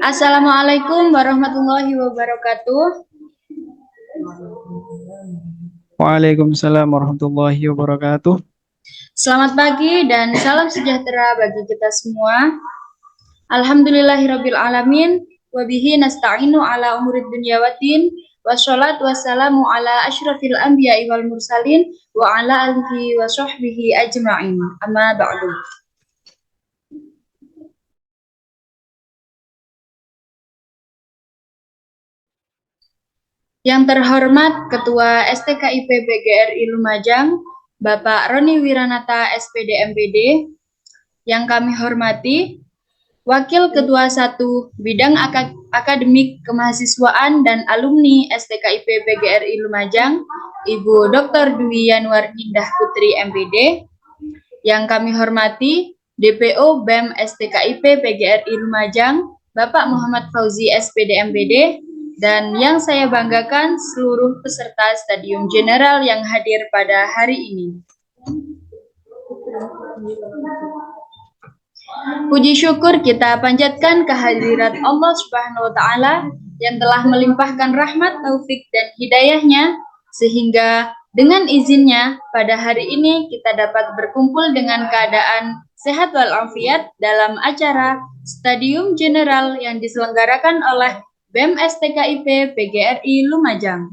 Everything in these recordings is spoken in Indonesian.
Assalamualaikum warahmatullahi wabarakatuh. Waalaikumsalam warahmatullahi wabarakatuh. Selamat pagi dan salam sejahtera bagi kita semua. Alhamdulillahirabbil alamin wa bihi nasta'inu ala umurid dunya waddin. Wassalatu wassalamu ala asyrafil anbiya'i wal mursalin wa ala alihi wa sahbihi ajma'in. Amma ba'du. Yang terhormat Ketua STKIP PGRI Lumajang, Bapak Roni Wiranata SPD MPD, yang kami hormati Wakil Ketua 1 Bidang Akademik Kemahasiswaan dan Alumni STKIP PGRI Lumajang, Ibu Dr. Dwi Yanwar Indah Putri MPD, yang kami hormati DPO BEM STKIP PGRI Lumajang, Bapak Muhammad Fauzi SPD MPD, dan yang saya banggakan seluruh peserta Stadium General yang hadir pada hari ini. Puji syukur kita panjatkan kehadirat Allah Subhanahu wa Ta'ala yang telah melimpahkan rahmat, taufik, dan hidayahnya, sehingga dengan izinnya pada hari ini kita dapat berkumpul dengan keadaan sehat walafiat dalam acara Stadium General yang diselenggarakan oleh BEM STKIP PGRI Lumajang.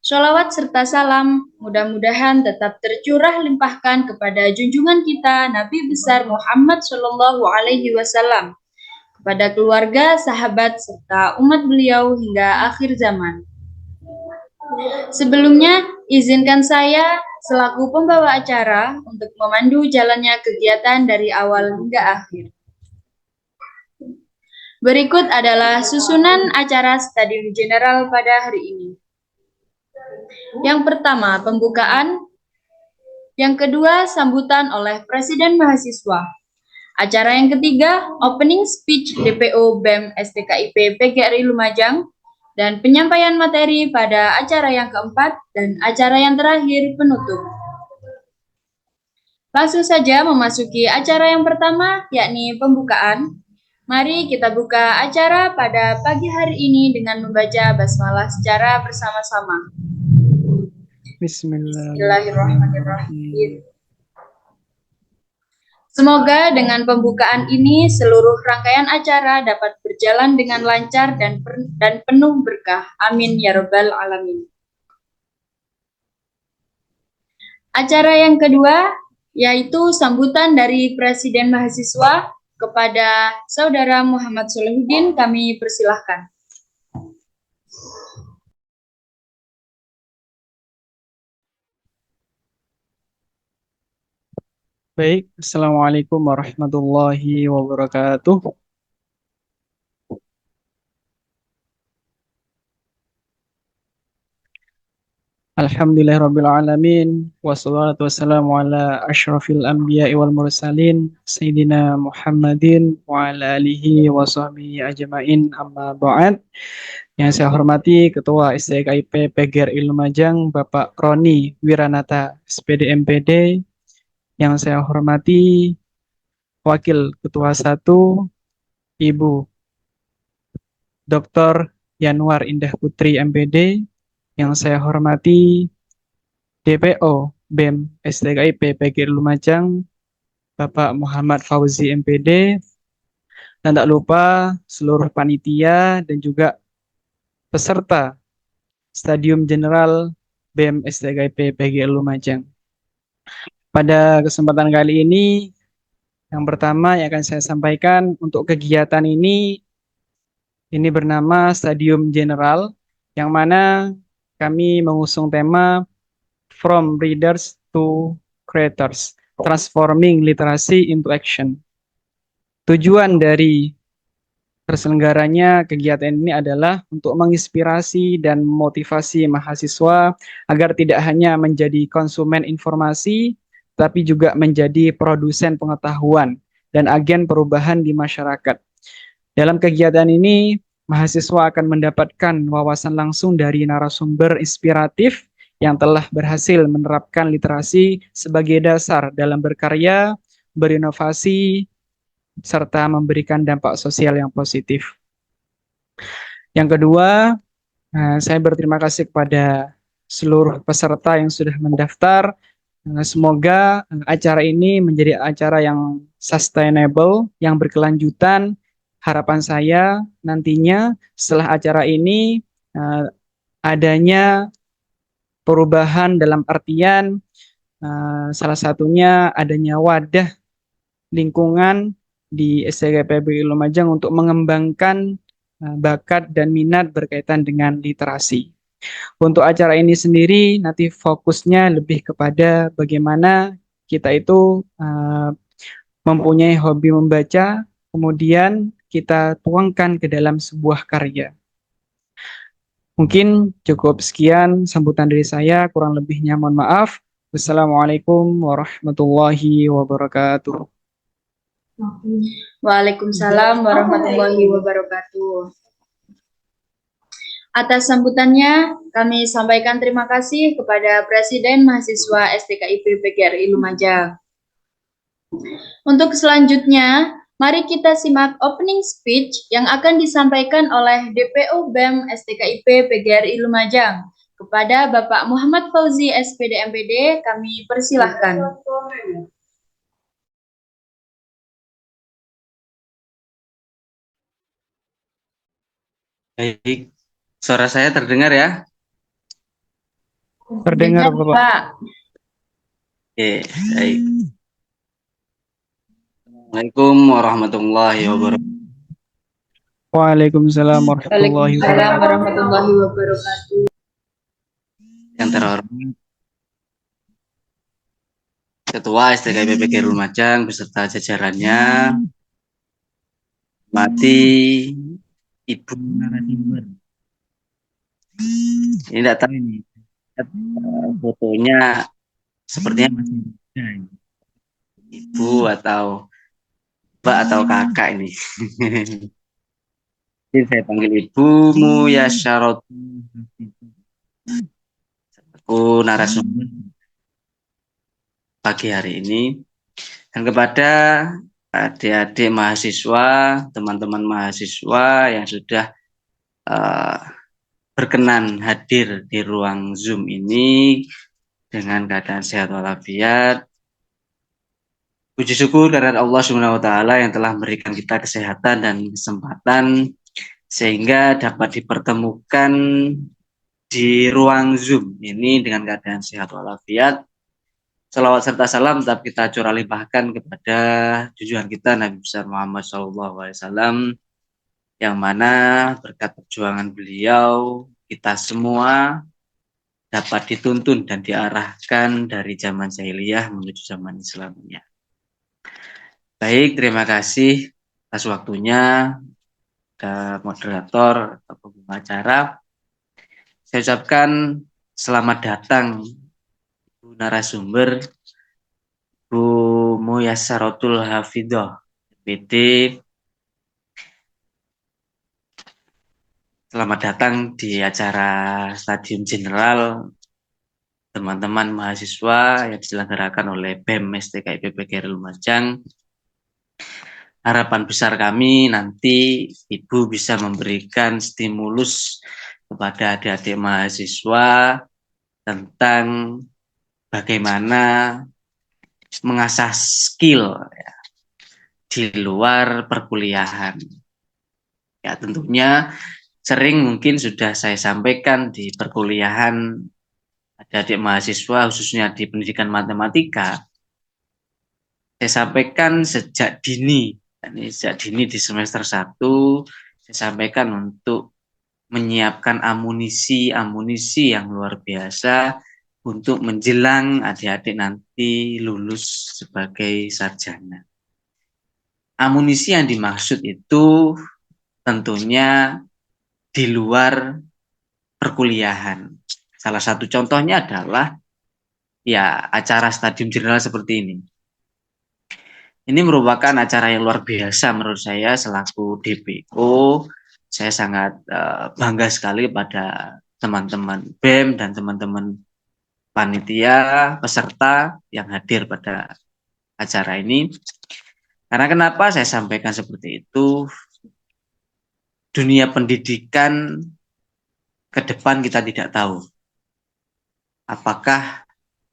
Sholawat serta salam mudah-mudahan tetap tercurah limpahkan kepada junjungan kita Nabi besar Muhammad Shallallahu Alaihi Wasallam, kepada keluarga, sahabat, serta umat beliau hingga akhir zaman. Sebelumnya, izinkan saya selaku pembawa acara untuk memandu jalannya kegiatan dari awal hingga akhir. Berikut adalah susunan acara Stadium General pada hari ini. Yang pertama, pembukaan. Yang kedua, sambutan oleh Presiden Mahasiswa. Acara yang ketiga, opening speech DPO BEM STKIP PGRI Lumajang. Dan penyampaian materi pada acara yang keempat dan acara yang terakhir penutup. Langsung saja memasuki acara yang pertama, yakni pembukaan. Mari kita buka acara pada pagi hari ini dengan membaca basmalah secara bersama-sama. Bismillahirrahmanirrahim. Semoga dengan pembukaan ini seluruh rangkaian acara dapat berjalan dengan lancar dan penuh berkah. Amin ya rabbal alamin. Acara yang kedua yaitu sambutan dari Presiden Mahasiswa kepada Saudara Muhammad Solihuddin, kami persilahkan. Baik, Assalamualaikum warahmatullahi wabarakatuh. Alhamdulillahirabbil alamin wassalatu wassalamu ala asyrafil anbiya'i wal mursalin sayyidina Muhammadin wa ala alihi wa sahbihi ajmain, amma ba'd. Yang saya hormati Ketua STKIP PGRI Lumajang Bapak Roni Wiranata SPD MPD. Yang saya hormati Wakil Ketua 1 Ibu Dr. Yanwar Indah Putri MPD. Yang saya hormati DPO BEM STKIP PGRI Lumajang Bapak Muhammad Fauzi MPD, dan tak lupa seluruh panitia dan juga peserta Stadium General BEM STKIP PGRI Lumajang. Pada kesempatan kali ini, yang pertama yang akan saya sampaikan untuk kegiatan ini bernama Stadium General, yang mana kami mengusung tema From Readers to Creators, Transforming Literacy into Action. Tujuan dari terselenggaranya kegiatan ini adalah untuk menginspirasi dan memotivasi mahasiswa agar tidak hanya menjadi konsumen informasi, tapi juga menjadi produsen pengetahuan dan agen perubahan di masyarakat. Dalam kegiatan ini, mahasiswa akan mendapatkan wawasan langsung dari narasumber inspiratif yang telah berhasil menerapkan literasi sebagai dasar dalam berkarya, berinovasi, serta memberikan dampak sosial yang positif. Yang kedua, saya berterima kasih kepada seluruh peserta yang sudah mendaftar. Semoga acara ini menjadi acara yang sustainable, yang berkelanjutan. Harapan saya nantinya setelah acara ini adanya perubahan dalam artian salah satunya adanya wadah lingkungan di STKIPB Lumajang untuk mengembangkan bakat dan minat berkaitan dengan literasi. Untuk acara ini sendiri nanti fokusnya lebih kepada bagaimana kita itu mempunyai hobi membaca, kemudian kita tuangkan ke dalam sebuah karya. Mungkin cukup sekian sambutan dari saya, kurang lebihnya mohon maaf. Wassalamualaikum warahmatullahi wabarakatuh. Waalaikumsalam warahmatullahi wabarakatuh. Atas sambutannya, kami sampaikan terima kasih kepada Presiden Mahasiswa STKIP PGRI Lumajang. Untuk selanjutnya, mari kita simak opening speech yang akan disampaikan oleh DPO BEM STKIP PGRI Lumajang. Kepada Bapak Muhammad Fauzi SPD MPD, kami persilahkan. Baik, suara saya terdengar ya? Terdengar, Dengar, Bapak. Pak. Oke, baik. Assalamualaikum warahmatullahi wabarakatuh. Waalaikumsalam warahmatullahi Waalaikumsalam wabarakatuh. warahmatullahi wabarakatuh. Yang terhormat Ketua STKIP PGRI Lumajang beserta jajarannya, mati Ibu narasumber. Ini tidak tahu ini fotonya sepertinya masih muda ini. Ibu atau Mbak atau kakak ini. Jadi saya panggil Ibu Muyasyaratul aku narasumber pagi hari ini, dan kepada adik-adik mahasiswa, teman-teman mahasiswa yang sudah berkenan hadir di ruang Zoom ini dengan keadaan sehat walafiat. Puji syukur karena Allah Subhanahu wa taala yang telah memberikan kita kesehatan dan kesempatan sehingga dapat dipertemukan di ruang Zoom ini dengan keadaan sehat walafiat. Salawat serta salam tetap kita curah limpahkan kepada junjungan kita Nabi besar Muhammad SAW, yang mana berkat perjuangan beliau kita semua dapat dituntun dan diarahkan dari zaman jahiliyah menuju zaman Islamnya. Baik, terima kasih atas waktunya ke moderator atau pembuka acara. Saya ucapkan selamat datang Ibu narasumber, Bu Muyasyaratul Hafidhah PD. Selamat datang di acara Stadium General teman-teman mahasiswa yang diselenggarakan oleh BEM STKIP PGRI Lumajang. Harapan besar kami nanti Ibu bisa memberikan stimulus kepada adik-adik mahasiswa tentang bagaimana mengasah skill ya, di luar perkuliahan. Ya, tentunya sering mungkin sudah saya sampaikan di perkuliahan adik-adik mahasiswa khususnya di pendidikan matematika. Saya sampaikan sejak dini. Ini sejak dini di semester 1 saya sampaikan untuk menyiapkan amunisi yang luar biasa untuk menjelang adik-adik nanti lulus sebagai sarjana. Amunisi yang dimaksud itu tentunya di luar perkuliahan. Salah satu contohnya adalah ya acara Stadium General seperti ini. Ini merupakan acara yang luar biasa menurut saya selaku DPO. Saya sangat bangga sekali pada teman-teman BEM dan teman-teman panitia, peserta yang hadir pada acara ini. Karena kenapa saya sampaikan seperti itu? Dunia pendidikan ke depan kita tidak tahu. Apakah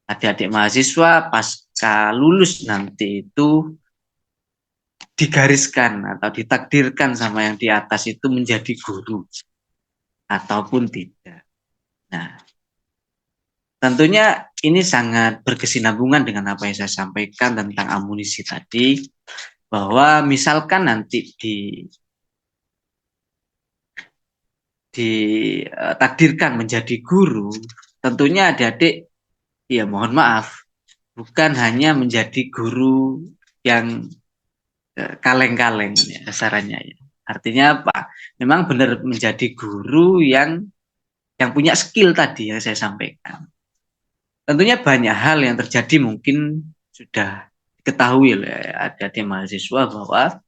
adik-adik mahasiswa pasca lulus nanti itu digariskan atau ditakdirkan sama yang di atas itu menjadi guru ataupun tidak. Nah, tentunya ini sangat berkesinambungan dengan apa yang saya sampaikan tentang amunisi tadi, bahwa misalkan nanti ditakdirkan menjadi guru, tentunya adik-adik, ya mohon maaf, bukan hanya menjadi guru yang kaleng-kaleng ya, kasarannya ya. Artinya apa? Memang benar menjadi guru yang punya skill tadi yang saya sampaikan. Tentunya banyak hal yang terjadi mungkin sudah diketahui oleh adik-adik mahasiswa bahwa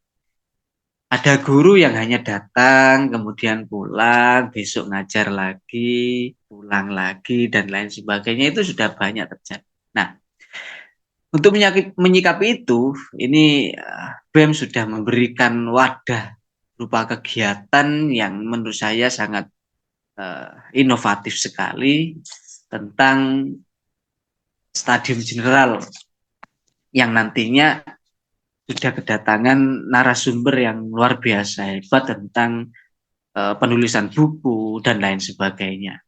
ada guru yang hanya datang, kemudian pulang, besok ngajar lagi, pulang lagi, dan lain sebagainya, itu sudah banyak terjadi. Nah, untuk menyikapi itu, ini BEM sudah memberikan wadah berupa kegiatan yang menurut saya sangat inovatif sekali tentang stadium general yang nantinya sudah kedatangan narasumber yang luar biasa hebat tentang penulisan buku dan lain sebagainya.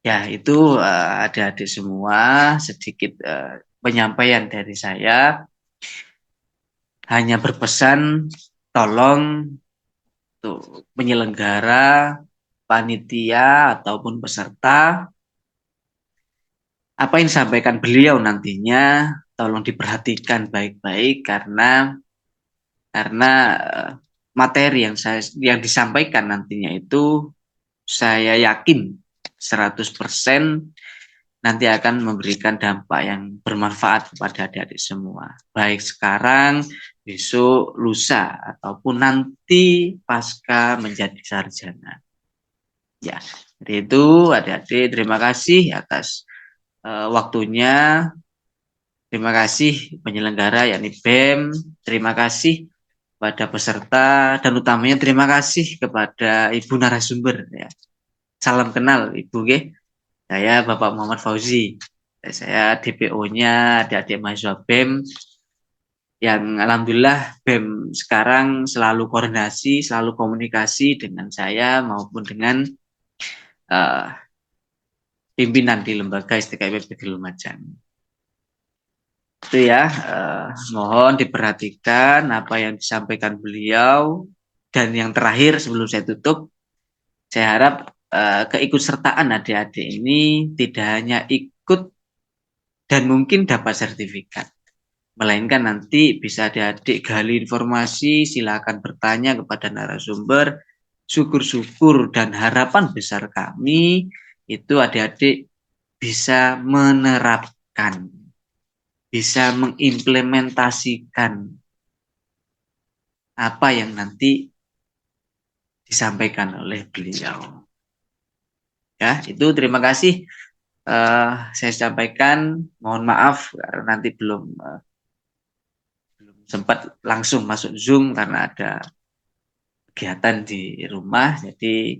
Ya, itu adik-adik semua, sedikit penyampaian dari saya. Hanya berpesan, tolong untuk penyelenggara, panitia, ataupun peserta, apa yang disampaikan beliau nantinya, tolong diperhatikan baik-baik karena materi yang disampaikan nantinya itu saya yakin 100% nanti akan memberikan dampak yang bermanfaat kepada adik-adik semua. Baik sekarang, besok, lusa, ataupun nanti pasca menjadi sarjana. Ya, jadi itu adik-adik, terima kasih atas waktunya. Terima kasih penyelenggara yakni BEM, terima kasih kepada peserta, dan utamanya terima kasih kepada Ibu narasumber ya. Salam kenal Ibu ge. Saya Bapak Muhammad Fauzi. Saya DPO-nya adik-adik mahasiswa BEM yang alhamdulillah BEM sekarang selalu koordinasi, selalu komunikasi dengan saya maupun dengan pimpinan di lembaga STKIP PGRI Lumajang. Itu ya, mohon diperhatikan apa yang disampaikan beliau. Dan yang terakhir sebelum saya tutup, saya harap keikutsertaan adik-adik ini tidak hanya ikut dan mungkin dapat sertifikat, melainkan nanti bisa adik-adik gali informasi, silakan bertanya kepada narasumber. Syukur-syukur dan harapan besar kami itu adik-adik bisa menerapkan, bisa mengimplementasikan apa yang nanti disampaikan oleh beliau. Ya, itu terima kasih. Saya sampaikan, mohon maaf karena nanti belum sempat langsung masuk Zoom karena ada kegiatan di rumah. Jadi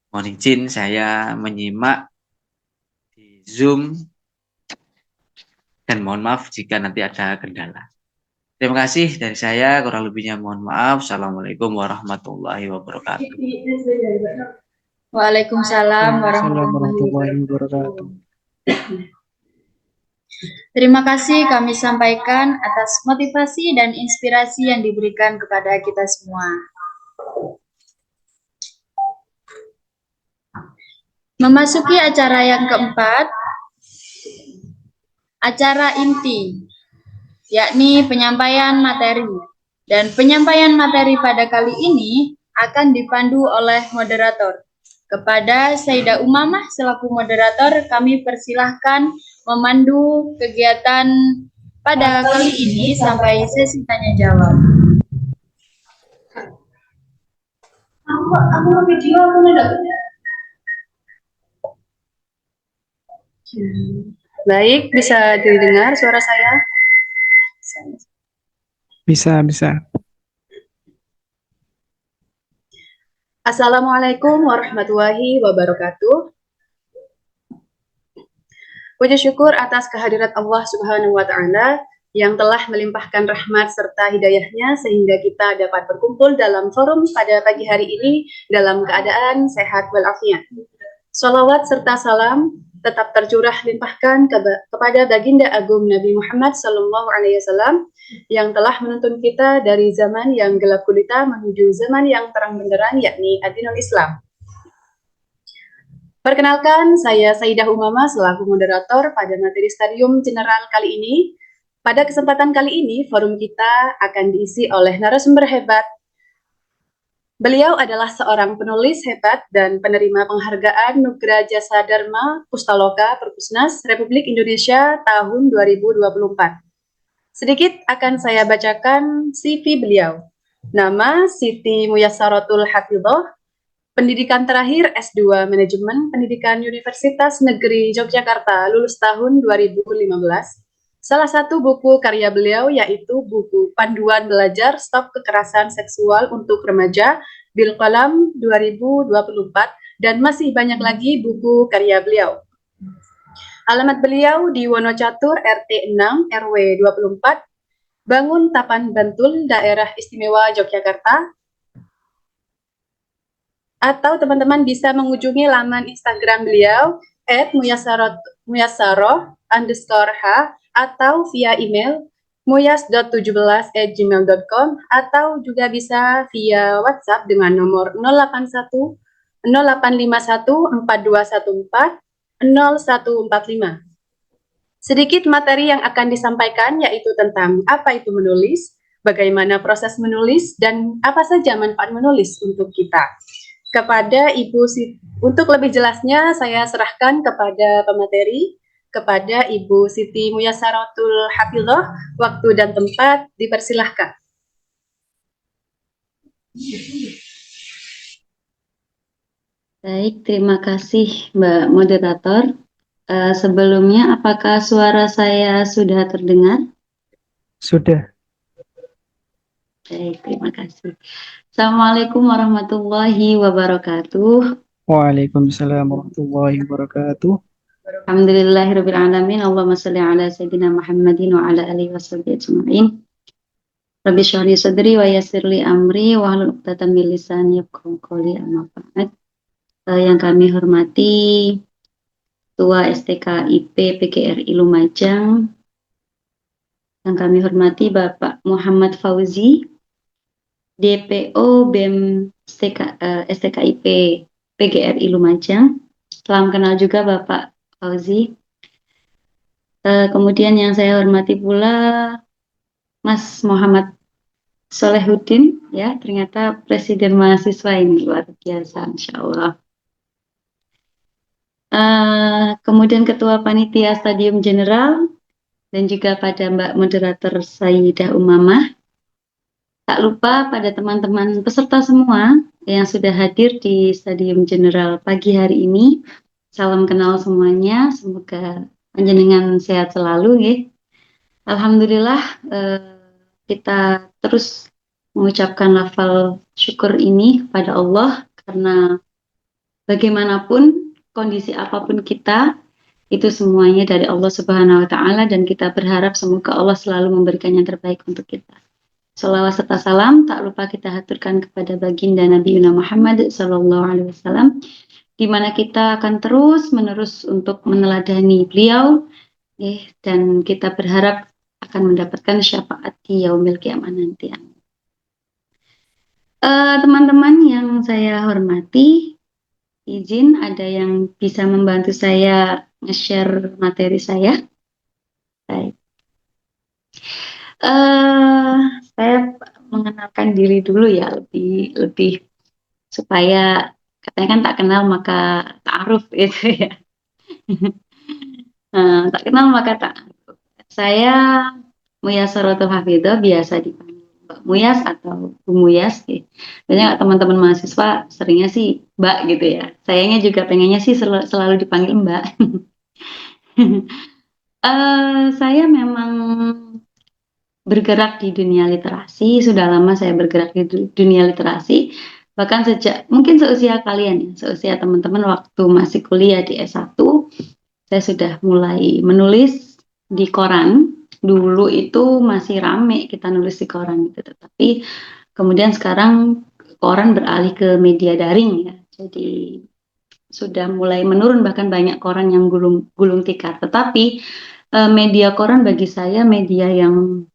mohon izin saya menyimak di Zoom dan mohon maaf jika nanti ada kendala. Terima kasih dari saya, kurang lebihnya mohon maaf. Assalamualaikum warahmatullahi wabarakatuh. Waalaikumsalam Assalamualaikum warahmatullahi warahmatullahi wabarakatuh. Terima kasih kami sampaikan atas motivasi dan inspirasi yang diberikan kepada kita semua. Memasuki acara yang keempat, acara inti, yakni penyampaian materi. Dan penyampaian materi pada kali ini akan dipandu oleh moderator. Kepada Sayyidah Umamah selaku moderator, kami persilahkan memandu kegiatan pada kali ini sampai sesi tanya jawab. Aku video aku tidak. Baik, bisa didengar suara saya? Bisa, bisa. Assalamualaikum warahmatullahi wabarakatuh. Puji syukur atas kehadirat Allah Subhanahu wa Ta'ala yang telah melimpahkan rahmat serta hidayahnya sehingga kita dapat berkumpul dalam forum pada pagi hari ini dalam keadaan sehat walafiat. Salawat serta salam tetap tercurah limpahkan kepada baginda agung Nabi Muhammad Sallallahu Alaihi Wasallam yang telah menuntun kita dari zaman yang gelap gulita menuju zaman yang terang benderang, yakni Adinul Islam. Perkenalkan, saya Saidah Umama selaku moderator pada materi Stadium General kali ini. Pada kesempatan kali ini, forum kita akan diisi oleh narasumber hebat. Beliau adalah seorang penulis hebat dan penerima penghargaan Nugra Jasa Dharma Pustaloka Perpusnas Republik Indonesia tahun 2024. Sedikit akan saya bacakan CV beliau. Nama Siti Muyassaratul Hafidhoh, pendidikan terakhir S2 Manajemen Pendidikan Universitas Negeri Yogyakarta, lulus tahun 2015. Salah satu buku karya beliau yaitu buku Panduan Belajar Stop Kekerasan Seksual untuk Remaja Bil Qalam 2024 dan masih banyak lagi buku karya beliau. Alamat beliau di Wonocatur RT 6 RW 24 Bangun Tapan Bantul, Daerah Istimewa Yogyakarta. Atau teman-teman bisa mengunjungi laman Instagram beliau @muyassaro_h atau via email muyas.17@gmail.com atau juga bisa via WhatsApp dengan nomor 081 0851 4214 0145. Sedikit materi yang akan disampaikan yaitu tentang apa itu menulis, bagaimana proses menulis, dan apa saja manfaat menulis untuk kita. Kepada Ibu Siti, untuk lebih jelasnya saya serahkan kepada pemateri, kepada Ibu Siti Muyassaratul Hafidhoh. Waktu dan tempat dipersilahkan. Baik, terima kasih Mbak Moderator. Sebelumnya, apakah suara saya sudah terdengar? Sudah. Baik, terima kasih. Assalamualaikum warahmatullahi wabarakatuh. Waalaikumsalam warahmatullahi wabarakatuh. Alhamdulillahirabbil alamin. Allahumma shalli ala sayyidina Muhammadin wa ala alihi washabihi ajmain. Rabbi shrah li sadri wa yassir li amri wa hlul 'uqdatam min lisani yafqahu qawli, amma ba'd. Yang kami hormati Ketua STKIP PGRI Lumajang, yang kami hormati Bapak Muhammad Fauzi, DPO BEM STKIP PGRI Lumajang. Salam kenal juga Bapak Fauzi. Kemudian yang saya hormati pula Mas Muhammad Solehuddin, ya, ternyata Presiden Mahasiswa ini, luar biasa, Insya Allah. Kemudian Ketua Panitia Stadium General, dan juga pada Mbak Moderator Saidah Umamah. Tak lupa pada teman-teman peserta semua yang sudah hadir di Stadium General pagi hari ini. Salam kenal semuanya, semoga panjenengan sehat selalu ya. Alhamdulillah kita terus mengucapkan lafal syukur ini kepada Allah, karena bagaimanapun kondisi apapun kita, itu semuanya dari Allah Subhanahu wa Ta'ala, dan kita berharap semoga Allah selalu memberikan yang terbaik untuk kita. Salawat serta salam tak lupa kita haturkan kepada baginda Nabi Muhammad Sallallahu Alaihi Wasallam, di mana kita akan terus menerus untuk meneladani beliau, dan kita berharap akan mendapatkan syafaat di yaumil kiamah nanti. Teman-teman yang saya hormati, izin ada yang bisa membantu saya nge-share materi saya. Baik. Saya mengenalkan diri dulu ya, lebih supaya katanya kan tak kenal maka ta'aruf gitu ya. Tak kenal maka ta'aruf. Saya Muyassaratul Hafidhoh, biasa dipanggil Mbak Muyas atau Bu Muyas. Banyak teman-teman mahasiswa seringnya sih Mbak gitu ya. Sayangnya juga pengennya sih selalu dipanggil Mbak. Saya memang bergerak di dunia literasi, sudah lama saya bergerak di dunia literasi, bahkan sejak mungkin seusia kalian ya, seusia teman-teman waktu masih kuliah di S1, saya sudah mulai menulis di koran. Dulu itu masih rame kita nulis di koran gitu, tetapi kemudian sekarang koran beralih ke media daring ya. Jadi sudah mulai menurun, bahkan banyak koran yang gulung tikar. Tetapi media koran bagi saya media yang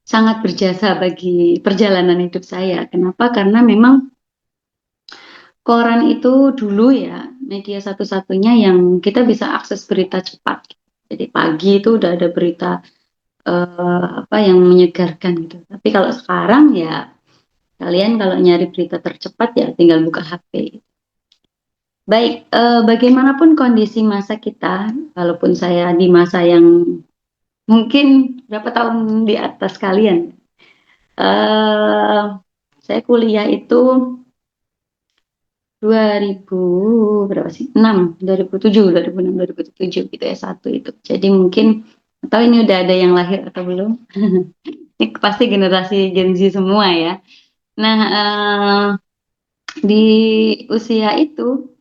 sangat berjasa bagi perjalanan hidup saya. Kenapa? Karena memang koran itu dulu ya media satu-satunya yang kita bisa akses berita cepat. Jadi pagi itu udah ada berita apa yang menyegarkan gitu. Tapi kalau sekarang ya kalian kalau nyari berita tercepat ya tinggal buka HP. Baik, bagaimanapun kondisi masa kita, walaupun saya di masa yang mungkin berapa tahun di atas kalian, saya kuliah itu 2000 berapa sih? 2007, 2007 gitu ya, satu itu. Jadi mungkin atau ini udah ada yang lahir atau belum? Ini pasti generasi Gen Z semua ya. Nah, di usia itu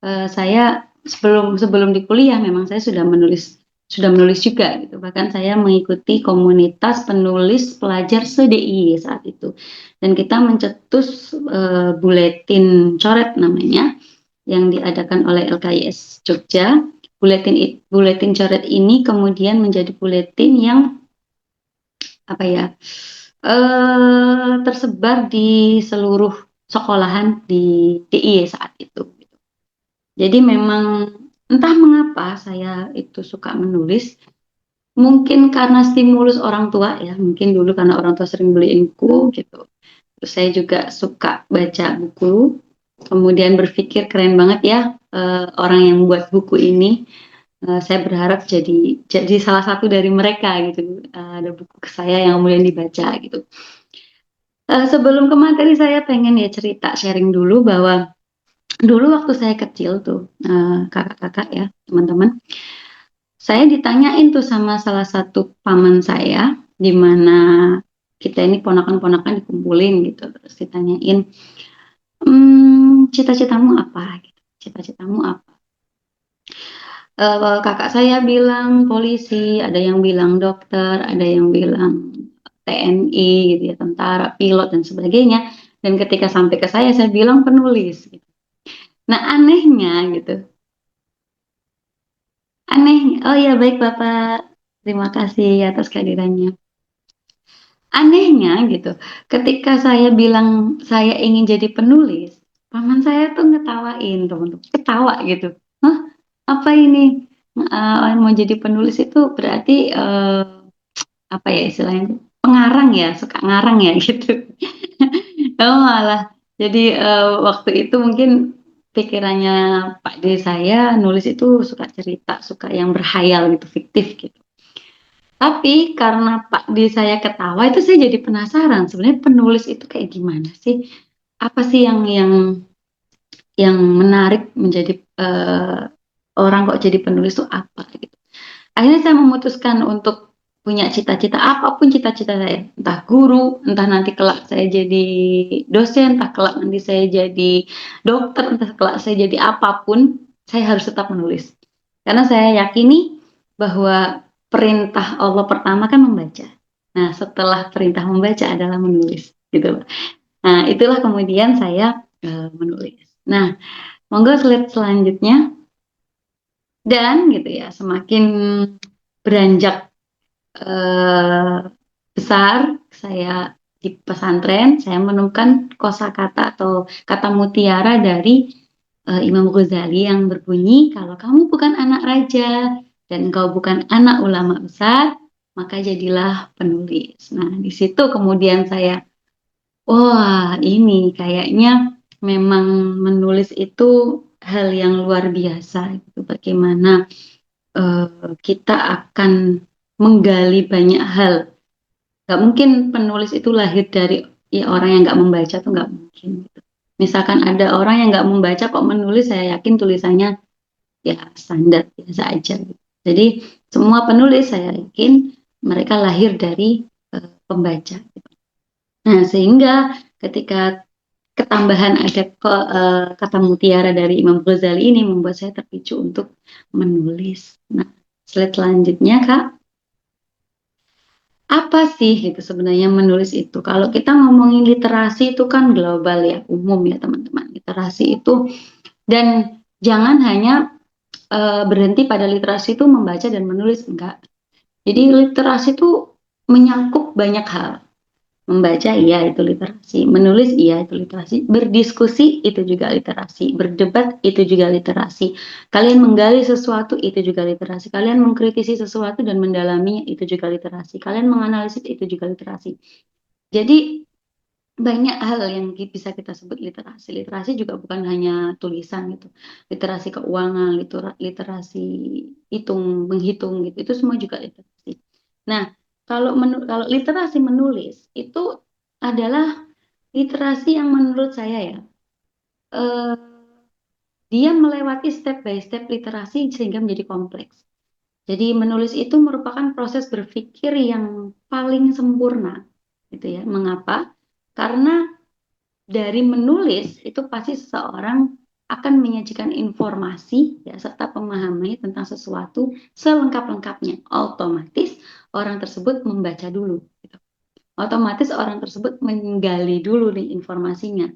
saya sebelum di kuliah memang saya sudah menulis juga gitu. Bahkan saya mengikuti komunitas penulis pelajar se-DIY saat itu. Dan kita mencetus buletin coret namanya yang diadakan oleh LKIS Jogja. Buletin coret ini kemudian menjadi buletin yang apa ya? Tersebar di seluruh sekolahan di DIY saat itu. Jadi memang entah mengapa saya itu suka menulis, mungkin karena stimulus orang tua ya, mungkin dulu karena orang tua sering beliin buku gitu. Terus saya juga suka baca buku, kemudian berpikir keren banget ya orang yang membuat buku ini. Saya berharap jadi salah satu dari mereka gitu. Ada buku ke saya yang kemudian dibaca gitu. Sebelum ke materi saya pengen ya cerita sharing dulu bahwa dulu waktu saya kecil tuh, kakak-kakak ya, teman-teman, saya ditanyain tuh sama salah satu paman saya, di mana kita ini ponakan-ponakan dikumpulin gitu, terus ditanyain, cita-citamu apa? Gitu. Cita-citamu apa? Kakak saya bilang polisi, ada yang bilang dokter, ada yang bilang TNI, gitu ya, tentara, pilot dan sebagainya. Dan ketika sampai ke saya bilang penulis. Gitu. Nah anehnya gitu, oh ya baik Bapak, terima kasih atas kehadirannya. Anehnya gitu, ketika saya bilang saya ingin jadi penulis, paman saya tuh ngetawain teman-teman, ketawa gitu. Hah, apa ini? Mau jadi penulis itu berarti apa ya istilahnya? Pengarang ya, suka ngarang ya gitu. Oh malah, jadi waktu itu mungkin pikirannya Pak D saya nulis itu suka cerita, suka yang berhayal gitu, fiktif gitu. Tapi karena Pak D saya ketawa itu saya jadi penasaran sebenarnya penulis itu kayak gimana sih? Apa sih yang menarik menjadi orang kok jadi penulis itu apa gitu. Akhirnya saya memutuskan untuk punya cita-cita apapun cita-cita saya, entah guru, entah nanti kelak saya jadi dosen, entah kelak nanti saya jadi dokter, entah kelak saya jadi apapun, saya harus tetap menulis. Karena saya yakini bahwa perintah Allah pertama kan membaca. Nah, setelah perintah membaca adalah menulis, gitu. Nah, itulah kemudian saya menulis. Nah, monggo slide selanjutnya. Dan gitu ya, semakin beranjak besar, saya di pesantren, saya menemukan kosakata atau kata mutiara dari Imam Ghazali yang berbunyi, kalau kamu bukan anak raja dan engkau bukan anak ulama besar, maka jadilah penulis. Nah, di situ kemudian saya, wah ini kayaknya memang menulis itu hal yang luar biasa. Gitu. Bagaimana kita akan menggali banyak hal. Gak mungkin penulis itu lahir dari ya, orang yang gak membaca tuh gak mungkin. Gitu. Misalkan ada orang yang gak membaca kok menulis, saya yakin tulisannya ya standar biasa aja. Gitu. Jadi semua penulis saya yakin mereka lahir dari pembaca. Nah, sehingga ketika ketambahan ada kata mutiara dari Imam Ghazali ini membuat saya terpicu untuk menulis. Nah, slide selanjutnya, Kak. Apa sih itu sebenarnya menulis itu? Kalau kita ngomongin literasi itu kan global ya, umum ya teman-teman. Literasi itu, dan jangan hanya berhenti pada literasi itu membaca dan menulis, enggak. Jadi literasi itu menyakup banyak hal. Membaca iya itu literasi, menulis iya itu literasi, berdiskusi itu juga literasi, berdebat itu juga literasi. Kalian menggali sesuatu itu juga literasi, kalian mengkritisi sesuatu dan mendalami itu juga literasi, kalian menganalisis itu juga literasi. Jadi banyak hal yang bisa kita sebut literasi. Literasi juga bukan hanya tulisan gitu, literasi keuangan, literasi menghitung gitu, itu semua juga literasi. Nah, kalau literasi menulis itu adalah literasi yang menurut saya ya, dia melewati step by step literasi sehingga menjadi kompleks. Jadi menulis itu merupakan proses berpikir yang paling sempurna, gitu ya. Mengapa? Karena dari menulis itu pasti seseorang akan menyajikan informasi ya, serta pemahamannya tentang sesuatu selengkap-lengkapnya. Otomatis orang tersebut membaca dulu. Gitu. Otomatis orang tersebut menggali dulu nih informasinya,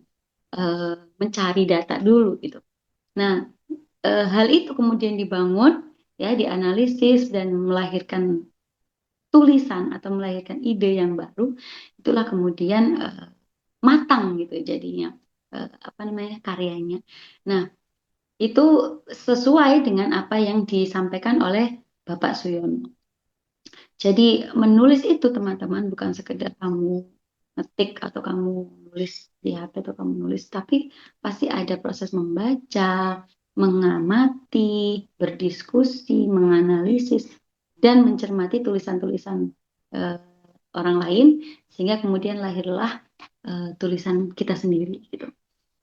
mencari data dulu gitu. Nah, hal itu kemudian dibangun ya, dianalisis dan melahirkan tulisan atau melahirkan ide yang baru. Itulah kemudian matang gitu jadinya karyanya. Nah, itu sesuai dengan apa yang disampaikan oleh Bapak Suyono. Jadi menulis itu teman-teman bukan sekedar kamu ngetik atau kamu nulis di HP atau kamu nulis, tapi pasti ada proses membaca, mengamati, berdiskusi, menganalisis, dan mencermati tulisan-tulisan orang lain, sehingga kemudian lahirlah tulisan kita sendiri gitu.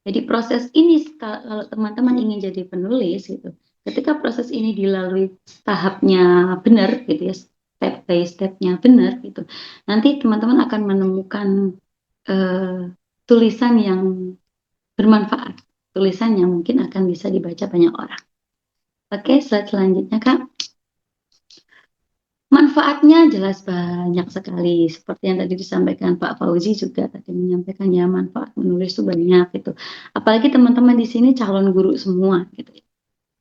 Jadi proses ini kalau teman-teman ingin jadi penulis gitu, ketika proses ini dilalui tahapnya benar gitu ya, step by stepnya benar gitu, nanti teman-teman akan menemukan tulisan yang bermanfaat, tulisan yang mungkin akan bisa dibaca banyak orang. Oke, slide selanjutnya Kak. Manfaatnya jelas banyak sekali, seperti yang tadi disampaikan Pak Fauzi juga tadi menyampaikan ya, manfaat menulis itu banyak gitu. Apalagi teman-teman di sini calon guru semua gitu.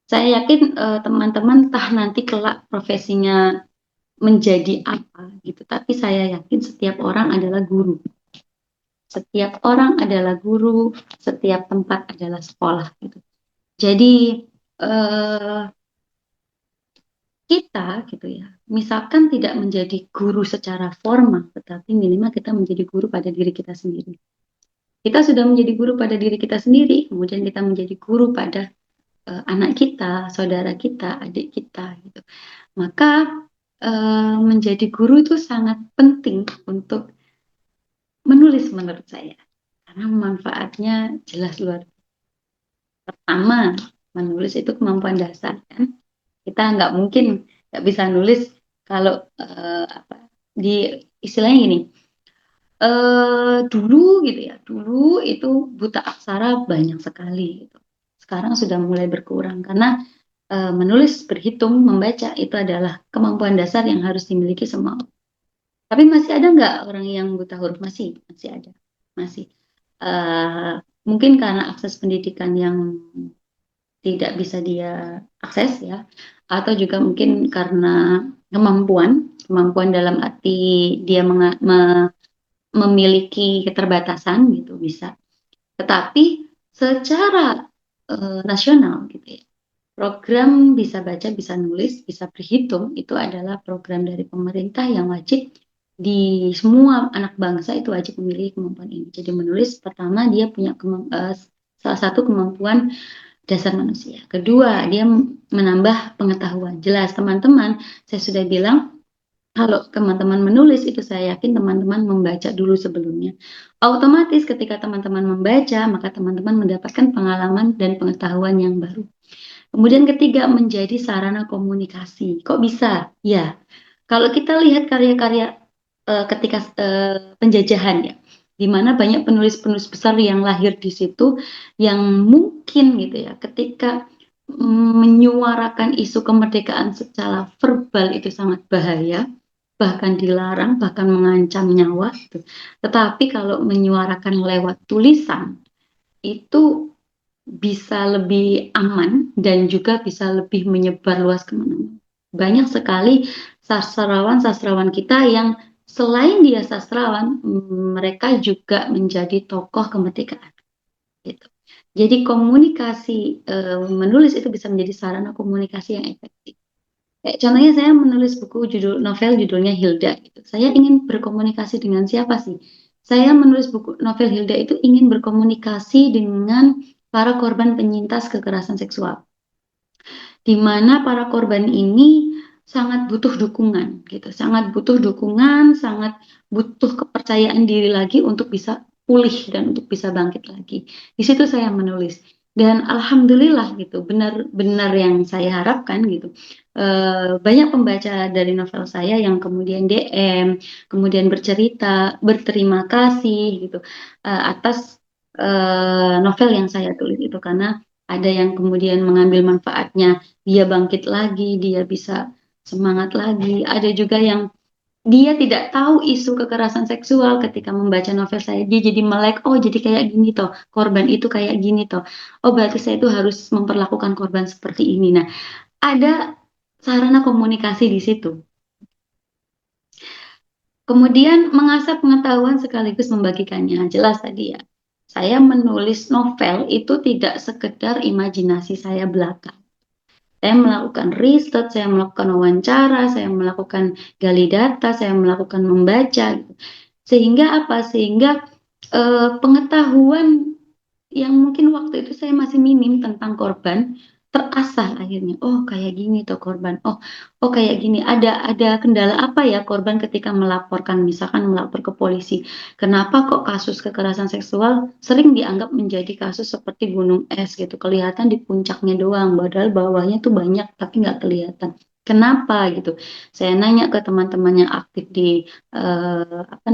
Saya yakin teman-teman entah nanti kelak profesinya menjadi apa gitu, tapi saya yakin setiap orang adalah guru. Setiap orang adalah guru, setiap tempat adalah sekolah gitu. Jadi kita gitu ya, misalkan tidak menjadi guru secara formal, tetapi minimal kita menjadi guru pada diri kita sendiri. Kita sudah menjadi guru pada diri kita sendiri, kemudian kita menjadi guru pada anak kita, saudara kita, adik kita gitu. Maka menjadi guru itu sangat penting untuk menulis menurut saya, karena manfaatnya jelas luar biasa. Pertama, menulis itu kemampuan dasar kan. Kita nggak mungkin nggak bisa nulis kalau di istilahnya gini, dulu gitu ya, dulu itu buta aksara banyak sekali gitu. Sekarang sudah mulai berkurang karena menulis, berhitung, membaca itu adalah kemampuan dasar yang harus dimiliki semua. Tapi masih ada nggak orang yang buta huruf? Masih ada, masih. Mungkin karena akses pendidikan yang tidak bisa dia akses ya, atau juga mungkin karena kemampuan dalam arti dia memiliki keterbatasan gitu bisa. Tetapi secara nasional gitu ya, program bisa baca, bisa nulis, bisa berhitung itu adalah program dari pemerintah yang wajib di semua anak bangsa itu wajib memiliki kemampuan ini. Jadi menulis pertama dia punya salah satu kemampuan dasar manusia. Kedua, dia menambah pengetahuan. Jelas teman-teman, saya sudah bilang kalau teman-teman menulis itu saya yakin teman-teman membaca dulu sebelumnya. Otomatis ketika teman-teman membaca, maka teman-teman mendapatkan pengalaman dan pengetahuan yang baru. Kemudian ketiga, menjadi sarana komunikasi. Kok bisa? Ya, Kalau kita lihat karya-karya ketika penjajahan ya, di mana banyak penulis-penulis besar yang lahir di situ, yang mungkin gitu ya, ketika menyuarakan isu kemerdekaan secara verbal itu sangat bahaya, bahkan dilarang, bahkan mengancam nyawa gitu. Tetapi kalau menyuarakan lewat tulisan itu bisa lebih aman dan juga bisa lebih menyebar luas kemana-mana. Banyak sekali sastrawan-sastrawan kita yang selain dia sastrawan, mereka juga menjadi tokoh kemerdekaan. Gitu. Jadi komunikasi menulis itu bisa menjadi sarana komunikasi yang efektif. Kayak contohnya saya menulis buku novel judulnya Hilda. Gitu. Saya ingin berkomunikasi dengan siapa sih? Saya menulis buku novel Hilda itu ingin berkomunikasi dengan para korban penyintas kekerasan seksual, di mana para korban ini sangat butuh dukungan, gitu, sangat butuh dukungan, sangat butuh kepercayaan diri lagi untuk bisa pulih dan untuk bisa bangkit lagi. Di situ saya menulis. Dan alhamdulillah gitu, benar-benar yang saya harapkan gitu. Banyak pembaca dari novel saya yang kemudian DM, kemudian bercerita, berterima kasih gitu atas novel yang saya tulis itu, karena ada yang kemudian mengambil manfaatnya, dia bangkit lagi, dia bisa semangat lagi. Ada juga yang dia tidak tahu isu kekerasan seksual ketika membaca novel saya, dia jadi melek, oh jadi kayak gini toh, korban itu kayak gini toh. Oh berarti saya itu harus memperlakukan korban seperti ini. Nah, ada sarana komunikasi di situ. Kemudian mengasah pengetahuan sekaligus membagikannya. Jelas tadi ya, saya menulis novel itu tidak sekedar imajinasi saya belaka. Saya melakukan riset, saya melakukan wawancara, saya melakukan gali data, saya melakukan membaca. Gitu. Sehingga apa? Sehingga pengetahuan yang mungkin waktu itu saya masih minim tentang korban terasah akhirnya. Oh kayak gini tuh korban. Oh kayak gini. Ada kendala apa ya korban ketika melaporkan, misalkan melapor ke polisi. Kenapa kok kasus kekerasan seksual sering dianggap menjadi kasus seperti gunung es gitu. Kelihatan di puncaknya doang, padahal bawahnya tuh banyak tapi nggak kelihatan. Kenapa gitu? Saya nanya ke teman-teman yang aktif di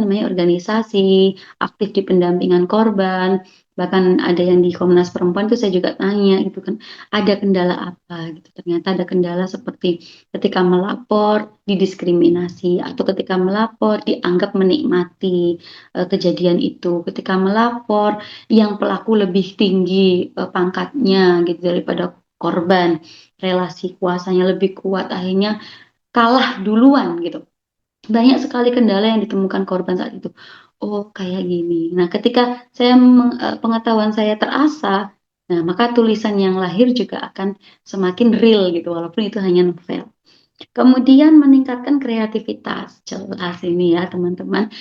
organisasi, aktif di pendampingan korban, bahkan ada yang di Komnas Perempuan itu saya juga tanya gitu kan, ada kendala apa gitu. Ternyata ada kendala seperti ketika melapor didiskriminasi, atau ketika melapor dianggap menikmati kejadian itu, ketika melapor yang pelaku lebih tinggi pangkatnya gitu daripada korban, relasi kuasanya lebih kuat, akhirnya kalah duluan gitu. Banyak sekali kendala yang ditemukan korban saat itu. Oh, kayak gini. Nah, ketika pengetahuan saya terasah, nah maka tulisan yang lahir juga akan semakin real gitu, walaupun itu hanya novel. Kemudian meningkatkan kreativitas. Jelas ini ya, teman-teman.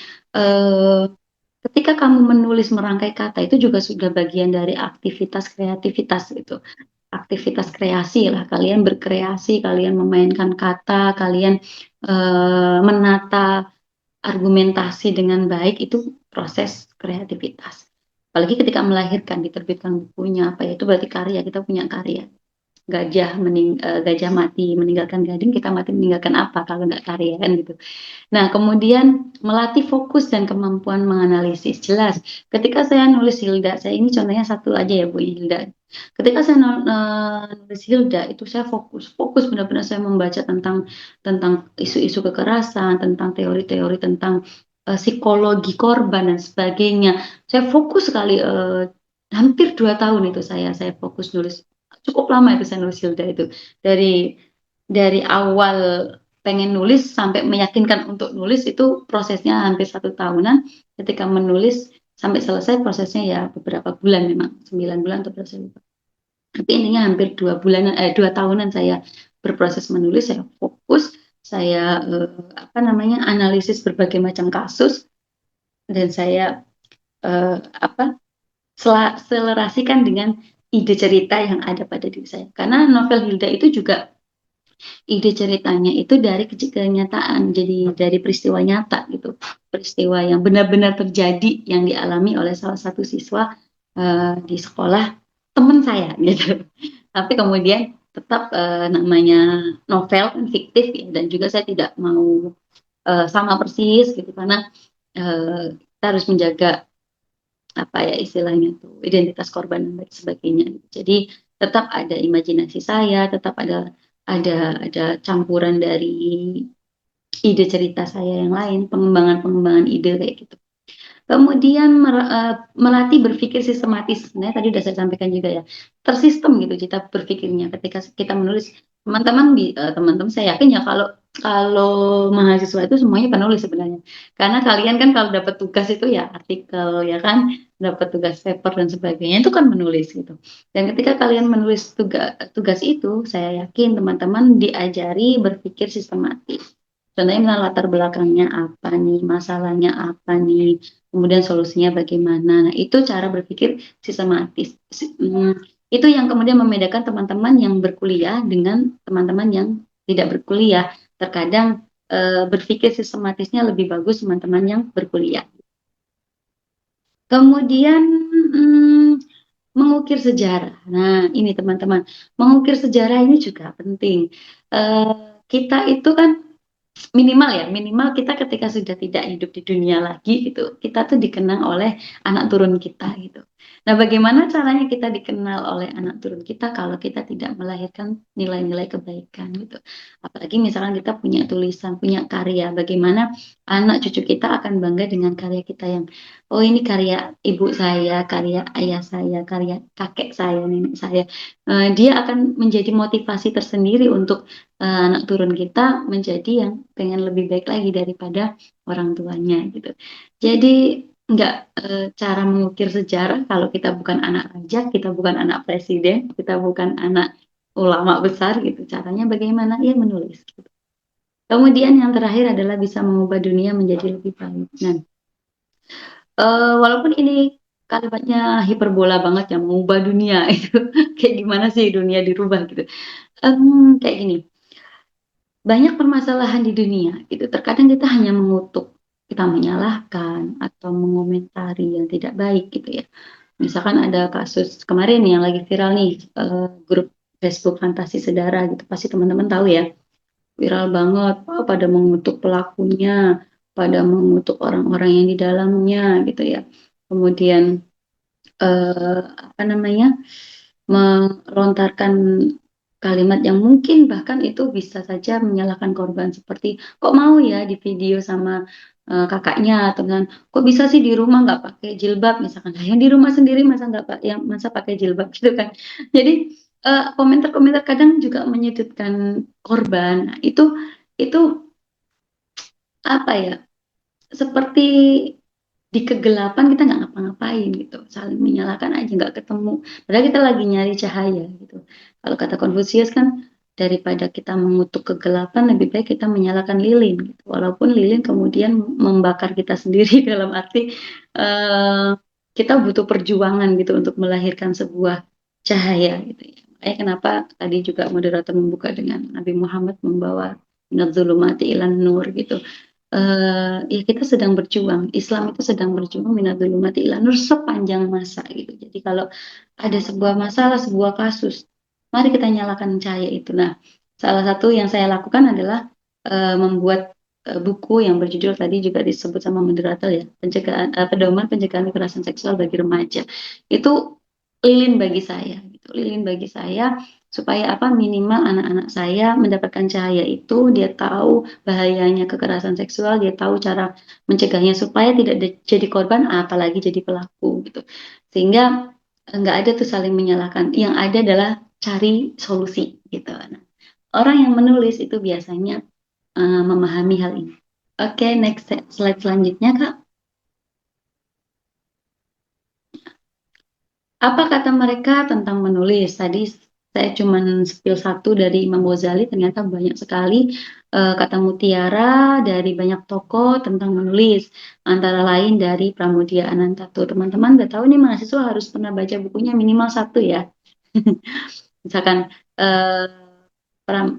Ketika kamu menulis merangkai kata itu juga sudah bagian dari aktivitas kreativitas gitu. Aktivitas kreasi lah, kalian berkreasi, kalian memainkan kata, kalian menata argumentasi dengan baik, itu proses kreativitas. Apalagi ketika melahirkan, diterbitkan bukunya, apa ya, itu berarti karya, kita punya karya. Gajah mati meninggalkan gading, kita mati meninggalkan apa kalau nggak karya kan gitu. Nah, kemudian melatih fokus dan kemampuan menganalisis. Jelas, ketika saya nulis Hilda, saya ini contohnya satu aja ya Bu Hilda. Ketika saya nulis Hilda, itu saya fokus benar-benar saya membaca tentang isu-isu kekerasan, tentang teori-teori tentang psikologi korban dan sebagainya. Saya fokus sekali, hampir 2 tahun itu saya fokus nulis. Cukup lama itu saya nulis Hilda itu. Dari awal pengen nulis sampai meyakinkan untuk nulis itu prosesnya hampir 1 tahunan. Ketika menulis sampai selesai prosesnya ya beberapa bulan, memang 9 bulan atau berapa saya lupa. Tapi intinya hampir 2 tahunan saya berproses menulis. Saya fokus, saya analisis berbagai macam kasus, dan saya selerasikan dengan ide cerita yang ada pada diri saya. Karena novel Hilda itu juga ide ceritanya itu dari kenyataan, jadi dari peristiwa nyata gitu, peristiwa yang benar-benar terjadi yang dialami oleh salah satu siswa di sekolah teman saya gitu. Tapi kemudian tetap namanya novel kan fiktif ya, dan juga saya tidak mau sama persis gitu, karena kita harus menjaga apa ya istilahnya tuh identitas korban dan lain sebagainya. Jadi tetap ada imajinasi saya, tetap ada campuran dari ide cerita saya yang lain, pengembangan ide kayak gitu. Kemudian melatih berpikir sistematis. Sebenarnya tadi sudah saya sampaikan juga ya, tersistem gitu kita berpikirnya ketika kita menulis. Teman-teman saya yakin ya, kalau kalau mahasiswa itu semuanya penulis sebenarnya. Karena kalian kan kalau dapat tugas itu ya artikel ya kan, dapat tugas paper dan sebagainya itu kan menulis gitu. Dan ketika kalian menulis tugas itu, saya yakin teman-teman diajari berpikir sistematis. Contohnya misalnya latar belakangnya apa nih, masalahnya apa nih, kemudian solusinya bagaimana. Nah, itu cara berpikir sistematis. Itu yang kemudian membedakan teman-teman yang berkuliah dengan teman-teman yang tidak berkuliah. Terkadang berpikir sistematisnya lebih bagus teman-teman yang berkuliah. Kemudian mengukir sejarah. Nah, ini teman-teman, mengukir sejarah ini juga penting. Kita itu kan minimal kita ketika sudah tidak hidup di dunia lagi gitu, kita tuh dikenang oleh anak turun kita gitu. Nah, bagaimana caranya kita dikenal oleh anak turun kita kalau kita tidak melahirkan nilai-nilai kebaikan gitu. Apalagi misalkan kita punya tulisan, punya karya, bagaimana anak cucu kita akan bangga dengan karya kita yang, oh ini karya ibu saya, karya ayah saya, karya kakek saya, nenek saya. Dia akan menjadi motivasi tersendiri untuk anak turun kita menjadi yang pengen lebih baik lagi daripada orang tuanya gitu. Jadi nggak cara mengukir sejarah kalau kita bukan anak raja, kita bukan anak presiden, kita bukan anak ulama besar gitu. Caranya bagaimana? Ya menulis. Gitu. Kemudian yang terakhir adalah bisa mengubah dunia menjadi lebih baik. Nah, walaupun ini kalimatnya hiperbola banget ya, mengubah dunia itu kayak gimana sih dunia dirubah gitu. Kayak gini. Banyak permasalahan di dunia itu terkadang kita hanya mengutuk, kita menyalahkan atau mengomentari yang tidak baik gitu ya. Misalkan ada kasus kemarin yang lagi viral nih, grup Facebook Fantasi Sedara gitu, pasti teman-teman tahu ya, viral banget. Pada mengutuk pelakunya, pada mengutuk orang-orang yang di dalamnya gitu ya. Kemudian apa namanya, melontarkan kalimat yang mungkin bahkan itu bisa saja menyalahkan korban, seperti kok mau ya di video sama kakaknya, atau misalkan kok bisa sih di rumah nggak pakai jilbab, misalkan nah, yang di rumah sendiri masa nggak yang masa pakai jilbab gitu kan. Jadi komentar-komentar kadang juga menyudutkan korban. Nah, itu apa ya, seperti di kegelapan kita nggak ngapa-ngapain gitu, saling menyalahkan aja nggak ketemu, padahal kita lagi nyari cahaya gitu. Kalau kata Konfusius kan, daripada kita mengutuk kegelapan lebih baik kita menyalakan lilin gitu. Walaupun lilin kemudian membakar kita sendiri dalam arti kita butuh perjuangan gitu untuk melahirkan sebuah cahaya gitu ya. Makanya kenapa tadi juga moderator membuka dengan Nabi Muhammad membawa minadz-dzulumati ilan nur gitu. Ya kita sedang berjuang, Islam itu sedang berjuang minadz-dzulumati ilan nur sepanjang masa gitu. Jadi kalau ada sebuah masalah, sebuah kasus, mari kita nyalakan cahaya itu. Nah, salah satu yang saya lakukan adalah membuat buku yang berjudul tadi juga disebut sama moderator ya, pedoman pencegahan kekerasan seksual bagi remaja. Itu lilin bagi saya, gitu. Lilin bagi saya supaya apa, minimal anak-anak saya mendapatkan cahaya itu, dia tahu bahayanya kekerasan seksual, dia tahu cara mencegahnya supaya tidak jadi korban apalagi jadi pelaku gitu. Sehingga nggak ada tuh saling menyalahkan, yang ada adalah cari solusi gitu. Nah, orang yang menulis itu biasanya memahami hal ini. Oke, next slide selanjutnya Kak. Apa kata mereka tentang menulis? Tadi saya cuma spill satu dari Imam Ghazali, ternyata banyak sekali kata mutiara dari banyak tokoh tentang menulis. Antara lain dari Pramudia Anantatur. Teman-teman udah tahu nih, mahasiswa harus pernah baca bukunya minimal satu ya. Misalkan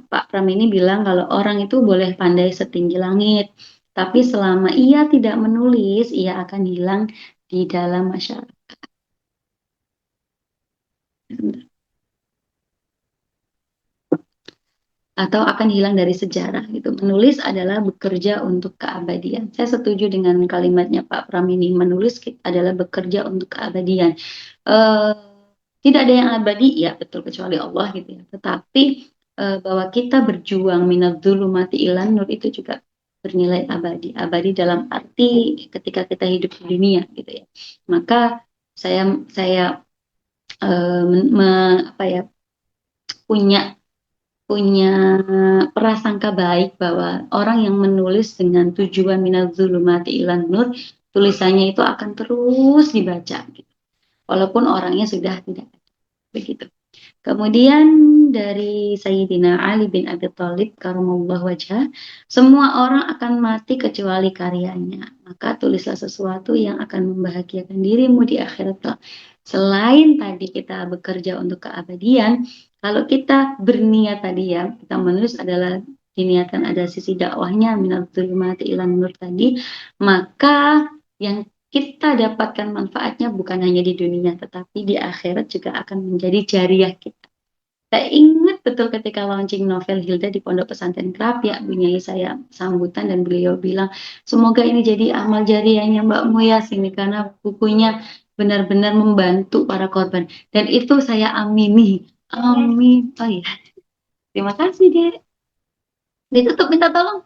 Pak Pram ini bilang kalau orang itu boleh pandai setinggi langit, tapi selama ia tidak menulis, ia akan hilang di dalam masyarakat. atau akan hilang dari sejarah gitu. Menulis adalah bekerja untuk keabadian. Saya setuju dengan kalimatnya Pak Pramini, menulis adalah bekerja untuk keabadian. Eh, Tidak ada yang abadi, ya betul, kecuali Allah gitu ya. Tetapi bahwa kita berjuang minadz-dzulumati ilan nur itu juga bernilai abadi. Abadi dalam arti ketika kita hidup di dunia gitu ya. Maka saya apa ya, punya prasangka baik bahwa orang yang menulis dengan tujuan minadz-dzulumati ilan nur, tulisannya itu akan terus dibaca gitu. Walaupun orangnya sudah tidak ada, begitu. Kemudian dari Sayyidina Ali bin Abi Thalib karamallahu wajhah, semua orang akan mati kecuali karyanya. Maka tulislah sesuatu yang akan membahagiakan dirimu di akhirat kelak. Selain tadi kita bekerja untuk keabadian, kalau kita berniat tadi ya, kita menulis adalah diniatkan ada sisi dakwahnya minadz-dzulumati ilan nur tadi, maka yang kita dapatkan manfaatnya bukan hanya di dunia, tetapi di akhirat juga akan menjadi jariah kita. Saya ingat betul ketika launching novel Hilda di Pondok Pesantren Krapia, Bunyai saya sambutan dan beliau bilang, semoga ini jadi amal jariahnya Mbak Muyas ini, karena bukunya benar-benar membantu para korban. Dan itu saya amini. Amin. Oh iya, terima kasih Dek. Ditutup minta tolong.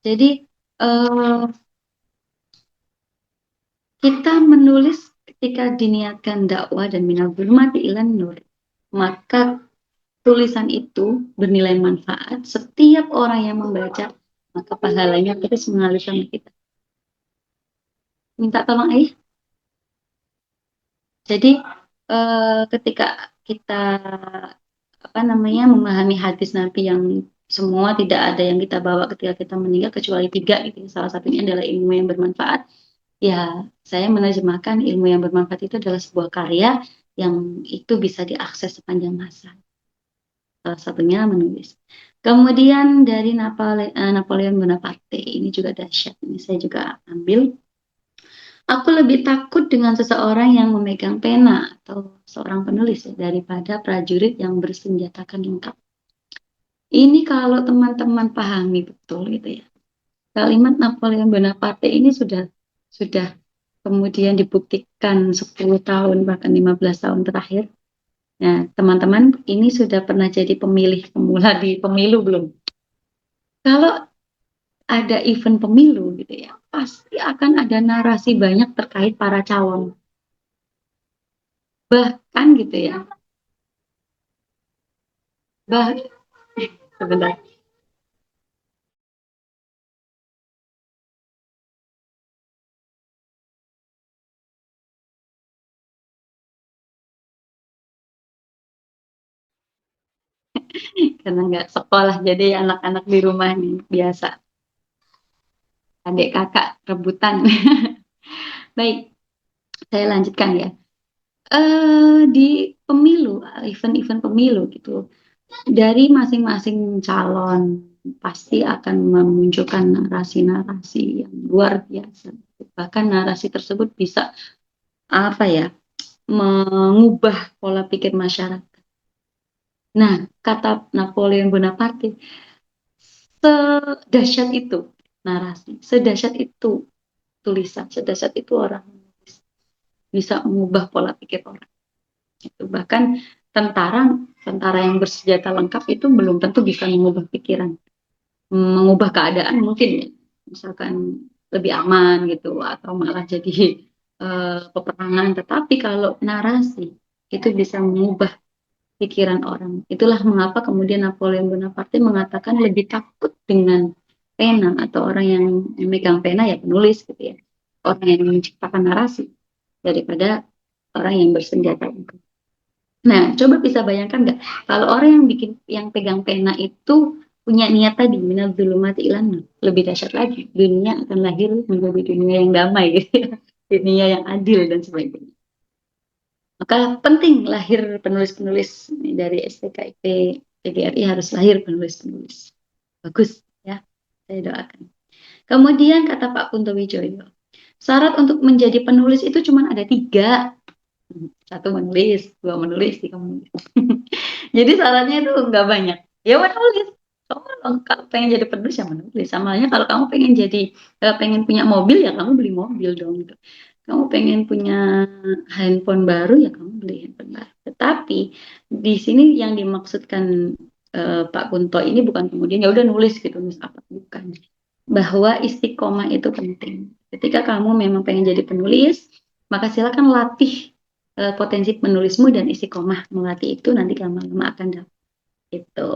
Jadi kita menulis ketika diniatkan dakwah dan minadz-dzulumati ilan nur, maka tulisan itu bernilai manfaat. Setiap orang yang membaca, maka pahalanya terus mengalir sama kita. Minta tolong ayah. Jadi ketika kita memahami hadis Nabi yang semua tidak ada yang kita bawa ketika kita meninggal kecuali 3 gitu. Salah satunya adalah ilmu yang bermanfaat. Ya, saya menerjemahkan ilmu yang bermanfaat itu adalah sebuah karya yang itu bisa diakses sepanjang masa. Salah satunya menulis. Kemudian dari Napoleon Bonaparte, ini juga dahsyat. Ini saya juga ambil. Aku lebih takut dengan seseorang yang memegang pena atau seorang penulis ya, daripada prajurit yang bersenjatakan lengkap. Ini kalau teman-teman pahami betul gitu ya. Kalimat Napoleon Bonaparte ini sudah kemudian dibuktikan 10 tahun bahkan 15 tahun terakhir. Nah, teman-teman ini sudah pernah jadi pemilih pemula di pemilu belum? Kalau ada event pemilu gitu ya, pasti akan ada narasi banyak terkait para calon. Bahkan gitu ya. Sebentar. Karena nggak sekolah, jadi anak-anak di rumah nih biasa. Adik kakak rebutan. Baik, saya lanjutkan ya. Di pemilu, event-event pemilu gitu, dari masing-masing calon pasti akan memunculkan narasi-narasi yang luar biasa. Bahkan narasi tersebut bisa mengubah pola pikir masyarakat. Nah, kata Napoleon Bonaparte, sedahsyat itu narasi, sedahsyat itu tulisan, sedahsyat itu orang bisa mengubah pola pikir orang. Itu bahkan tentara yang bersenjata lengkap itu belum tentu bisa mengubah pikiran, mengubah keadaan mungkin ya, misalkan lebih aman gitu atau malah jadi peperangan. Tetapi kalau narasi itu bisa mengubah pikiran orang. Itulah mengapa kemudian Napoleon Bonaparte mengatakan lebih takut dengan pena atau orang yang memegang pena ya penulis gitu ya, orang yang menciptakan narasi daripada orang yang bersenjata. Nah, coba bisa bayangkan nggak kalau orang yang pegang pena itu punya niat tadi minadz-dzulumati ilan nur, lebih dahsyat lagi, dunia akan lahir menjadi dunia yang damai gitu ya, dunia yang adil dan sebagainya. Maka penting lahir penulis-penulis dari STKIP PGRI, harus lahir penulis-penulis bagus ya, saya doakan. Kemudian kata Pak Kunto Wijoyo, syarat untuk menjadi penulis itu cuma ada 3. 1 menulis, 2 menulis, 3 menulis. Jadi syaratnya itu nggak banyak. Ya menulis. Kalau pengen jadi penulis ya menulis. Sama halnya kalau kamu pengen punya mobil ya kamu beli mobil dong gitu. Kamu pengen punya handphone baru ya kamu beli handphone baru. Tetapi di sini yang dimaksudkan Pak Kunto ini bukan kemudian ya udah nulis gitu, nulis apa, bukan. Bahwa istiqomah itu penting. Ketika kamu memang pengen jadi penulis, maka silakan latih potensi penulismu dan istiqomah melatih itu nanti lama-lama akan dapat itu.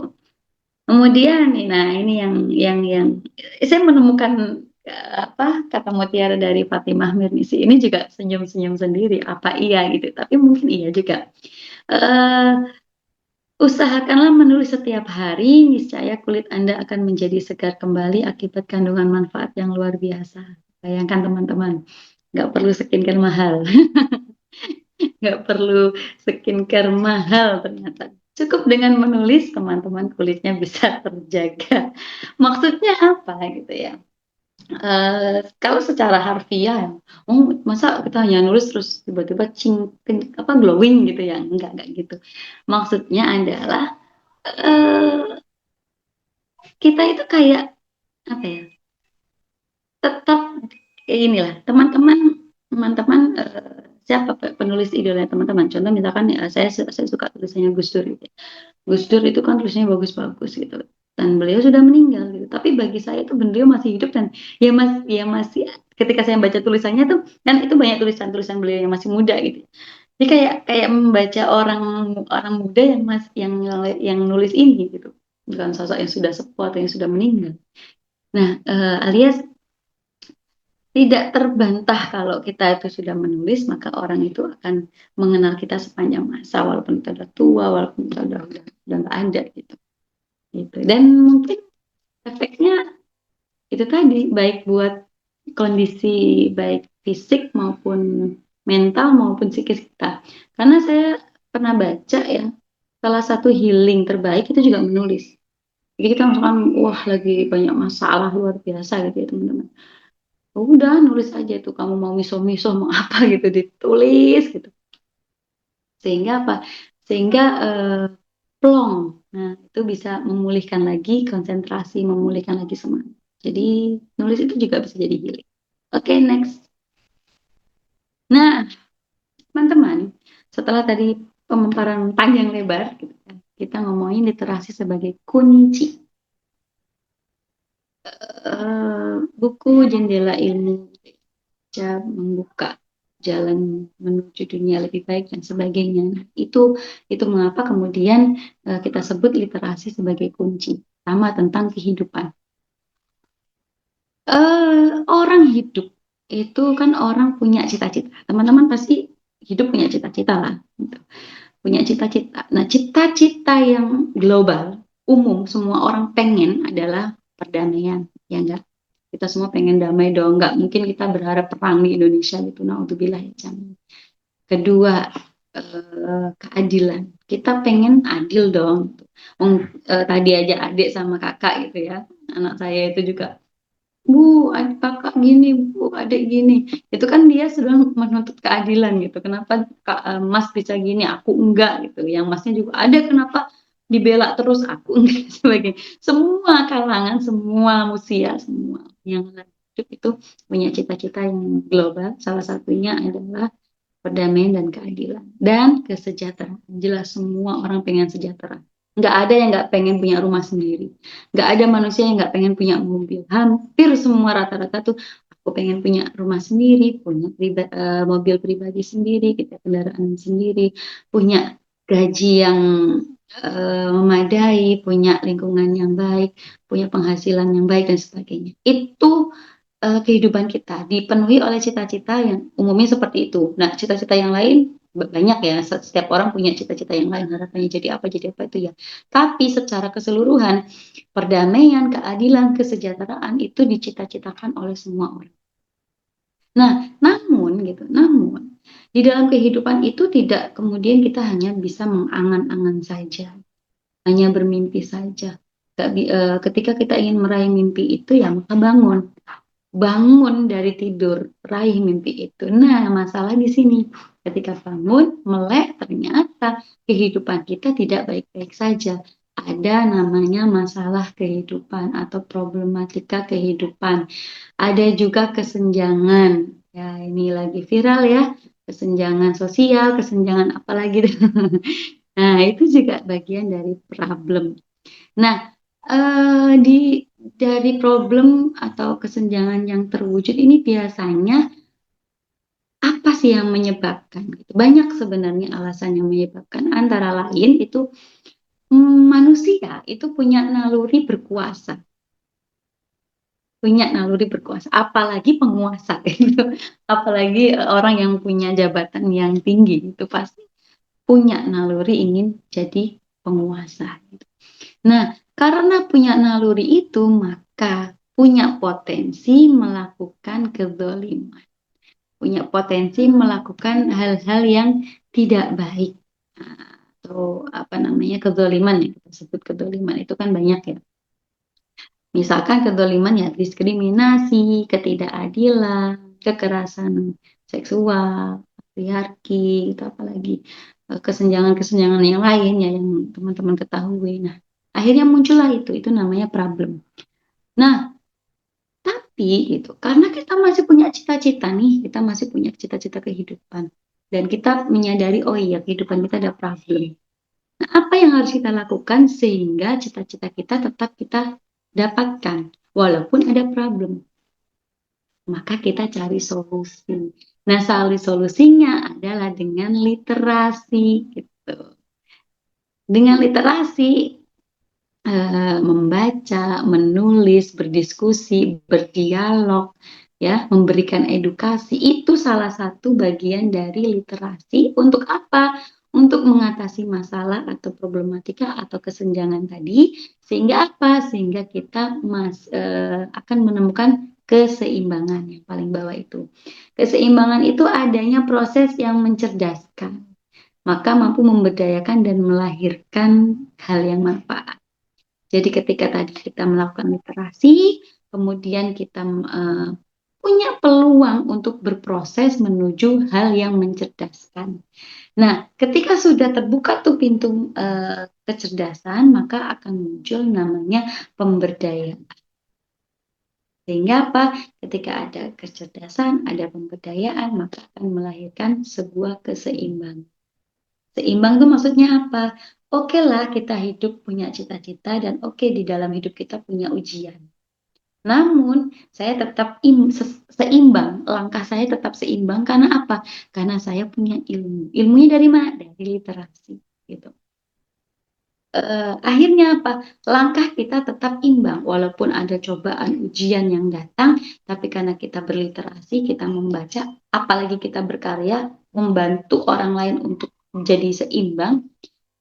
Kemudian, nah ini yang saya menemukan kata mutiara dari Fatimah Mirnisi ini juga senyum-senyum sendiri. Apa iya gitu? Tapi mungkin iya juga. Usahakanlah menulis setiap hari, niscaya kulit Anda akan menjadi segar kembali akibat kandungan manfaat yang luar biasa. Bayangkan teman-teman, nggak perlu skincare mahal. Nggak perlu skincare mahal ternyata. Cukup dengan menulis, teman-teman kulitnya bisa terjaga. Maksudnya apa gitu ya? Kalau secara harfiah, masa kita hanya nulis terus tiba-tiba glowing gitu ya? Enggak gitu. Maksudnya adalah kita itu kayak apa ya? Tetap inilah teman-teman siapa penulis idolanya teman-teman. Contoh misalkan ya, saya suka tulisannya Gus Dur gitu. Gus Dur itu kan tulisannya bagus-bagus gitu. Dan beliau sudah meninggal gitu. Tapi bagi saya itu beliau masih hidup dan ya masih ketika saya baca tulisannya tuh kan itu banyak tulisan-tulisan beliau yang masih muda gitu. Jadi kayak membaca orang muda yang nulis ini gitu. Bukan sosok yang sudah sepuh atau yang sudah meninggal. Nah, alias tidak terbantah kalau kita itu sudah menulis, maka orang itu akan mengenal kita sepanjang masa, walaupun kita udah tua, walaupun kita udah nggak ada gitu. Dan mungkin efeknya itu tadi, baik buat kondisi baik fisik maupun mental maupun psikis kita. Karena saya pernah baca ya, salah satu healing terbaik itu juga menulis. Jadi kita misalkan, wah lagi banyak masalah luar biasa gitu ya teman-teman. Udah nulis aja tuh, kamu mau miso-miso mau apa gitu, ditulis gitu. Sehingga apa? Sehingga plong. Nah, itu bisa memulihkan lagi konsentrasi, memulihkan lagi semangat. Jadi nulis itu juga bisa jadi healing. Oke, next. Nah, teman-teman, setelah tadi pemaparan panjang lebar, gitu kan, kita ngomongin literasi sebagai kunci. Buku Jendela Ilmu bisa membuka jalan menuju dunia lebih baik dan sebagainya. Nah, itu mengapa kemudian kita sebut literasi sebagai kunci, sama tentang kehidupan. Orang hidup itu kan orang punya cita-cita. Teman-teman pasti hidup punya cita-cita lah. Gitu. Punya cita-cita. Nah, cita-cita yang global, umum, semua orang pengen adalah perdamaian, ya enggak? Kita semua pengen damai dong, nggak mungkin kita berharap perang di Indonesia gitu. Naudzubillah ya jangan. Kedua, keadilan. Kita pengen adil dong. Tadi aja adik sama kakak gitu ya. Anak saya itu juga, Bu, adik kakak gini, Bu, adik gini. Itu kan dia sudah menuntut keadilan gitu. Kenapa Mas bisa gini, aku enggak gitu. Yang Masnya juga ada, kenapa dibela terus, aku enggak sebagainya. Semua kalangan, semua usia, semua yang hidup itu punya cita-cita yang global. Salah satunya adalah perdamaian dan keadilan dan kesejahteraan. Jelas semua orang pengen sejahtera. Nggak ada yang nggak pengen punya rumah sendiri. Nggak ada manusia yang nggak pengen punya mobil. Hampir semua rata-rata tuh aku pengen punya rumah sendiri, punya mobil pribadi sendiri, kita kendaraan sendiri, punya gaji yang memadai, punya lingkungan yang baik, punya penghasilan yang baik dan sebagainya. Itu kehidupan kita dipenuhi oleh cita-cita yang umumnya seperti itu. Nah, cita-cita yang lain banyak ya. Setiap orang punya cita-cita yang lain, harapannya jadi apa itu ya. Tapi secara keseluruhan, perdamaian, keadilan, kesejahteraan itu dicita-citakan oleh semua orang. Nah, namun di dalam kehidupan itu tidak kemudian kita hanya bisa mengangan-angan saja, hanya bermimpi saja. Ketika kita ingin meraih mimpi itu ya maka bangun dari tidur, raih mimpi itu. Nah, masalah di sini Ketika bangun, melek, ternyata kehidupan kita tidak baik-baik saja. Ada namanya masalah kehidupan atau problematika kehidupan. Ada juga kesenjangan. Ya, ini lagi viral ya. Kesenjangan sosial, kesenjangan apalagi. Nah, itu juga bagian dari problem. Nah, dari problem atau kesenjangan yang terwujud ini biasanya apa sih yang menyebabkan? Banyak sebenarnya alasan yang menyebabkan. Antara lain itu manusia itu punya naluri berkuasa. Punya naluri berkuasa, apalagi penguasa gitu. Apalagi orang yang punya jabatan yang tinggi itu pasti punya naluri ingin jadi penguasa gitu. Nah, karena punya naluri itu, maka punya potensi melakukan kezaliman, punya potensi melakukan hal-hal yang tidak baik. Nah, atau apa namanya kezaliman ya, kita sebut kezaliman itu kan banyak ya. Misalkan kezaliman ya diskriminasi, ketidakadilan, kekerasan seksual, patriarki, itu apalagi kesenjangan-kesenjangan yang lain ya yang teman-teman ketahui. Nah, akhirnya muncullah itu namanya problem. Nah, tapi gitu, karena kita masih punya cita-cita nih, kita masih punya cita-cita kehidupan, dan kita menyadari, oh iya, kehidupan kita ada problem. Nah, apa yang harus kita lakukan sehingga cita-cita kita tetap kita dapatkan, walaupun ada problem? Maka kita cari solusi. Nah, solusinya adalah dengan literasi, gitu. Dengan literasi, membaca, menulis, berdiskusi, berdialog, ya, memberikan edukasi, itu salah satu bagian dari literasi. Untuk apa? Untuk mengatasi masalah atau problematika atau kesenjangan tadi, sehingga apa? Sehingga kita akan menemukan keseimbangan yang paling bawah itu. Keseimbangan itu adanya proses yang mencerdaskan, maka mampu memberdayakan dan melahirkan hal yang manfaat. Jadi ketika tadi kita melakukan literasi, kemudian kita punya peluang untuk berproses menuju hal yang mencerdaskan. Nah, ketika sudah terbuka tuh pintu kecerdasan, maka akan muncul namanya pemberdayaan. Sehingga apa? Ketika ada kecerdasan, ada pemberdayaan, maka akan melahirkan sebuah keseimbangan. Seimbang itu maksudnya apa? Oke lah kita hidup punya cita-cita dan oke di dalam hidup kita punya ujian. Namun saya tetap seimbang, langkah saya tetap seimbang karena apa? Karena saya punya ilmu. Ilmunya dari mana? Dari literasi gitu. Akhirnya apa? Langkah kita tetap imbang walaupun ada cobaan ujian yang datang, tapi karena kita berliterasi, kita membaca, apalagi kita berkarya, membantu orang lain untuk menjadi seimbang,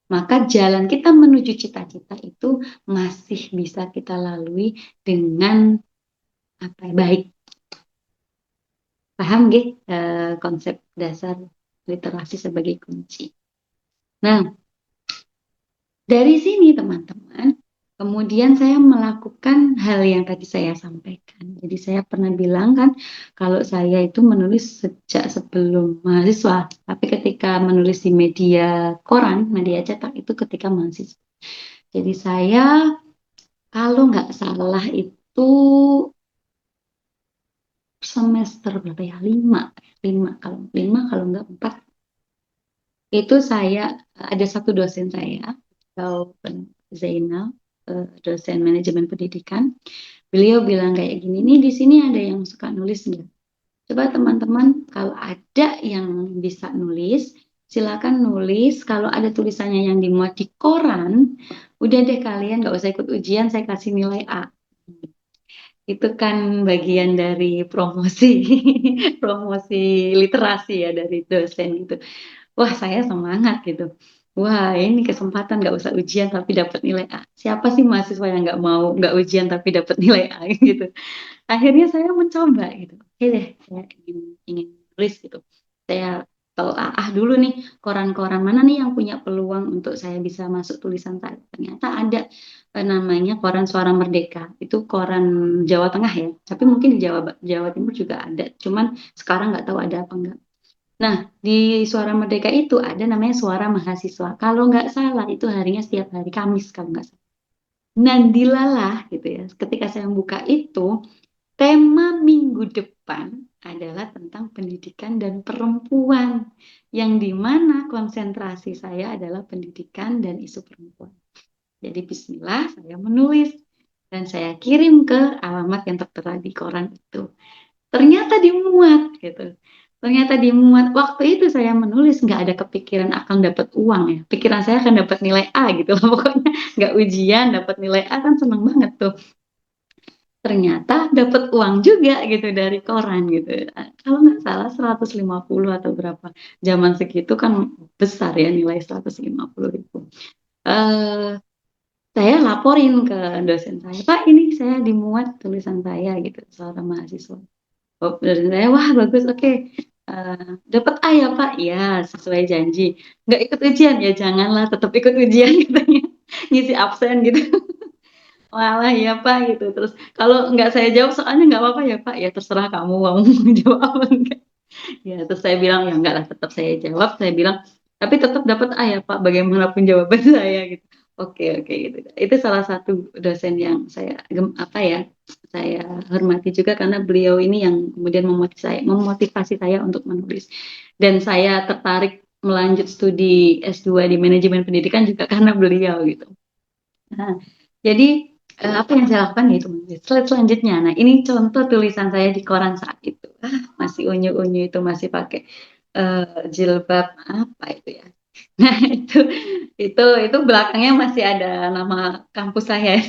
maka jalan kita menuju cita-cita itu masih bisa kita lalui dengan baik. Paham nggih konsep dasar literasi sebagai kunci. Nah, dari sini teman-teman, kemudian saya melakukan hal yang tadi saya sampaikan. Jadi saya pernah bilang kan, kalau saya itu menulis sejak sebelum mahasiswa, tapi ketika menulis di media koran, media cetak itu ketika mahasiswa. Jadi saya, kalau nggak salah itu semester berapa ya? 5 kalau nggak 4. Itu saya, ada satu dosen saya, atau Zainal, dosen manajemen pendidikan, beliau bilang kayak gini, nih di sini ada yang suka nulis nggak? Coba teman-teman kalau ada yang bisa nulis, silakan nulis. Kalau ada tulisannya yang dimuat di koran, udah deh kalian nggak usah ikut ujian, saya kasih nilai A. Itu kan bagian dari promosi, promosi literasi ya dari dosen gitu. Wah, saya semangat gitu. Wah, ini kesempatan nggak usah ujian tapi dapat nilai A. Siapa sih mahasiswa yang nggak mau nggak ujian tapi dapat nilai A gitu. Akhirnya saya mencoba gitu. Oke deh, saya ingin tulis gitu. Saya telah dulu nih koran-koran mana nih yang punya peluang untuk saya bisa masuk tulisan saya. Ternyata ada namanya koran Suara Merdeka. Itu koran Jawa Tengah ya. Tapi mungkin di Jawa Timur juga ada. Cuman sekarang nggak tahu ada apa enggak. Nah, di Suara Merdeka itu ada namanya Suara Mahasiswa. Kalau nggak salah itu harinya setiap hari Kamis kalau nggak salah. Nandilalah gitu ya. Ketika saya membuka itu, tema minggu depan adalah tentang pendidikan dan perempuan, yang dimana konsentrasi saya adalah pendidikan dan isu perempuan. Jadi bismillah saya menulis dan saya kirim ke alamat yang tertera di koran itu. Ternyata dimuat gitu. Ternyata dimuat. Waktu itu saya menulis nggak ada kepikiran akan dapat uang ya. Pikiran saya akan dapat nilai A gitu loh. Pokoknya nggak ujian dapat nilai A kan seneng banget tuh. Ternyata dapat uang juga gitu dari koran gitu. Kalau nggak salah 150 atau berapa. Zaman segitu kan besar ya nilai 150.000. Eh, saya laporin ke dosen saya, Pak ini saya dimuat tulisan saya gitu, seorang mahasiswa. Oh, dosen saya, wah bagus, oke. Dapat A ya Pak? Ya, sesuai janji. Nggak ikut ujian? Ya janganlah, tetap ikut ujian katanya. Ngisi absen gitu. Walah ya Pak gitu. Terus kalau nggak saya jawab soalnya nggak apa-apa ya Pak. Ya terserah kamu mau jawab apa enggak. Ya terus saya bilang ya enggak lah, tetap saya jawab. Saya bilang tapi tetap dapat A ya Pak. Bagaimanapun jawaban saya gitu. Oke oke gitu. Itu salah satu dosen yang saya apa ya, saya hormati juga karena beliau ini yang kemudian memotivasi saya untuk menulis. Dan saya tertarik melanjut studi S2 di manajemen pendidikan juga karena beliau gitu. Nah, jadi apa yang saya lakukan ya itu menulis. Slide selanjutnya. Nah, ini contoh tulisan saya di koran saat itu. Masih unyu-unyu itu masih pakai jilbab apa itu ya. Nah, itu belakangnya masih ada nama kampus saya.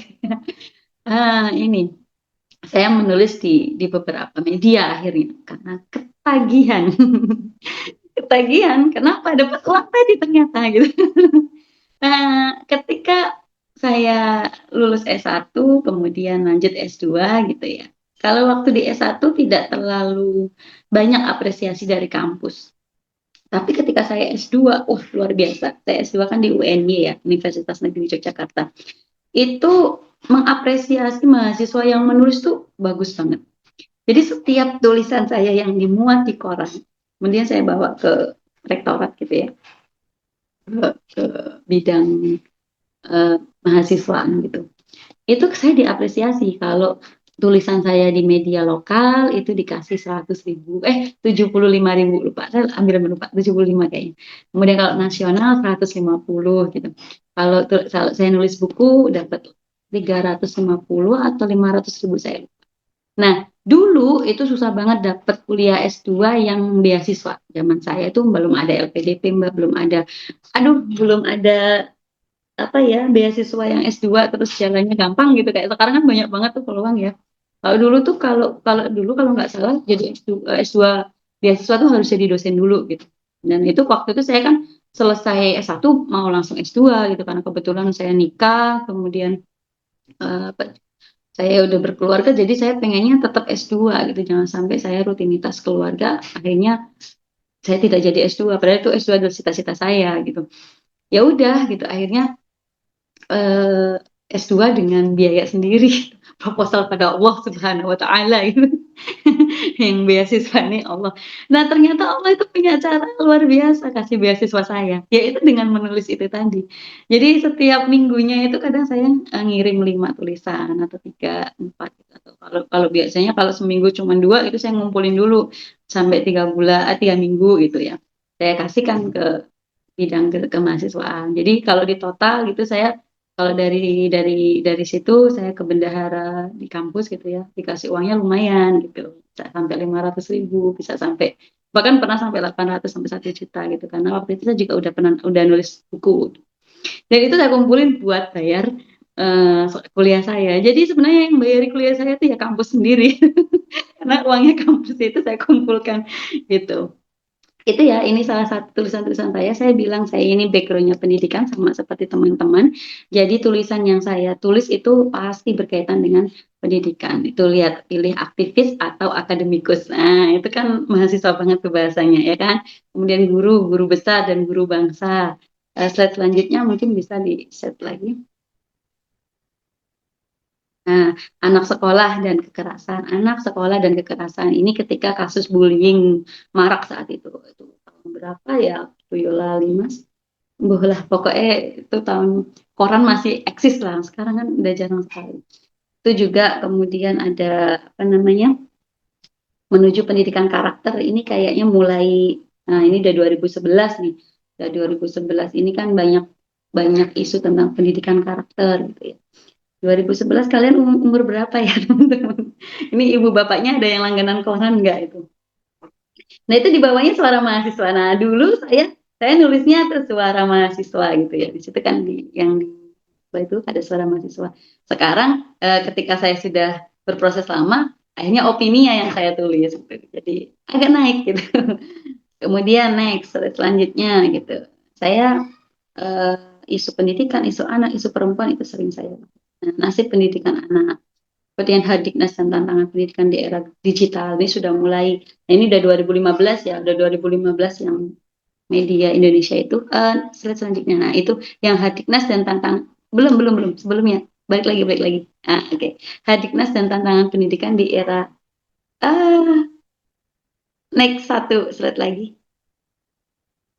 Ini saya menulis di beberapa media akhirnya karena ketagihan. Ketagihan, kenapa dapat uang tadi ternyata gitu. Nah, ketika saya lulus S1, kemudian lanjut S2 gitu ya. Kalau waktu di S1 tidak terlalu banyak apresiasi dari kampus. Tapi ketika saya S2, luar biasa. Saya S2 kan di UNY ya, Universitas Negeri Yogyakarta. Itu mengapresiasi mahasiswa yang menulis tuh bagus banget. Jadi setiap tulisan saya yang dimuat di koran, kemudian saya bawa ke rektorat gitu ya, ke bidang mahasiswaan gitu. Itu saya diapresiasi kalau tulisan saya di media lokal itu dikasih 100.000, 75.000 lupa, saya ambil lupa 75 kayaknya. Kemudian kalau nasional 150 gitu. Kalau saya nulis buku dapat 350 atau 500.000 saya. Nah, dulu itu susah banget dapat kuliah S2 yang beasiswa. Zaman saya itu belum ada LPDP, Mbak, belum ada apa ya, beasiswa yang S2 terus jalannya gampang gitu, kayak sekarang kan banyak banget tuh peluang ya. Kalau dulu tuh kalau dulu kalau nggak salah jadi S2 beasiswa tuh harus jadi dosen dulu gitu. Dan itu waktu itu saya kan selesai S1 mau langsung S2 gitu karena kebetulan saya nikah, kemudian saya udah berkeluarga jadi saya pengennya tetap S2 gitu. Jangan sampai saya rutinitas keluarga akhirnya saya tidak jadi S2 padahal itu S2 adalah cita-cita saya gitu. Ya udah gitu akhirnya S2 dengan biaya sendiri, proposal pada Allah Subhanahu wa Ta'ala gitu. Yang beasiswa ini Allah. Nah, ternyata Allah itu punya cara luar biasa kasih beasiswa saya, yaitu dengan menulis itu tadi. Jadi setiap minggunya itu kadang saya ngirim 5 tulisan atau 3, 4 gitu. Atau kalau biasanya kalau seminggu cuma 2 itu saya ngumpulin dulu sampai 3 minggu gitu ya. Saya kasihkan ke bidang kemahasiswaan. Jadi kalau di total gitu saya kalau dari situ saya ke bendahara di kampus gitu ya, dikasih uangnya lumayan gitu, bisa sampai 500.000, bisa sampai bahkan pernah sampai 800 sampai 1 juta gitu, karena waktu itu saya juga udah nulis buku. Dan itu saya kumpulin buat bayar kuliah saya. Jadi sebenarnya yang bayar kuliah saya itu ya kampus sendiri, karena uangnya kampus itu saya kumpulkan gitu. Itu ya, ini salah satu tulisan-tulisan saya bilang saya ini background-nya pendidikan sama seperti teman-teman. Jadi tulisan yang saya tulis itu pasti berkaitan dengan pendidikan. Itu lihat, pilih aktivis atau akademikus. Nah, itu kan mahasiswa banget tuh bahasanya ya kan. Kemudian guru besar dan guru bangsa. Slide selanjutnya mungkin bisa di-set lagi. Nah, anak sekolah dan kekerasan. Anak sekolah dan kekerasan ini ketika kasus bullying marak saat itu berapa ya, Yola 5, lah pokoknya itu tahun koran masih eksis lah, sekarang kan udah jarang sekali. Itu juga kemudian ada apa namanya, menuju pendidikan karakter ini kayaknya mulai, nah ini udah 2011 nih, udah 2011 ini kan banyak banyak isu tentang pendidikan karakter gitu ya. 2011 kalian umur berapa ya teman-teman? Ini ibu bapaknya ada yang langganan koran nggak itu? Nah itu di bawahnya suara mahasiswa. Nah dulu saya nulisnya tuh suara mahasiswa gitu ya. Di situ kan yang di bawah itu ada suara mahasiswa. Sekarang ketika saya sudah berproses lama, akhirnya opininya yang saya tulis gitu. Jadi agak naik gitu. Kemudian next selanjutnya gitu. Saya eh, isu pendidikan, isu anak, isu perempuan itu sering saya. Nah, nasib pendidikan anak. Kemudian Hardiknas dan tantangan pendidikan di era digital ini sudah mulai. Nah, ini udah 2015 ya, udah 2015 yang media Indonesia itu. Slide selanjutnya. Nah, itu yang Hardiknas dan tantangan belum sebelumnya. Balik lagi. Oke. Hardiknas dan tantangan pendidikan di era next satu slide lagi.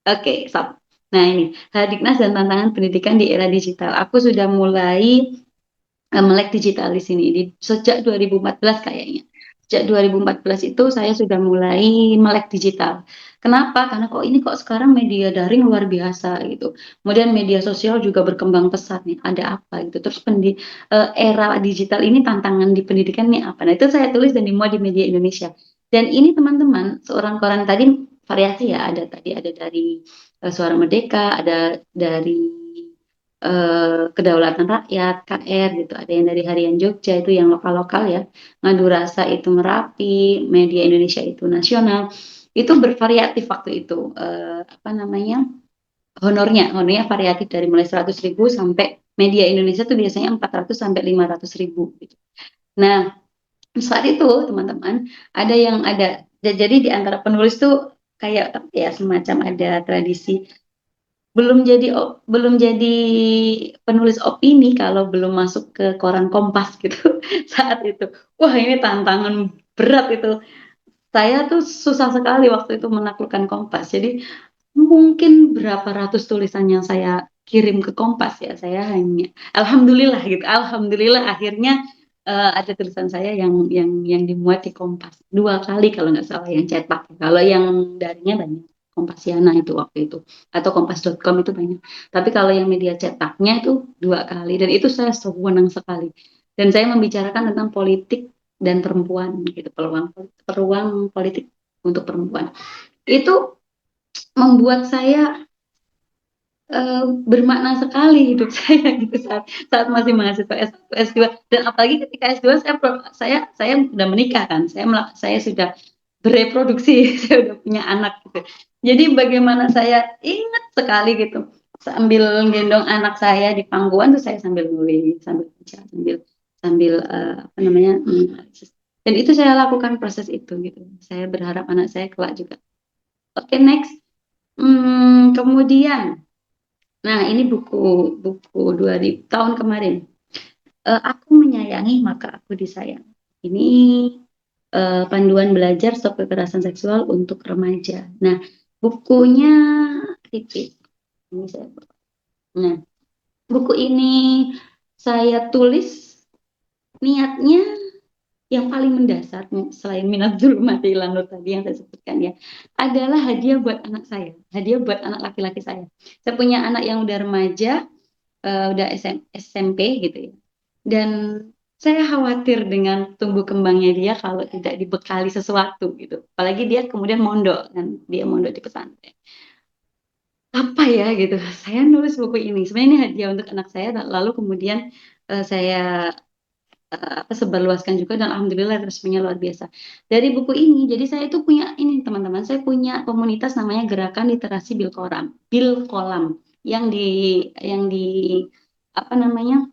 Oke, stop. Nah, ini Hardiknas dan tantangan pendidikan di era digital. Aku sudah mulai melek digital di sini sejak 2014 kayaknya. Sejak 2014 itu saya sudah mulai melek digital. Kenapa? Karena kok sekarang media daring luar biasa gitu. Kemudian media sosial juga berkembang pesat nih. Ada apa gitu. Terus era digital ini tantangan di pendidikan nih apa? Nah, itu saya tulis dan dimuat di media Indonesia. Dan ini teman-teman, seorang koran tadi variasi ya, ada dari Suara Merdeka, ada dari Kedaulatan Rakyat, KR gitu, ada yang dari Harian Jogja itu yang lokal-lokal ya, Ngadu Rasa itu Merapi, Media Indonesia itu nasional, itu bervariatif waktu itu, apa namanya, honornya variatif dari mulai 100.000 sampai Media Indonesia tuh biasanya 400 sampai 500.000 gitu. Nah, saat itu teman-teman jadi di antara penulis tuh kayak ya semacam ada tradisi belum jadi penulis opini kalau belum masuk ke koran Kompas gitu saat itu. Wah, ini tantangan berat itu. Saya tuh susah sekali waktu itu menaklukkan Kompas. Jadi mungkin berapa ratus tulisan yang saya kirim ke Kompas ya. Saya hanya alhamdulillah gitu. Alhamdulillah akhirnya ada tulisan saya yang dimuat di Kompas. 2 kali kalau nggak salah yang cetak. Kalau yang darinya banyak. Kompasiana itu waktu itu atau kompas.com itu banyak. Tapi kalau yang media cetaknya itu 2 kali dan itu saya senang sekali. Dan saya membicarakan tentang politik dan perempuan gitu, peluang politik untuk perempuan. Itu membuat saya bermakna sekali hidup saya gitu saat masih mahasiswa S1, S2 dan apalagi ketika S2 saya sudah menikah kan. Saya sudah bereproduksi, saya udah punya anak gitu. Jadi bagaimana saya ingat sekali gitu sambil gendong anak saya di pangkuan tuh saya sambil nulis, sambil baca, sambil apa namanya dan itu saya lakukan proses itu gitu. Saya berharap anak saya kelak juga. Oke, next. Kemudian, nah ini buku 2000 tahun kemarin. Aku menyayangi maka aku disayang. Ini panduan belajar stop kekerasan seksual untuk remaja. Nah, bukunya tipis. Ini saya. Nah, buku ini saya tulis niatnya yang paling mendasar selain minat mati lanur tadi yang saya sebutkan ya, adalah hadiah buat anak saya, hadiah buat anak laki-laki saya. Saya punya anak yang udah remaja, udah SMP gitu ya. Dan saya khawatir dengan tumbuh kembangnya dia kalau tidak dibekali sesuatu gitu. Apalagi dia kemudian mondok kan, dia mondok di pesantren. Apa ya gitu. Saya nulis buku ini. Sebenarnya ini hadiah untuk anak saya, lalu kemudian saya sebarluaskan juga dan alhamdulillah responnya luar biasa. Dari buku ini, jadi saya itu punya ini teman-teman, saya punya komunitas namanya Gerakan Literasi Bilkolam yang di apa namanya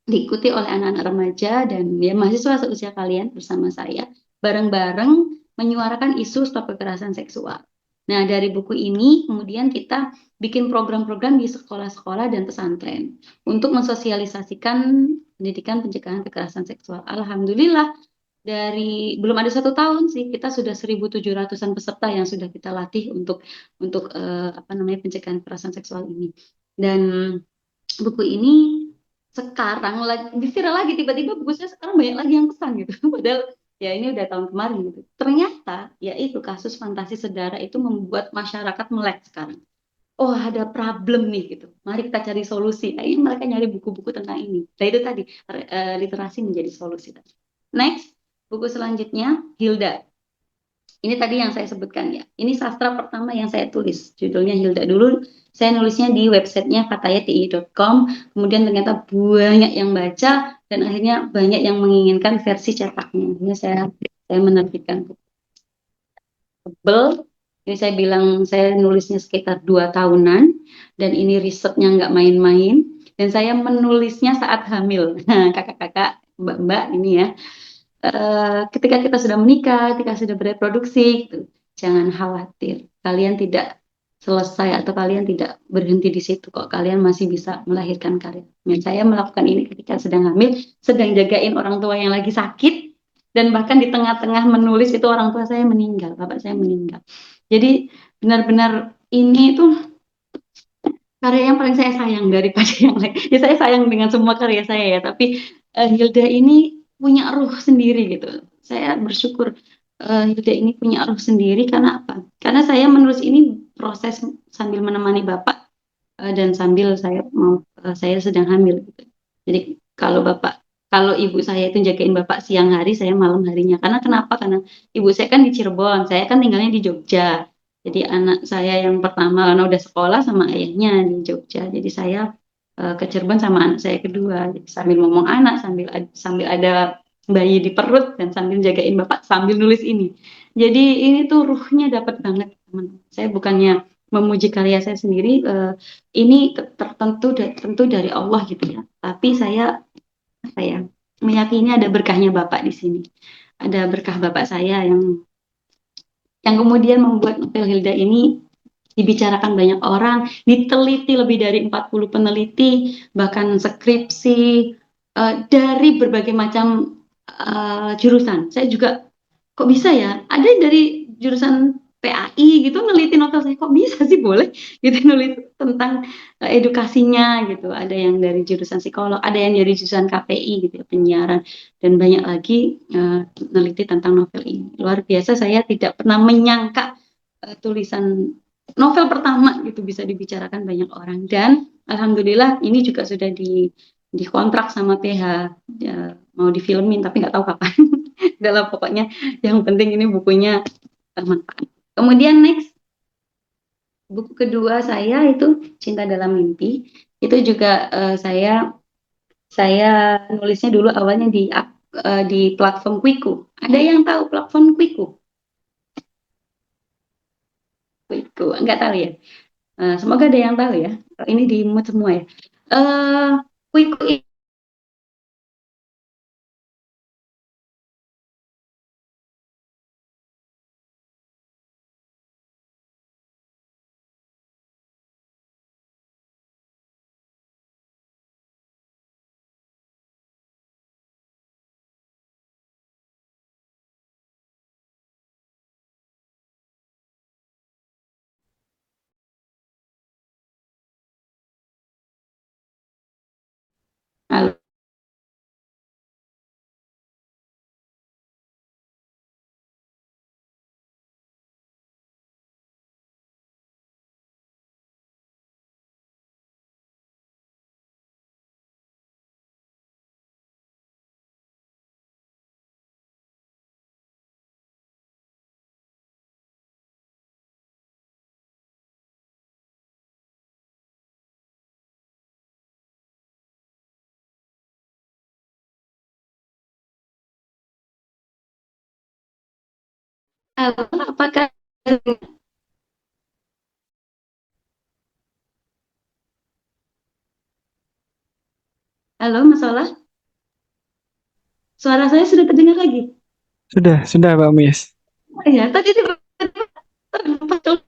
diikuti oleh anak-anak remaja dan ya mahasiswa seusia kalian bersama saya bareng-bareng menyuarakan isu stop kekerasan seksual. Nah, dari buku ini kemudian kita bikin program-program di sekolah-sekolah dan pesantren untuk mensosialisasikan pendidikan pencegahan kekerasan seksual. Alhamdulillah belum ada 1 tahun sih, kita sudah 1.700-an peserta yang sudah kita latih untuk apa namanya, pencegahan kekerasan seksual ini. Dan buku ini sekarang lagi viral lagi, tiba-tiba buku saya sekarang banyak lagi yang pesan gitu. Padahal ya ini udah tahun kemarin gitu. Ternyata ya itu kasus fantasi sedara itu membuat masyarakat melek sekarang. Oh, ada problem nih gitu. Mari kita cari solusi. Akhirnya mereka nyari buku-buku tentang ini. Nah, itu tadi literasi menjadi solusi tadi. Next, buku selanjutnya Hilda. Ini tadi yang saya sebutkan ya. Ini sastra pertama yang saya tulis. Judulnya Hilda. Dulu saya nulisnya di websitenya fatayati.com. Kemudian ternyata banyak yang baca dan akhirnya banyak yang menginginkan versi cetaknya. Akhirnya saya menerbitkan buku tebel. Ini saya bilang saya nulisnya sekitar 2 tahunan dan ini risetnya nggak main-main. Dan saya menulisnya saat hamil. Nah, kakak-kakak, mbak-mbak ini ya. Ketika kita sudah menikah, ketika sudah bereproduksi, gitu, jangan khawatir. Kalian tidak selesai atau kalian tidak berhenti di situ kok. Kalian masih bisa melahirkan karya. Dan saya melakukan ini ketika sedang hamil, sedang jagain orang tua yang lagi sakit, dan bahkan di tengah-tengah menulis itu orang tua saya meninggal, bapak saya meninggal. Jadi benar-benar ini tuh karya yang paling saya sayang daripada yang lain. Ya saya sayang dengan semua karya saya ya, tapi Hilda ini punya ruh sendiri gitu. Saya bersyukur Hilda ini punya ruh sendiri karena apa? Karena saya menulis ini proses sambil menemani bapak dan sambil saya sedang hamil gitu. Jadi kalau ibu saya itu jagain bapak siang hari, saya malam harinya. Karena kenapa? Karena ibu saya kan di Cirebon, saya kan tinggalnya di Jogja. Jadi anak saya yang pertama karena udah sekolah sama ayahnya di Jogja. Jadi saya ke Cirebon sama anak saya kedua. Jadi sambil ngomong anak, sambil ada bayi di perut dan sambil jagain bapak sambil nulis ini. Jadi ini tuh ruhnya dapat banget, teman. Saya bukannya memuji karya saya sendiri, ini tentu dari Allah gitu ya. Tapi saya apa ya, meyakini ada berkahnya bapak di sini. Ada berkah bapak saya yang kemudian membuat novel Hilda ini dibicarakan banyak orang, diteliti lebih dari 40 peneliti, bahkan skripsi dari berbagai macam jurusan. Saya juga kok bisa ya? Ada dari jurusan PAI gitu neliti novel saya, kok bisa sih boleh gitu nulis tentang edukasinya gitu. Ada yang dari jurusan psikolog, ada yang dari jurusan KPI gitu ya, penyiaran, dan banyak lagi neliti tentang novel ini. Luar biasa, saya tidak pernah menyangka tulisan novel pertama gitu bisa dibicarakan banyak orang, dan alhamdulillah ini juga sudah dikontrak sama PH, ya, mau difilmin tapi nggak tahu kapan. Dalam pokoknya yang penting ini bukunya bermanfaat. Kemudian next, buku kedua saya itu Cinta Dalam Mimpi. Itu juga saya nulisnya dulu awalnya di platform Kuiku. Ada yang tahu platform Kuiku? Kuiku, nggak tahu ya. Semoga ada yang tahu ya. Ini di mute semua ya. Kuiku halo, halo, apakah halo, masalah? Suara saya sudah terdengar lagi? Sudah Pak Mis. Oh ya, tadi tiba-tiba muncul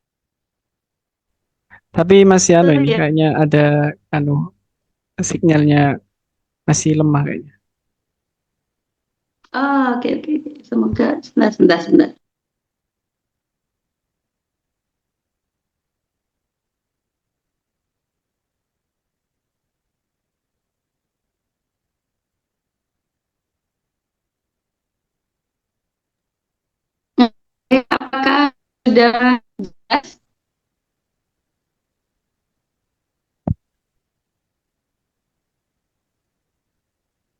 Tapi masih suara ini ya. kayaknya ada sinyalnya masih lemah kayaknya. Oh, oke, oke, oke. Semoga sebentar. Apakah sudah jelas?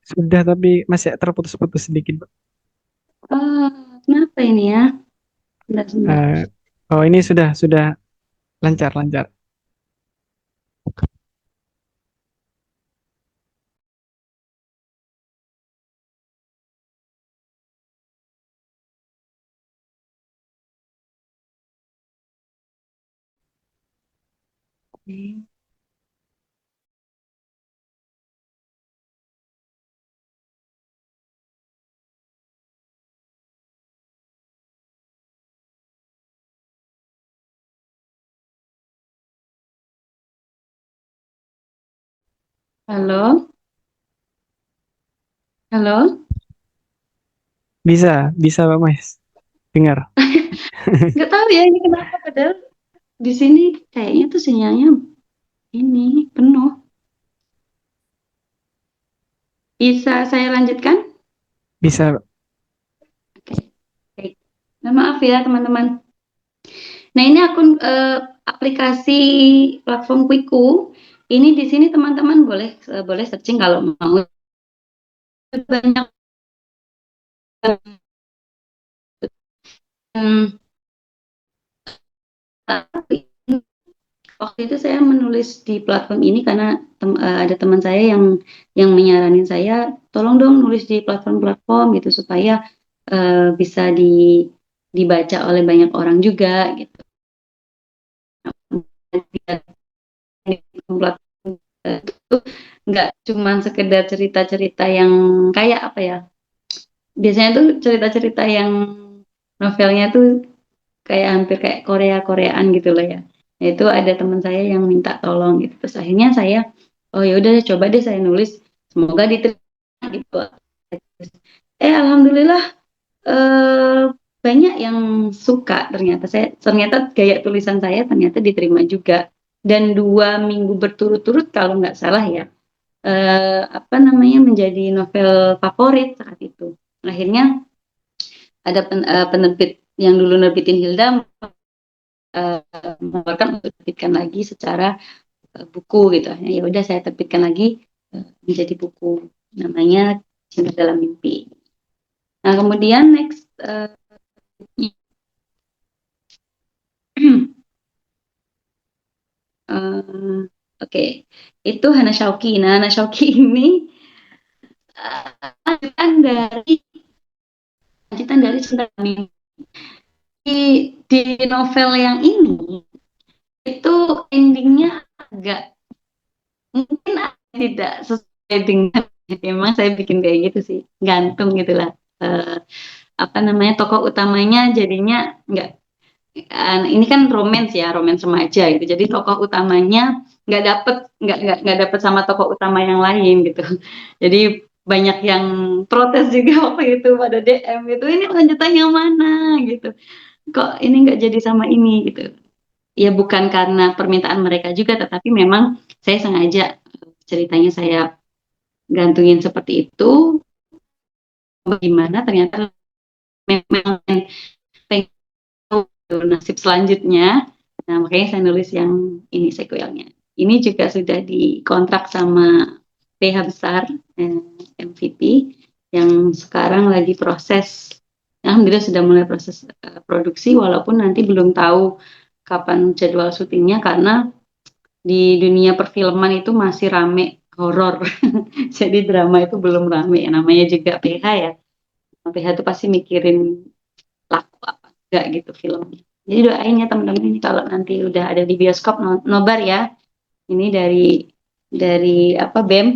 Sudah, tapi masih terputus-putus sedikit, Pak. Oh, kenapa ini ya? Sebentar. Eh, oh, ini sudah lancar. Oke. Halo, halo. Bisa Pak Mas. Dengar. Nggak tahu ya ini kenapa, padahal di sini kayaknya tuh sinyalnya ini penuh. Bisa saya lanjutkan? Bisa, Pak. Oke, baik. Nah, maaf ya teman-teman. Nah, ini akun aplikasi platform Quiku. Ini di sini teman-teman boleh searching kalau mau. Banyak hmm, tapi waktu itu saya menulis di platform ini karena ada teman saya yang menyaranin saya, tolong dong nulis di platform-platform gitu supaya bisa dibaca oleh banyak orang juga gitu. Di platform itu nggak cuma sekedar cerita-cerita yang kayak apa ya? Biasanya tuh cerita-cerita yang novelnya tuh kayak hampir kayak Korea-Koreaan gitu loh ya. Nah, itu ada teman saya yang minta tolong gitu. Terus akhirnya saya, oh ya udah coba deh saya nulis, semoga diterima gitu. Alhamdulillah eh, banyak yang suka ternyata. Ternyata gaya tulisan saya ternyata diterima juga. Dan 2 minggu berturut-turut kalau nggak salah ya, apa namanya menjadi novel favorit saat itu. Akhirnya ada penerbit yang dulu nerbitin Hilda menawarkan untuk terbitkan lagi secara buku gitu. Ya udah saya terbitkan lagi menjadi buku namanya Cinta Dalam Mimpi. Nah, kemudian next oke, itu Hana Shauki. Nah, Hana Shauki ini lanjutan dari Cinta Dalam Mimpi. Di novel yang ini itu endingnya agak mungkin tidak sesuai dengan emang saya bikin kayak gitu sih, gantung gitulah. Apa namanya, tokoh utamanya jadinya nggak, ini kan romance remaja gitu, jadi tokoh utamanya nggak dapet sama tokoh utama yang lain gitu. Jadi banyak yang protes juga waktu itu pada DM gitu, ini lanjutan yang mana gitu, kok ini nggak jadi sama ini gitu. Ya bukan karena permintaan mereka juga, tetapi memang saya sengaja ceritanya saya gantungin seperti itu. Bagaimana ternyata memang pengen tahu nasib selanjutnya. Nah, makanya saya nulis yang ini sequelnya. Ini juga sudah dikontrak sama PH besar MVP yang sekarang lagi proses. Alhamdulillah sudah mulai proses produksi, walaupun nanti belum tahu kapan jadwal syutingnya karena di dunia perfilman itu masih rame horor. Jadi drama itu belum rame. Namanya juga PH ya. PH itu pasti mikirin laku apa enggak gitu filmnya. Jadi doain ya teman-teman, ini kalau nanti udah ada di bioskop nobar ya. Ini dari apa BEM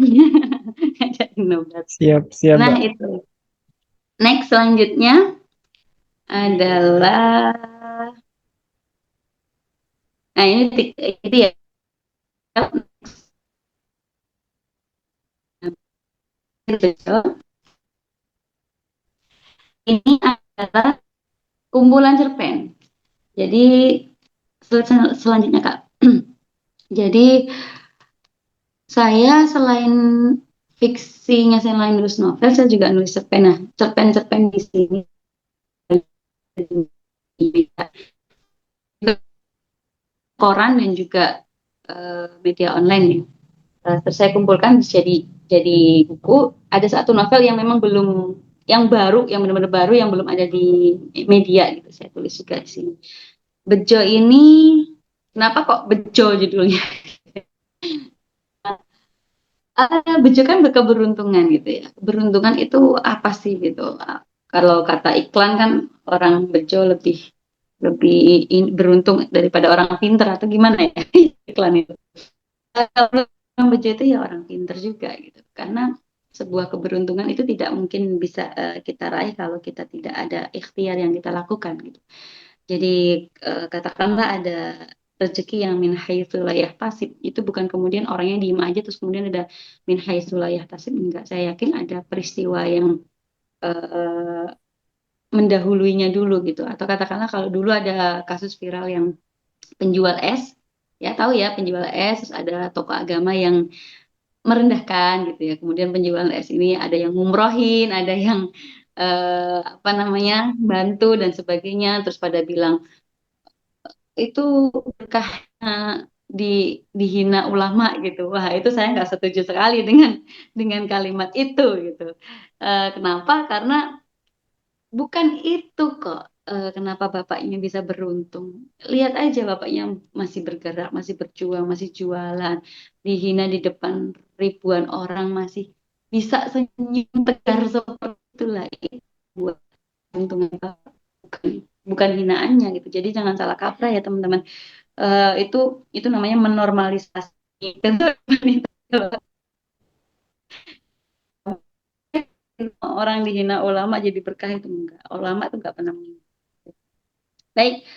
jadi nobar. Siap, Nah, Pak. itu. Next selanjutnya adalah nah ini itu ya. ini adalah kumpulan cerpen. Jadi selanjutnya Kak. Jadi saya selain fiksinya, selain nulis novel, saya juga nulis cerpen. Nah, cerpen-cerpen di sini koran dan juga media online ya. Terus saya kumpulkan jadi buku. Ada satu novel yang memang belum, yang baru, yang benar-benar baru, yang belum ada di media gitu. Saya tulis juga di sini. Bejo ini, kenapa kok Bejo judulnya? Bejo kan berkeberuntungan gitu ya. Keberuntungan itu apa sih gitu? Kalau kata iklan kan orang bejo lebih lebih beruntung daripada orang pinter atau gimana ya iklan itu. Kalau orang bejo itu ya orang pinter juga gitu. Karena sebuah keberuntungan itu tidak mungkin bisa kita raih kalau kita tidak ada ikhtiar yang kita lakukan gitu. Jadi katakanlah ada rezeki yang min haitsu la yahtasib, itu bukan kemudian orangnya diem aja terus kemudian ada min haitsu la yahtasib, enggak. Saya yakin ada peristiwa yang eh, mendahuluinya dulu gitu. Atau katakanlah kalau dulu ada kasus viral yang penjual es, ya tahu ya penjual es, terus ada tokoh agama yang merendahkan gitu ya. Kemudian penjual es ini ada yang ngumrohin, ada yang apa namanya bantu dan sebagainya, terus pada bilang itu berkahnya di dihina ulama gitu. Wah, itu saya nggak setuju sekali dengan kalimat itu gitu. Kenapa? Karena bukan itu kok. Kenapa bapaknya bisa beruntung? Lihat aja bapaknya masih bergerak, masih berjuang, masih jualan, dihina di depan ribuan orang, masih bisa senyum tegar seperti itulah. Itu buat keuntungan bapak, bukan, bukan hinaannya gitu. Jadi jangan salah kaprah ya teman-teman. Itu namanya menormalisasi. Orang dihina ulama jadi berkah itu enggak. Ulama itu enggak pernah menghina. Baik,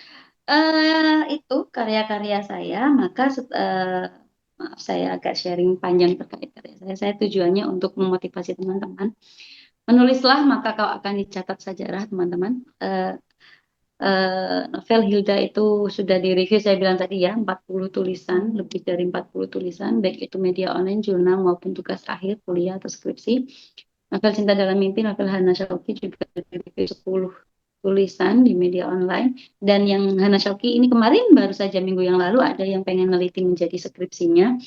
itu karya-karya saya. Maka maaf saya agak sharing panjang terkait karya saya. Saya tujuannya untuk memotivasi teman-teman. Menulislah maka kau akan dicatat sejarah teman-teman. Novel Hilda itu sudah direview, saya bilang tadi ya, 40 tulisan, lebih dari 40 tulisan, baik itu media online, jurnal maupun tugas akhir, kuliah atau skripsi. Novel Cinta Dalam Mimpi, novel Hana Shauki juga direview 10 tulisan di media online. Dan yang Hana Shauki ini kemarin baru saja minggu yang lalu ada yang pengen neliti menjadi skripsinya.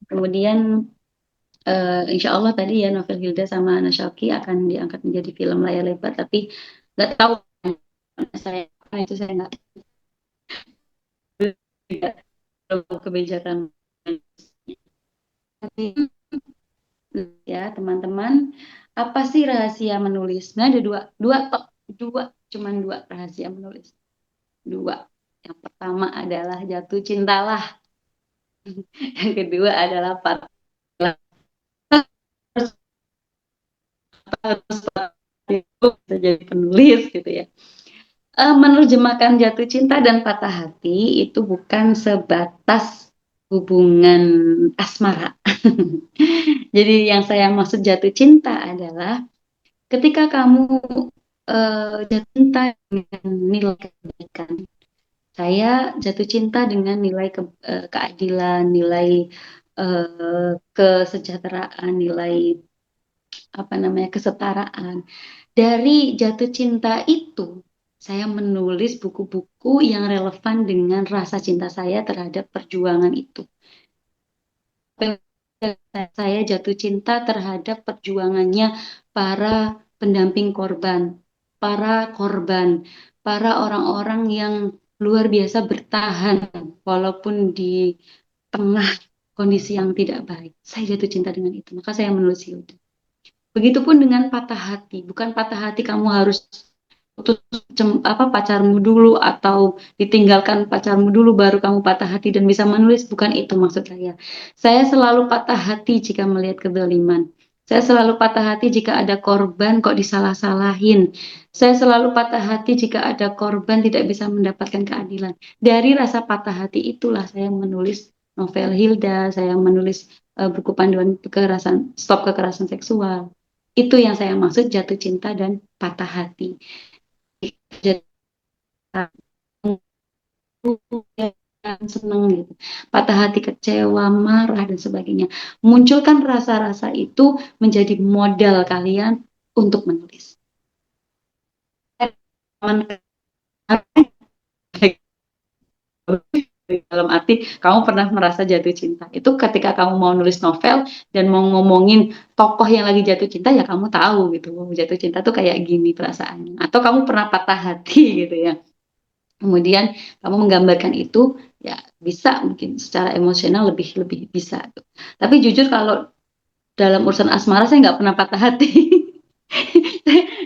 Kemudian insya Allah tadi ya novel Hilda sama Hana Shauki akan diangkat menjadi film layar lebar, tapi nggak tahu saya itu saya nggak kebijakan. Ya teman-teman, apa sih rahasia menulis? Nah ada cuman dua rahasia menulis. Dua. Yang pertama adalah jatuh cintalah. Yang kedua adalah patah. Bisa jadi penulis gitu ya. Menerjemahkan jatuh cinta dan patah hati itu bukan sebatas hubungan asmara. Jadi yang saya maksud jatuh cinta adalah ketika kamu jatuh cinta dengan nilai kebaikan. Saya jatuh cinta dengan nilai keadilan, nilai kesejahteraan, nilai apa namanya kesetaraan. Dari jatuh cinta itu, saya menulis buku-buku yang relevan dengan rasa cinta saya terhadap perjuangan itu. Saya jatuh cinta terhadap perjuangannya para pendamping korban, para orang-orang yang luar biasa bertahan walaupun di tengah kondisi yang tidak baik. Saya jatuh cinta dengan itu, maka saya menulis Hilda. Begitupun dengan patah hati, bukan patah hati kamu harus putus pacarmu dulu atau ditinggalkan pacarmu dulu baru kamu patah hati dan bisa menulis, bukan itu maksud saya. Saya selalu patah hati jika melihat kezaliman. Saya selalu patah hati jika ada korban kok disalah-salahin. Saya selalu patah hati jika ada korban tidak bisa mendapatkan keadilan. Dari rasa patah hati itulah saya menulis novel Hilda, saya menulis buku panduan kekerasan, stop kekerasan seksual. Itu yang saya maksud jatuh cinta dan patah hati. Jadi, seneng gitu, patah hati, kecewa, marah dan sebagainya. Munculkan rasa-rasa itu menjadi modal kalian untuk menulis. Dalam arti kamu pernah merasa jatuh cinta itu ketika kamu mau nulis novel dan mau ngomongin tokoh yang lagi jatuh cinta, ya kamu tahu gitu, jatuh cinta tuh kayak gini perasaannya, atau kamu pernah patah hati gitu ya. Kemudian kamu menggambarkan itu, ya bisa mungkin secara emosional lebih lebih bisa tuh. Tapi jujur kalau dalam urusan asmara saya nggak pernah patah hati.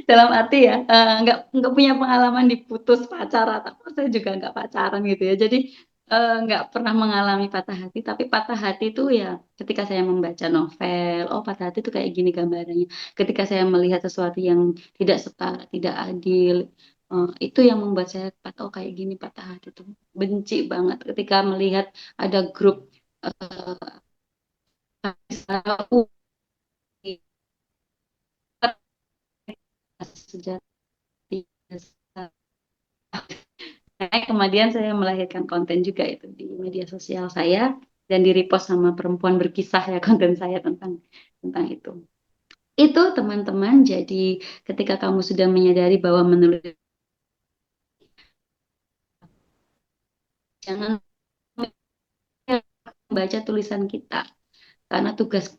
Dalam arti ya nggak punya pengalaman diputus pacar, atau saya juga nggak pacaran gitu ya. Jadi nggak pernah mengalami patah hati. Tapi patah hati itu ya ketika saya membaca novel, oh patah hati itu kayak gini gambarannya. Ketika saya melihat sesuatu yang tidak setara, tidak adil, itu yang membuat saya oh kayak gini patah hati itu. Benci banget ketika melihat ada grup sejati. Kemudian saya melahirkan konten juga itu di media sosial saya dan di repost sama Perempuan Berkisah ya, konten saya tentang itu. Itu teman-teman, jadi ketika kamu sudah menyadari bahwa menulis, jangan membaca tulisan kita, karena tugas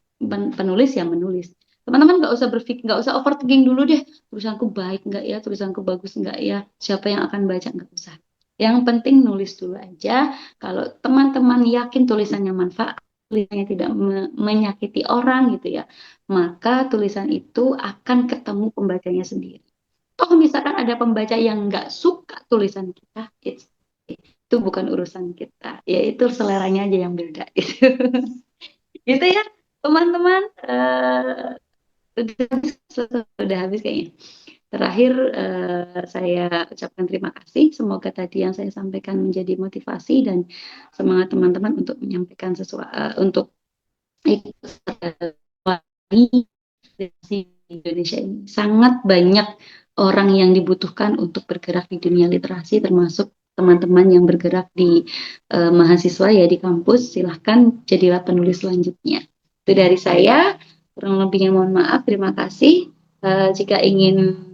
penulis yang menulis. Teman-teman nggak usah berpikir, nggak usah overthinking dulu deh, tulisanku baik nggak ya, tulisanku bagus nggak ya, siapa yang akan baca, nggak usah. Yang penting nulis dulu aja. Kalau teman-teman yakin tulisannya manfaat, tulisannya tidak menyakiti orang gitu ya, maka tulisan itu akan ketemu pembacanya sendiri. Toh misalkan ada pembaca yang nggak suka tulisan kita, itu bukan urusan kita, ya itu seleranya aja yang beda gitu. Gitu ya teman-teman. Sudah habis kayaknya. Terakhir saya ucapkan terima kasih. Semoga tadi yang saya sampaikan menjadi motivasi dan semangat teman-teman untuk menyampaikan sesuatu, untuk ikut di Indonesia ini. Sangat banyak orang yang dibutuhkan untuk bergerak di dunia literasi, termasuk teman-teman yang bergerak di mahasiswa ya di kampus. Silahkan jadilah penulis selanjutnya. Itu dari saya. Kurang lebihnya mohon maaf. Terima kasih. Jika ingin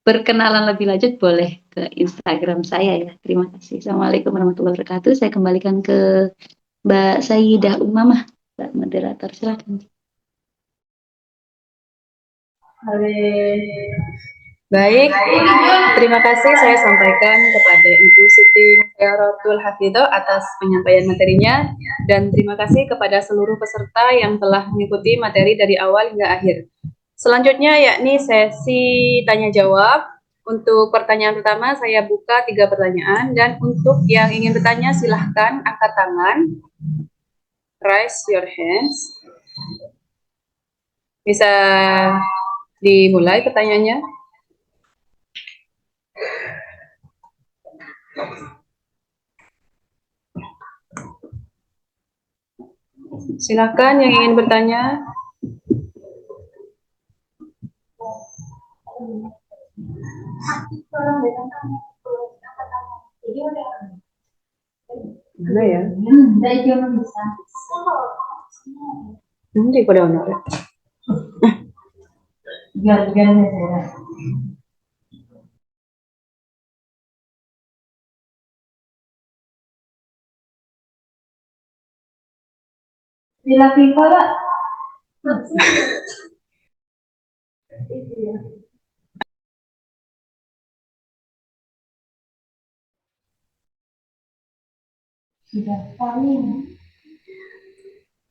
berkenalan lebih lanjut boleh ke Instagram saya ya. Terima kasih. Assalamualaikum warahmatullahi wabarakatuh. Saya kembalikan ke Mbak Sayyidah Umamah, Mbak moderator. Silakan. Baik, terima kasih saya sampaikan kepada Ibu Siti Muftiaratul Hafidho atas penyampaian materinya, dan terima kasih kepada seluruh peserta yang telah mengikuti materi dari awal hingga akhir. Selanjutnya yakni sesi tanya jawab. Untuk pertanyaan pertama saya buka 3 pertanyaan, dan untuk yang ingin bertanya silahkan angkat tangan, raise your hands. Bisa dimulai pertanyaannya. Silakan yang ingin bertanya. Mana ya? Nanti pada honor.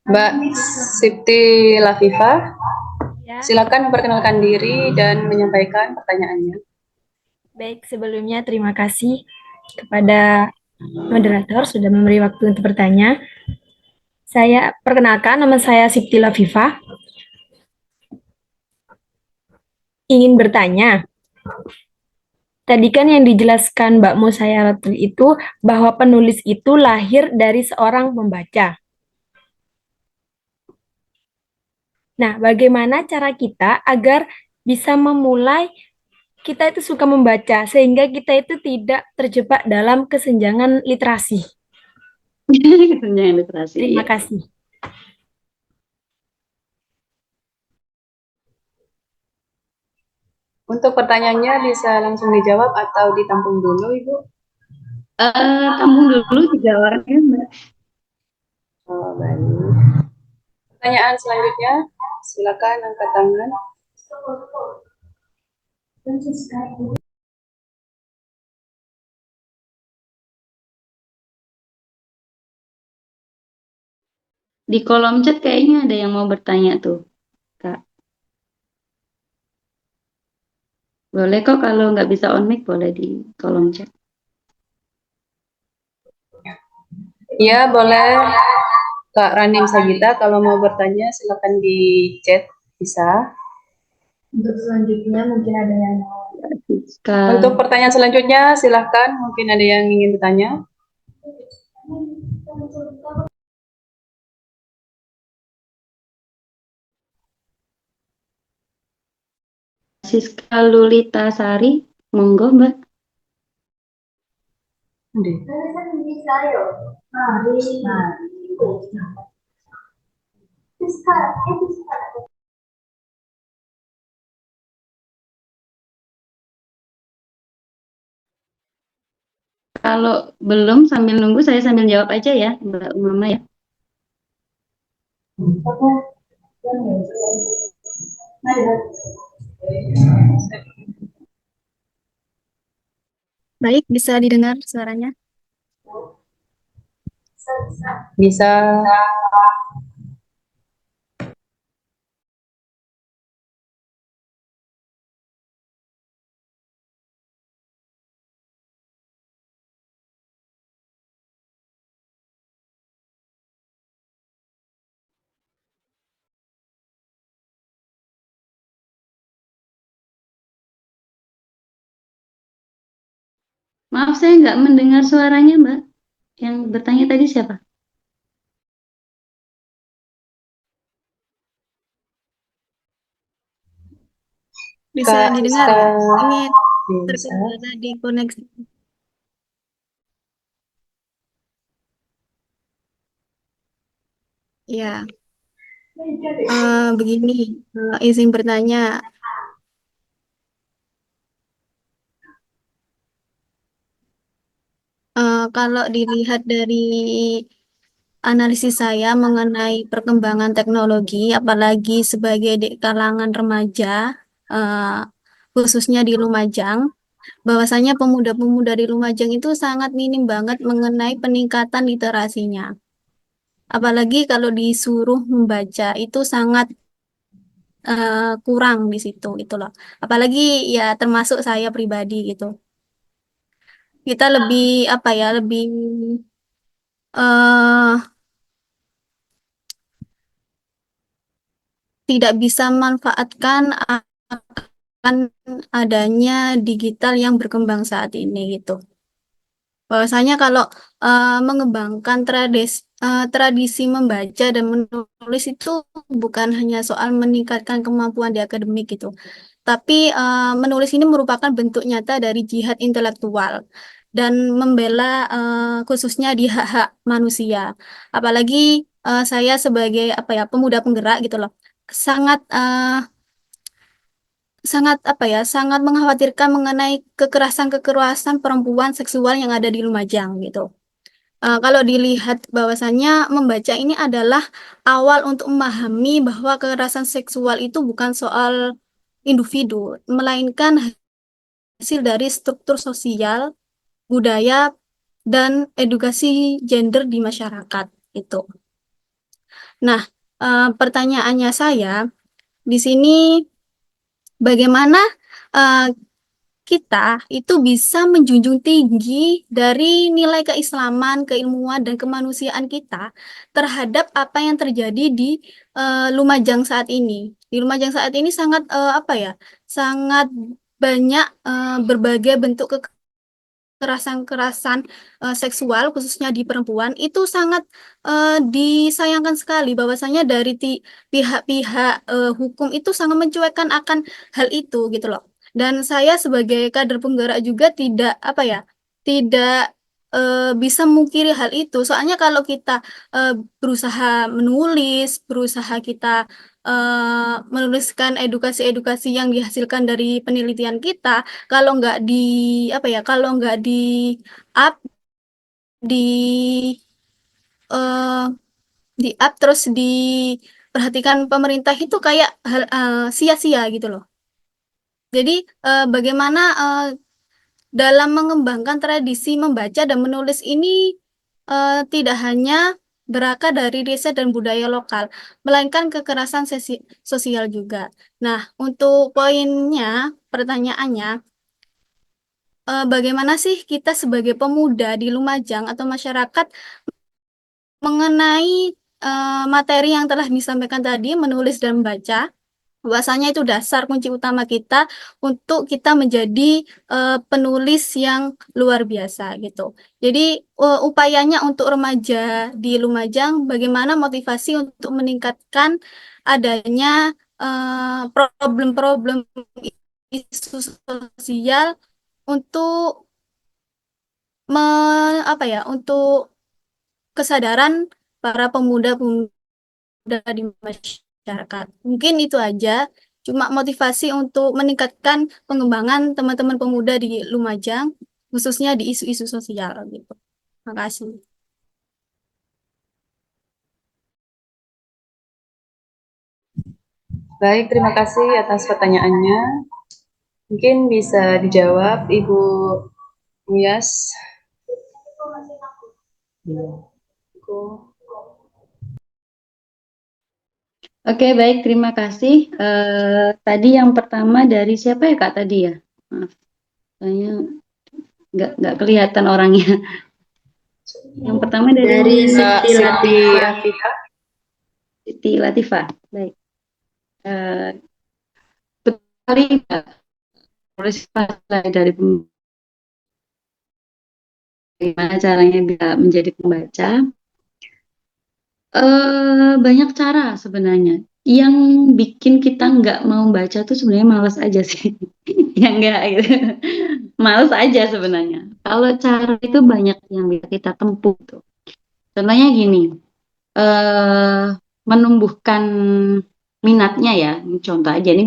Mbak Siti Lafifa, Ya, silakan memperkenalkan diri dan menyampaikan pertanyaannya. baik, sebelumnya terima kasih kepada moderator sudah memberi waktu untuk bertanya. Saya perkenalkan, nama saya Siti Lafifa. Ingin bertanya, tadi kan yang dijelaskan Mbak Musayaratul itu bahwa penulis itu lahir dari seorang pembaca. Nah, bagaimana cara kita agar bisa memulai kita itu suka membaca sehingga kita itu tidak terjebak dalam kesenjangan literasi. Kesenjangan literasi. Terima Iya. kasih. Untuk pertanyaannya bisa langsung dijawab atau ditampung dulu, Ibu? Tampung dulu 3 orang ya, Mbak. Oh, baik. Pertanyaan selanjutnya, silakan angkat tangan. Di kolom chat kayaknya ada yang mau bertanya tuh, Kak. Boleh kok kalau nggak bisa on mic, boleh di kolom chat. Iya, boleh. Kak Ranim Sagita, kalau mau bertanya silakan di chat, bisa. Untuk selanjutnya mungkin ada yang mau. Untuk pertanyaan selanjutnya, silahkan. Mungkin ada yang ingin bertanya. Siska Lulita Sari, monggo Mbak. Kalau belum sambil nunggu saya sambil jawab aja ya Mbak Umama ya. Baik, bisa didengar suaranya? Bisa. Maaf saya nggak mendengar suaranya Mbak. Yang bertanya tadi siapa? Bisa Kak didengar Siska. ya? Ini Bisa. terkendala di koneksi. Ya, begini, izin bertanya. Kalau dilihat dari analisis saya mengenai perkembangan teknologi, apalagi sebagai di kalangan remaja, eh, khususnya di Lumajang, bahwasanya pemuda-pemuda di Lumajang itu sangat minim banget mengenai peningkatan literasinya. Apalagi kalau disuruh membaca itu sangat kurang di situ gitu loh. Apalagi ya termasuk saya pribadi gitu. Kita lebih apa ya, lebih eh tidak bisa memanfaatkan akan adanya digital yang berkembang saat ini gitu. Bahwasanya kalau mengembangkan tradisi membaca dan menulis itu bukan hanya soal meningkatkan kemampuan di akademik gitu, tapi menulis ini merupakan bentuk nyata dari jihad intelektual dan membela khususnya di hak-hak manusia. Apalagi saya sebagai apa ya pemuda penggerak gitu loh, sangat sangat apa ya sangat mengkhawatirkan mengenai kekerasan-kekerasan perempuan seksual yang ada di Lumajang gitu. Kalau dilihat bahwasannya membaca ini adalah awal untuk memahami bahwa kekerasan seksual itu bukan soal individu, melainkan hasil dari struktur sosial, budaya, dan edukasi gender di masyarakat itu. Nah, pertanyaannya saya di sini bagaimana eh, kita itu bisa menjunjung tinggi dari nilai keislaman, keilmuan, dan kemanusiaan kita terhadap apa yang terjadi di Lumajang saat ini. Di Lumajang saat ini sangat apa ya, sangat banyak berbagai bentuk kekerasan-kekerasan seksual khususnya di perempuan itu sangat disayangkan sekali bahwasanya dari pihak-pihak hukum itu sangat mencuekkan akan hal itu gitu loh. Dan saya sebagai kader penggerak juga tidak apa ya, tidak bisa memungkiri hal itu. Soalnya kalau kita berusaha menulis, berusaha kita menuliskan edukasi-edukasi yang dihasilkan dari penelitian kita, kalau nggak di apa ya, kalau nggak di up di eh, di up terus diperhatikan pemerintah itu kayak hal sia-sia gitu loh. Jadi bagaimana dalam mengembangkan tradisi membaca dan menulis ini tidak hanya berakar dari riset dan budaya lokal, melainkan kekerasan sosial juga. Nah, untuk poinnya, pertanyaannya, bagaimana sih kita sebagai pemuda di Lumajang atau masyarakat mengenai materi yang telah disampaikan tadi, menulis dan membaca? Bahwasanya itu dasar kunci utama kita untuk kita menjadi penulis yang luar biasa gitu. Jadi upayanya untuk remaja di Lumajang bagaimana motivasi untuk meningkatkan adanya problem-problem isu sosial untuk apa ya, untuk kesadaran para pemuda-pemuda di masyarakat. Mungkin itu aja, cuma motivasi untuk meningkatkan pengembangan teman-teman pemuda di Lumajang, khususnya di isu-isu sosial gitu. Terima kasih. Baik, terima kasih atas pertanyaannya. Mungkin bisa dijawab Ibu Muyas. Oke, baik, terima kasih. Tadi yang pertama dari siapa ya Kak tadi ya? Maaf, saya nggak kelihatan orangnya. Yang pertama dari Siti Latifah. Siti Latifah. Baik. Betul sekali Kak. Dari bagaimana caranya bisa menjadi pembaca. Banyak cara sebenarnya. Yang bikin kita nggak mau baca tuh sebenarnya malas aja sih. Ya enggak gitu. Malas aja sebenarnya. Kalau cara itu banyak yang bisa kita tempuh tuh. Contohnya gini, eh menumbuhkan minatnya ya. Ini contoh aja. Ini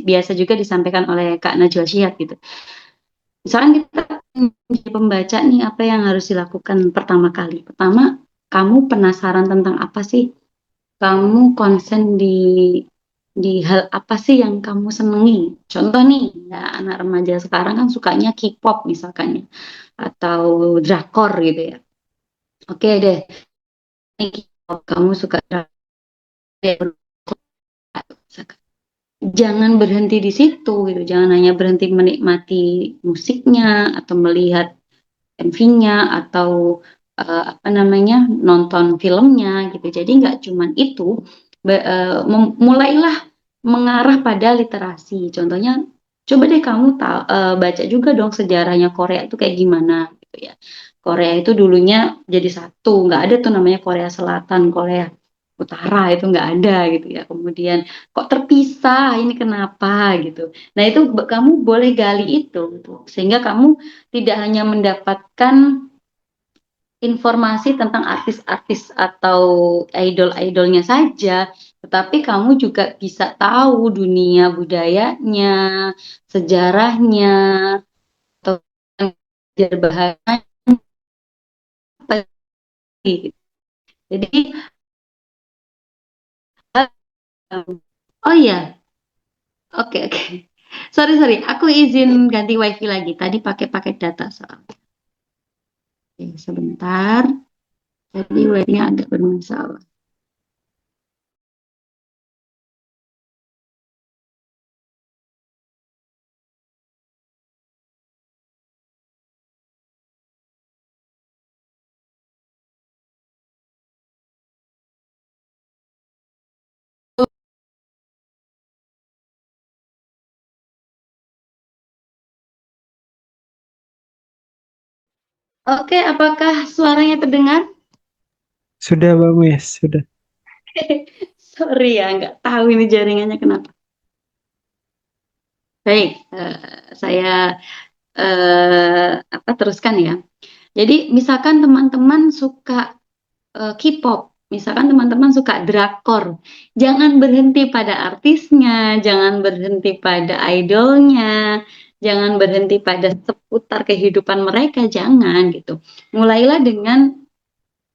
biasa juga disampaikan oleh Kak Najwa Shihab gitu. Misalkan kita menjadi pembaca nih, apa yang harus dilakukan pertama kali? Pertama, kamu penasaran tentang apa sih? Kamu konsen di hal apa sih yang kamu senengi? Contoh nih, ya, anak remaja sekarang kan sukanya K-pop misalkan ya, atau drakor gitu ya. Oke deh, ini K-pop, kamu suka drakor, jangan berhenti di situ gitu. Jangan hanya berhenti menikmati musiknya atau melihat MV-nya atau apa namanya nonton filmnya gitu. Jadi nggak cuman itu, mulailah mengarah pada literasi. Contohnya, coba deh kamu baca juga dong sejarahnya Korea itu kayak gimana gitu ya. Korea itu dulunya jadi satu, nggak ada tuh namanya Korea Selatan, Korea Utara itu nggak ada gitu ya. Kemudian kok terpisah, ini kenapa gitu. Nah itu kamu boleh gali itu gitu. Sehingga kamu tidak hanya mendapatkan informasi tentang artis-artis atau idol-idolnya saja, tetapi kamu juga bisa tahu dunia budayanya, sejarahnya, atau belajar bahasa. Jadi, oh iya, oke oke. Sorry sorry, aku izin ganti wifi lagi. Tadi pakai paket data soal. Oke, sebentar. Jadi wifi-nya agak bermasalah. Oke, apakah suaranya terdengar? Sudah, Mbak Muis, sudah. Sorry ya, nggak tahu ini jaringannya kenapa. Baik, saya teruskan ya. Jadi misalkan teman-teman suka K-pop, misalkan teman-teman suka drakor, jangan berhenti pada artisnya, jangan berhenti pada idolnya, jangan berhenti pada seputar kehidupan mereka, jangan gitu. Mulailah dengan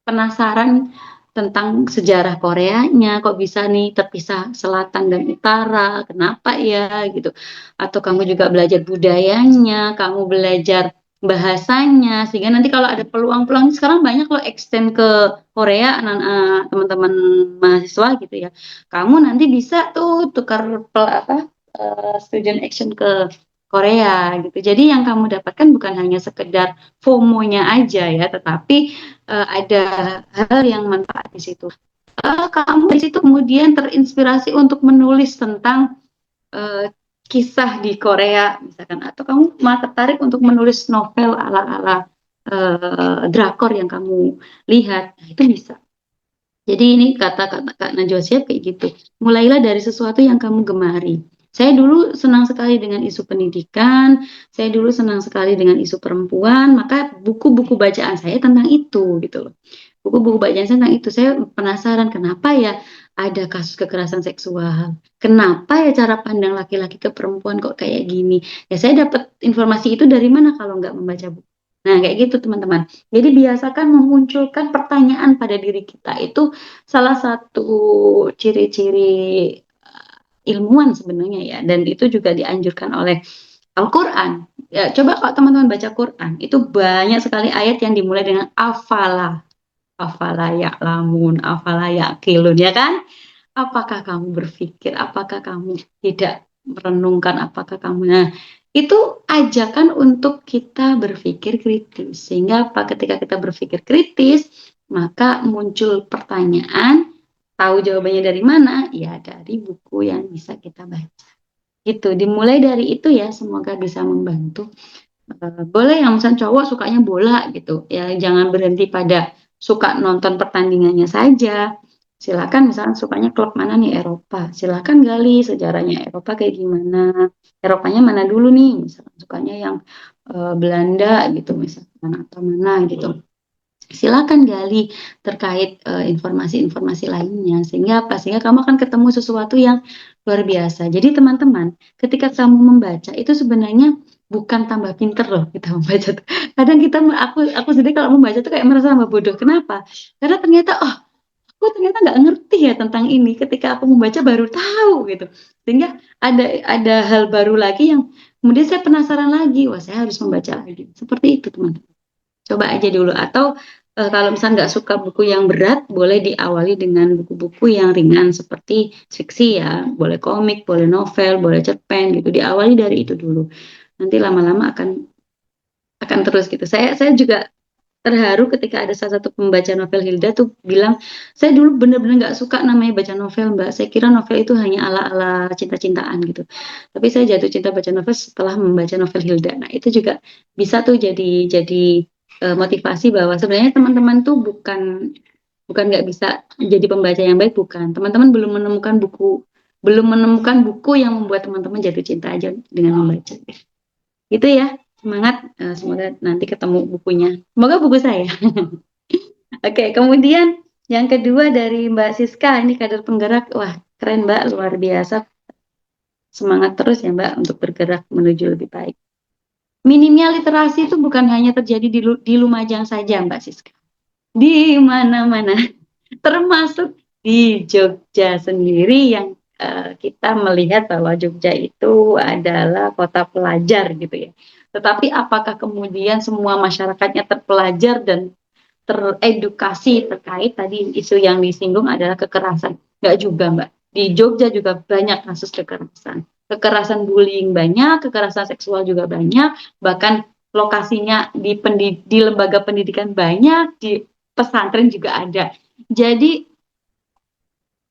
penasaran tentang sejarah Koreanya, kok bisa nih terpisah selatan dan utara, kenapa ya gitu. Atau kamu juga belajar budayanya, kamu belajar bahasanya, sehingga nanti kalau ada peluang-peluang, sekarang banyak loh extend ke Korea, teman-teman mahasiswa gitu ya. Kamu nanti bisa tuh tukar student action ke Korea gitu. Jadi yang kamu dapatkan bukan hanya sekedar FOMO-nya aja ya, tetapi ada hal yang manfaat di situ. Kamu di situ kemudian terinspirasi untuk menulis tentang kisah di Korea misalkan, atau kamu malah tertarik untuk menulis novel ala-ala drakor yang kamu lihat, nah, itu bisa. Jadi ini kata Kak Najwa Shihab kayak gitu. Mulailah dari sesuatu yang kamu gemari. Saya dulu senang sekali dengan isu pendidikan, saya dulu senang sekali dengan isu perempuan, maka buku-buku bacaan saya tentang itu gitu loh. Buku-buku bacaan saya tentang itu, saya penasaran kenapa ya ada kasus kekerasan seksual, kenapa ya cara pandang laki-laki ke perempuan kok kayak gini. Ya saya dapat informasi itu dari mana kalau nggak membaca buku. Nah kayak gitu teman-teman. Jadi biasakan memunculkan pertanyaan pada diri kita, itu salah satu ciri-ciri ilmuwan sebenarnya ya, dan itu juga dianjurkan oleh Al-Quran. Ya, coba kalau teman-teman baca Quran, itu banyak sekali ayat yang dimulai dengan afala, afala ya'lamun, afala ya'qilun, ya kan? Apakah kamu berpikir, apakah kamu tidak merenungkan, apakah kamu, nah itu ajakan untuk kita berpikir kritis, sehingga apa, ketika kita berpikir kritis maka muncul pertanyaan, tahu jawabannya dari mana? Ya dari buku yang bisa kita baca. Gitu, dimulai dari itu ya, semoga bisa membantu. Boleh yang misalnya cowok sukanya bola gitu, ya jangan berhenti pada suka nonton pertandingannya saja. Silakan misalnya sukanya klub mana nih, Eropa. Silakan gali sejarahnya Eropa kayak gimana. Eropanya mana dulu nih, misalnya sukanya yang Belanda gitu misalnya, atau mana gitu. Silakan gali terkait informasi-informasi lainnya, sehingga apa? Sehingga kamu akan ketemu sesuatu yang luar biasa. Jadi teman-teman, ketika kamu membaca itu sebenarnya bukan tambah pinter loh kita membaca tuh. Kadang aku sendiri kalau membaca tuh kayak merasa tambah bodoh. Kenapa? Karena ternyata aku ternyata nggak ngerti ya tentang ini. Ketika aku membaca baru tahu gitu. Sehingga ada hal baru lagi yang kemudian saya penasaran lagi. Wah, saya harus membaca lagi. Seperti itu teman-teman. Coba aja dulu, atau kalau misalnya nggak suka buku yang berat, boleh diawali dengan buku-buku yang ringan seperti fiksi ya, boleh komik, boleh novel, boleh cerpen gitu. Diawali dari itu dulu. Nanti lama-lama akan terus gitu. Saya juga terharu ketika ada salah satu pembaca novel Hilda tuh bilang, saya dulu bener-bener nggak suka namanya baca novel, Mbak. Saya kira novel itu hanya ala-ala cinta-cintaan gitu. Tapi saya jatuh cinta baca novel setelah membaca novel Hilda. Nah itu juga bisa tuh jadi motivasi bahwa sebenarnya teman-teman tuh bukan nggak bisa jadi pembaca yang baik, bukan. Teman-teman belum menemukan buku yang membuat teman-teman jatuh cinta aja dengan membaca. Itu ya, semangat. Semoga nanti ketemu bukunya. Semoga buku saya. Oke, kemudian yang kedua dari Mbak Siska, ini kader penggerak. Wah, keren Mbak, luar biasa. Semangat terus ya Mbak untuk bergerak menuju lebih baik. Minimnya literasi itu bukan hanya terjadi di Lumajang saja Mbak Siska. Di mana-mana. Termasuk di Jogja sendiri yang kita melihat bahwa Jogja itu adalah kota pelajar gitu ya. Tetapi apakah kemudian semua masyarakatnya terpelajar dan teredukasi terkait tadi isu yang disinggung adalah kekerasan? Enggak juga Mbak. Di Jogja juga banyak kasus kekerasan. Kekerasan bullying banyak, kekerasan seksual juga banyak, bahkan lokasinya di lembaga pendidikan banyak, di pesantren juga ada. Jadi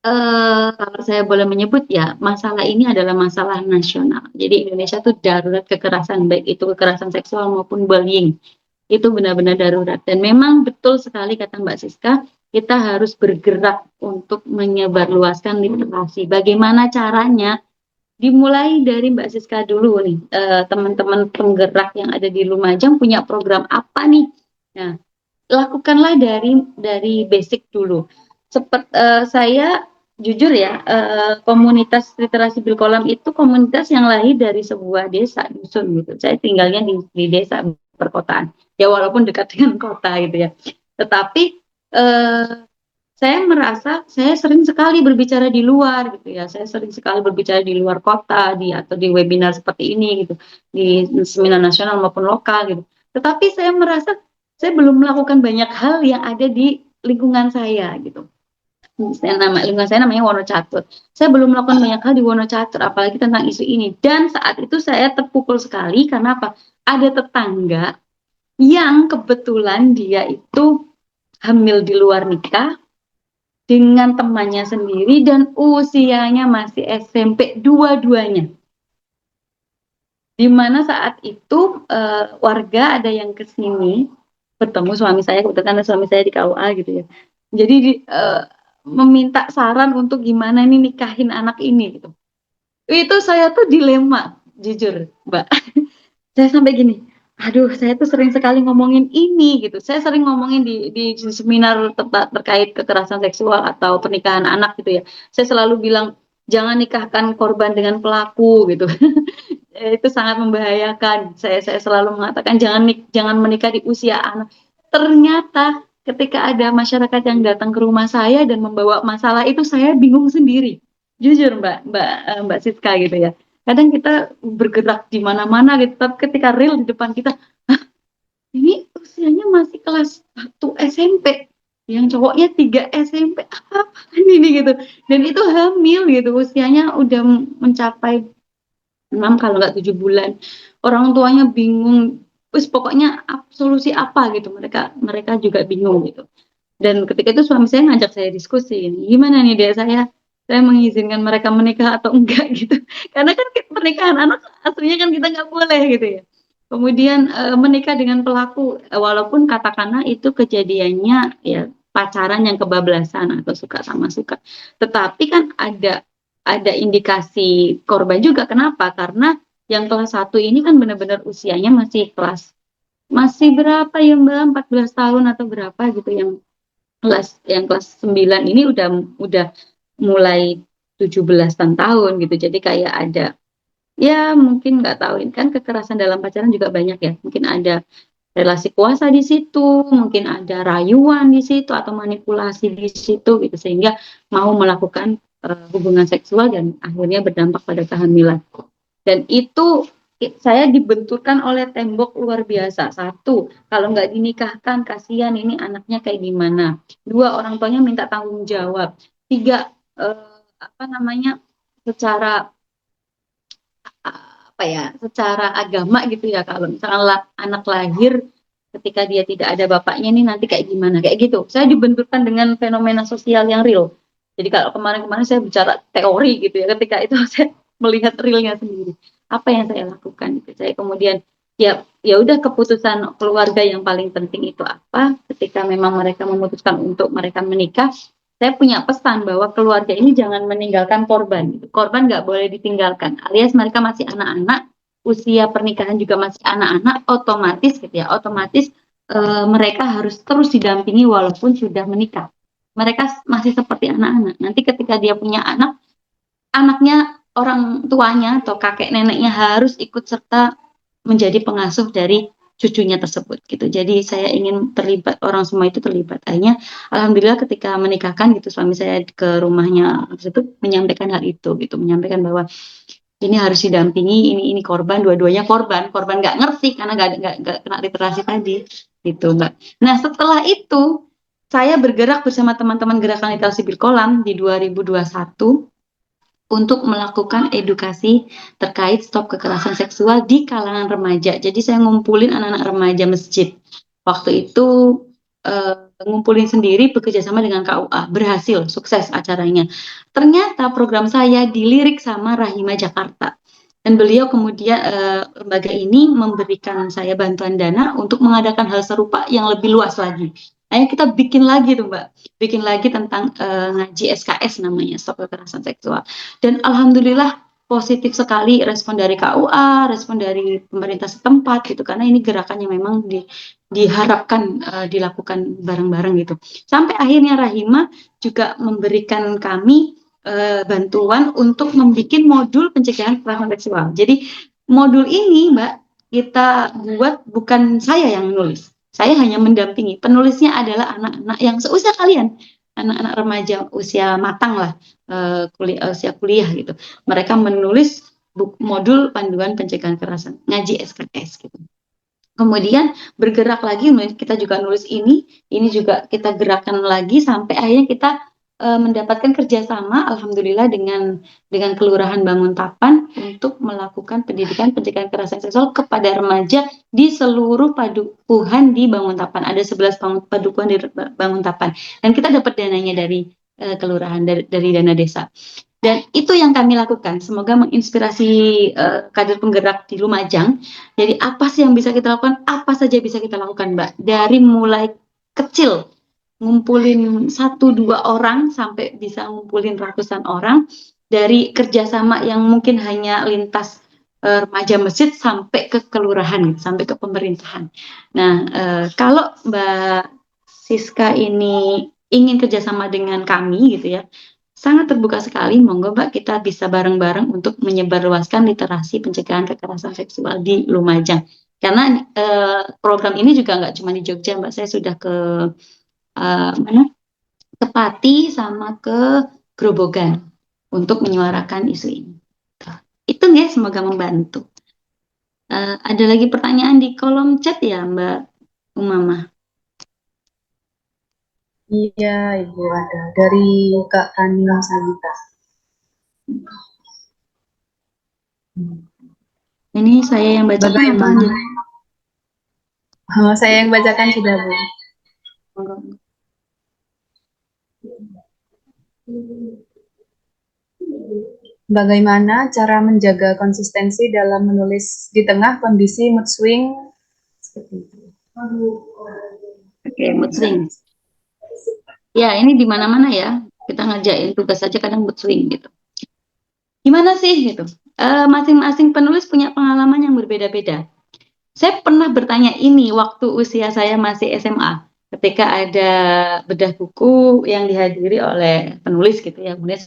kalau saya boleh menyebut ya, masalah ini adalah masalah nasional. Jadi Indonesia tuh darurat kekerasan, baik itu kekerasan seksual maupun bullying. itu benar-benar darurat. Dan memang betul sekali kata Mbak Siska, kita harus bergerak untuk menyebarluaskan literasi. Bagaimana caranya? Dimulai dari Mbak Siska dulu nih, teman-teman penggerak yang ada di Lumajang punya program apa nih? Nah, lakukanlah dari basic dulu. Saya jujur ya, komunitas literasi Bilkolam itu komunitas yang lahir dari sebuah desa dusun gitu. Saya tinggalnya di desa perkotaan, ya walaupun dekat dengan kota gitu ya. Tetapi saya merasa saya sering sekali berbicara di luar gitu ya. Saya sering sekali berbicara di luar kota atau di webinar seperti ini gitu, di seminar nasional maupun lokal gitu. Tetapi saya merasa saya belum melakukan banyak hal yang ada di lingkungan saya gitu. Lingkungan saya namanya Wonocatur. Saya belum melakukan banyak hal di Wonocatur, apalagi tentang isu ini. Dan saat itu saya terpukul sekali karena apa? Ada tetangga yang kebetulan dia itu hamil di luar nikah dengan temannya sendiri dan usianya masih SMP dua-duanya. Di mana saat itu warga ada yang ke sini bertemu suami saya, kebetulan suami saya di KUA gitu ya. Jadi meminta saran untuk gimana nih nikahin anak ini gitu. Itu saya tuh dilema, jujur, Mbak. Saya sampai gini, aduh, saya tuh sering sekali ngomongin ini gitu. Saya sering ngomongin di seminar terkait kekerasan seksual atau pernikahan anak gitu ya. Saya selalu bilang jangan nikahkan korban dengan pelaku gitu. Itu sangat membahayakan. Saya selalu mengatakan jangan menikah di usia anak. Ternyata ketika ada masyarakat yang datang ke rumah saya dan membawa masalah itu, saya bingung sendiri. Jujur Mbak Siska gitu ya. Kadang kita bergerak di mana-mana gitu, tapi ketika real di depan kita, ini usianya masih kelas 1 SMP, yang cowoknya 3 SMP, apa ini gitu. Dan itu hamil gitu, usianya udah mencapai 6 kalau nggak 7 bulan. Orang tuanya bingung, pokoknya solusi apa gitu, mereka juga bingung gitu. Dan ketika itu suami saya ngajak saya diskusi, gimana nih dia saya mengizinkan mereka menikah atau enggak gitu. Karena kan pernikahan anak aslinya kan kita nggak boleh gitu ya. Kemudian menikah dengan pelaku, walaupun katakanlah itu kejadiannya ya pacaran yang kebablasan atau suka sama suka. Tetapi kan ada indikasi korban juga. Kenapa? Karena yang kelas 1 ini kan benar-benar usianya masih berapa ya Mbak? 14 tahun atau berapa gitu, yang kelas 9 ini udah mulai 17-an tahun gitu. Jadi kayak ada, ya mungkin nggak tahu, ini kan kekerasan dalam pacaran juga banyak ya. Mungkin ada relasi kuasa di situ, mungkin ada rayuan di situ atau manipulasi di situ gitu, sehingga mau melakukan hubungan seksual dan akhirnya berdampak pada kehamilan. Dan itu saya dibenturkan oleh tembok luar biasa. 1, kalau nggak dinikahkan kasihan ini anaknya kayak gimana. 2, orang tuanya minta tanggung jawab. 3, secara agama gitu ya, kalau misalnya anak lahir ketika dia tidak ada bapaknya ini nanti kayak gimana, kayak gitu. Saya dibenturkan dengan fenomena sosial yang real. Jadi kalau kemarin saya bicara teori gitu ya, ketika itu saya melihat realnya sendiri. Apa yang saya lakukan gitu. Saya kemudian ya udah, keputusan keluarga yang paling penting itu apa? Ketika memang mereka memutuskan untuk mereka menikah, saya punya pesan bahwa keluarga ini jangan meninggalkan korban. Korban nggak boleh ditinggalkan. Alias mereka masih anak-anak, usia pernikahan juga masih anak-anak, otomatis gitu ya, mereka harus terus didampingi walaupun sudah menikah. Mereka masih seperti anak-anak. Nanti ketika dia punya anak, anaknya, orang tuanya atau kakek neneknya harus ikut serta menjadi pengasuh dari cucunya tersebut gitu. Jadi saya ingin terlibat, orang semua itu terlibat. Akhirnya alhamdulillah ketika menikahkan gitu, suami saya ke rumahnya tersebut menyampaikan hal itu gitu, menyampaikan bahwa ini harus didampingi, ini korban, dua-duanya korban nggak ngerti karena nggak kena literasi tadi gitu Mbak. Nah setelah itu saya bergerak bersama teman-teman gerakan literasi Bilkolam di 2021 untuk melakukan edukasi terkait stop kekerasan seksual di kalangan remaja. Jadi saya ngumpulin anak-anak remaja masjid. Waktu itu ngumpulin sendiri, bekerja sama dengan KUA. Berhasil, sukses acaranya. Ternyata program saya dilirik sama Rahima Jakarta. Dan beliau kemudian lembaga ini memberikan saya bantuan dana untuk mengadakan hal serupa yang lebih luas lagi. Akhirnya kita bikin lagi tuh Mbak, bikin lagi tentang ngaji SKS namanya, Stop Kekerasan Seksual. Dan alhamdulillah positif sekali respon dari KUA, respon dari pemerintah setempat gitu, karena ini gerakan yang memang diharapkan dilakukan bareng-bareng gitu. Sampai akhirnya Rahima juga memberikan kami bantuan untuk membuat modul pencegahan kekerasan seksual. Jadi modul ini Mbak kita buat, bukan saya yang menulis. Saya hanya mendampingi. Penulisnya adalah anak-anak yang seusia kalian, anak-anak remaja usia matang lah, usia kuliah gitu. Mereka menulis modul panduan pencegahan kekerasan, ngaji SKS gitu. Kemudian bergerak lagi, kita juga nulis ini juga kita gerakkan lagi sampai akhirnya kita mendapatkan kerjasama, alhamdulillah dengan Kelurahan Banguntapan untuk melakukan pendidikan pencegahan kekerasan seksual kepada remaja di seluruh padukuhan di Banguntapan. Ada 11 padukuhan di Banguntapan, dan kita dapat dananya dari kelurahan, dari dana desa. Dan itu yang kami lakukan. Semoga menginspirasi kader penggerak di Lumajang. Jadi apa sih yang bisa kita lakukan? Apa saja bisa kita lakukan, Mbak? Dari mulai kecil, ngumpulin 1-2 orang sampai bisa ngumpulin ratusan orang, dari kerjasama yang mungkin hanya lintas remaja masjid sampai ke kelurahan, sampai ke pemerintahan. Nah, kalau Mbak Siska ini ingin kerjasama dengan kami gitu ya, sangat terbuka sekali, monggo Mbak, kita bisa bareng-bareng untuk menyebarluaskan literasi pencegahan kekerasan seksual di Lumajang. Karena program ini juga nggak cuma di Jogja, Mbak, saya sudah ke mana? Ke Pati sama ke Grobogan untuk menyuarakan isu ini. Itu ya, semoga membantu. Ada lagi pertanyaan di kolom chat ya, Mbak Umama? Iya, Ibu, ada dari Kak Tani Sagita. Ini saya yang bacakan atau Bagaimana? lanjut? Saya yang bacakan sudah, Bu. Monggo. Bagaimana cara menjaga konsistensi dalam menulis di tengah kondisi mood swing seperti itu? Oke, mood swing. Ya, ini di mana-mana ya. Kita ngerjain tugas saja kadang mood swing gitu. Gimana sih gitu? Masing-masing penulis punya pengalaman yang berbeda-beda. Saya pernah bertanya ini waktu usia saya masih SMA, ketika ada bedah buku yang dihadiri oleh penulis gitu ya. Kemudian